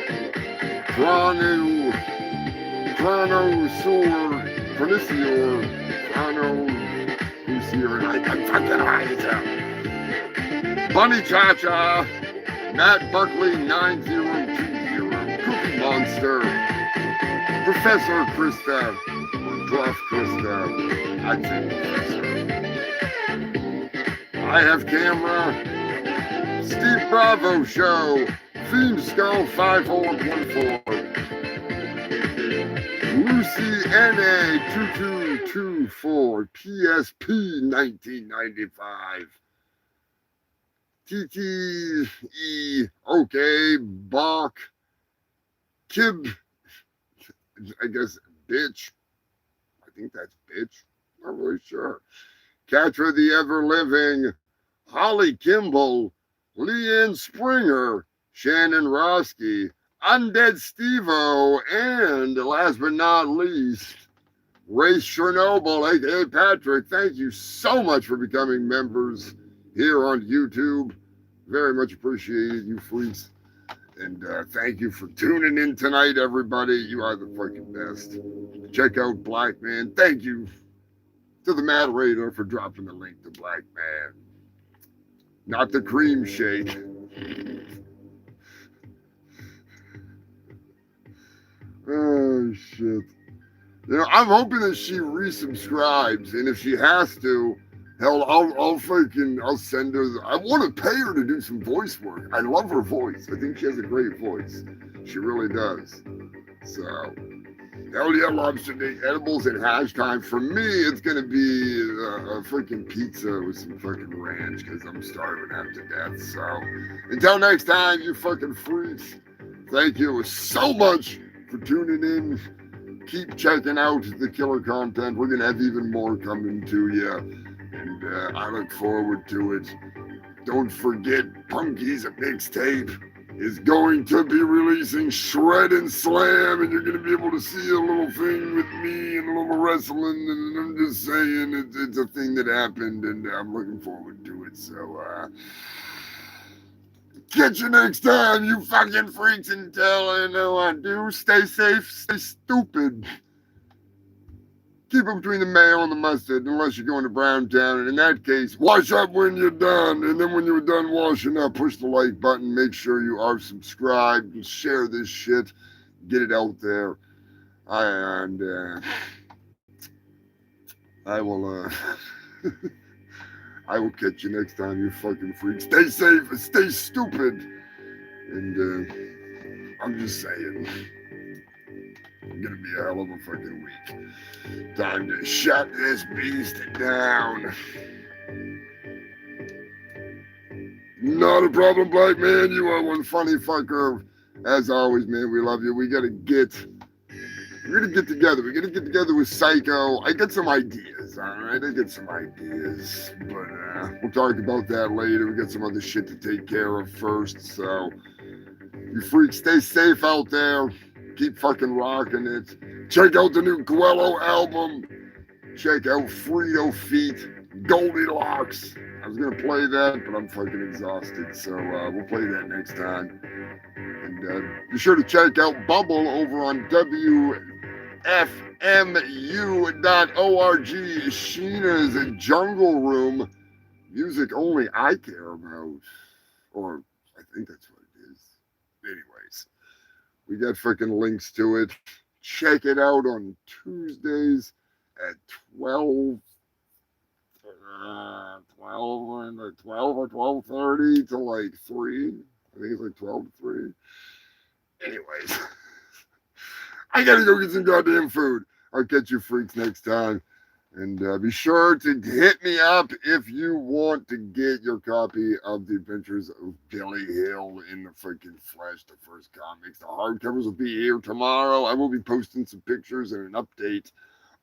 Bunny Cha-Cha, Matt Buckley 9020, Cookie Monster, Professor Krista, Prof Krista, I'd say Professor. I have camera, Steve Bravo Show, Fiend Skull 5414, Lucy NA 2224, PSP 1995, TTE, okay, Bach, Kib, I guess, bitch. I think that's bitch. Not really sure. Catra the Ever Living, Holly Kimball, Leanne Springer, Shannon Roski, Undead Stevo, and last but not least, Race Chernobyl, aka Patrick. Thank you so much for becoming members here on YouTube. Very much appreciated, you freaks. And thank you for tuning in tonight, everybody. You are the fucking best. Check out Black Man. Thank you to the moderator for dropping the link to Black Man. Not the cream shake. Oh, shit. You know, I'm hoping that she resubscribes, and if she has to, hell, I'll send her. I want to pay her to do some voice work. I love her voice. I think she has a great voice. She really does. So, hell yeah, lobster day edibles and hash time. For me, it's gonna be a freaking pizza with some fucking ranch because I'm starving half to death. So, until next time, you fucking freaks. Thank you so much for tuning in. Keep checking out the killer content. We're gonna have even more coming to you. And I look forward to it. Don't forget, Punky's mixtape is going to be releasing Shred and Slam, and you're going to be able to see a little thing with me and a little wrestling, and I'm just saying it's a thing that happened, and I'm looking forward to it. So, catch you next time, you fucking freaks, until I know I do. Stay safe, stay stupid. Keep it between the mayo and the mustard, unless you're going to Brown Town. And in that case, wash up when you're done. And then when you're done washing up, push the like button. Make sure you are subscribed. And share this shit. Get it out there. And I will I will catch you next time, you fucking freaks. Stay safe and stay stupid. And I'm just saying, it's gonna be a hell of a fucking week. Time to shut this beast down. Not a problem, black man. You are one funny fucker. As always, man, we love you. We're gonna get together. We're gonna get together with Psycho. I got some ideas, all right? I got some ideas, but we'll talk about that later. We got some other shit to take care of first. So, you freaks, stay safe out there. Keep fucking rocking it. Check out the new Coelho album. Check out Frito Feet, Goldilocks. I was gonna play that, but I'm fucking exhausted. So we'll play that next time. And be sure to check out Bubble over on WFMU.org. Sheena's Jungle Room. Music only I care about. Or I think that's what it is. Anyways, we got freaking links to it. Check it out on Tuesdays at 12 or 12:30 to like 3. I think it's like 12 to 3. Anyways, I gotta go get some goddamn food. I'll catch you freaks next time. And be sure to hit me up if you want to get your copy of The Adventures of Billy Hill in the freaking flesh, the first comics. The hardcovers will be here tomorrow. I will be posting some pictures and an update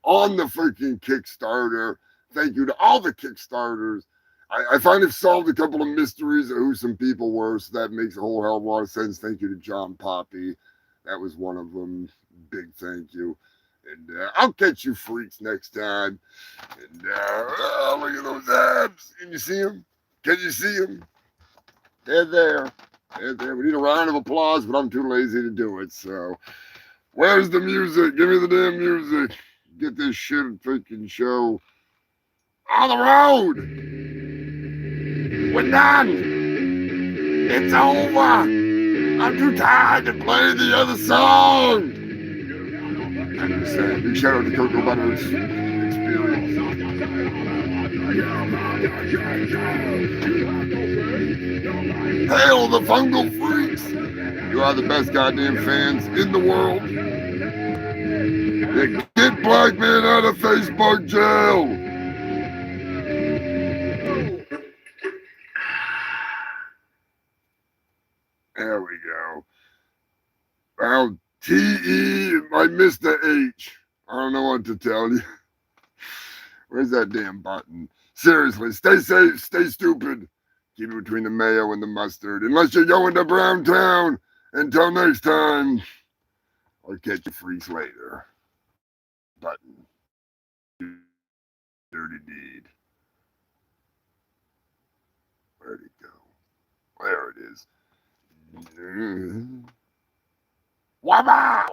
on the freaking Kickstarter. Thank you to all the Kickstarters. I finally solved a couple of mysteries of who some people were, so that makes a whole hell of a lot of sense. Thank you to John Poppy. That was one of them. Big thank you. And I'll catch you freaks next time. And look at those abs. Can you see them? Can you see them? They're there. They're there. We need a round of applause, but I'm too lazy to do it. So, where's the music? Give me the damn music. Get this shit freaking show on the road. We're done. It's over. I'm too tired to play the other song. I'm just saying, big shout out to Cocoa Butter's experience. Hail the fungal freaks! You are the best goddamn fans in the world. Get black man out of Facebook jail! There we go. Well, T-E, I missed the H. I don't know what to tell you. Where's that damn button? Seriously, stay safe, stay stupid. Keep it between the mayo and the mustard. Unless you're going to Brown Town. Until next time, I'll catch you freaks later. Button. Dirty deed. Where'd it go? There it is. Wow!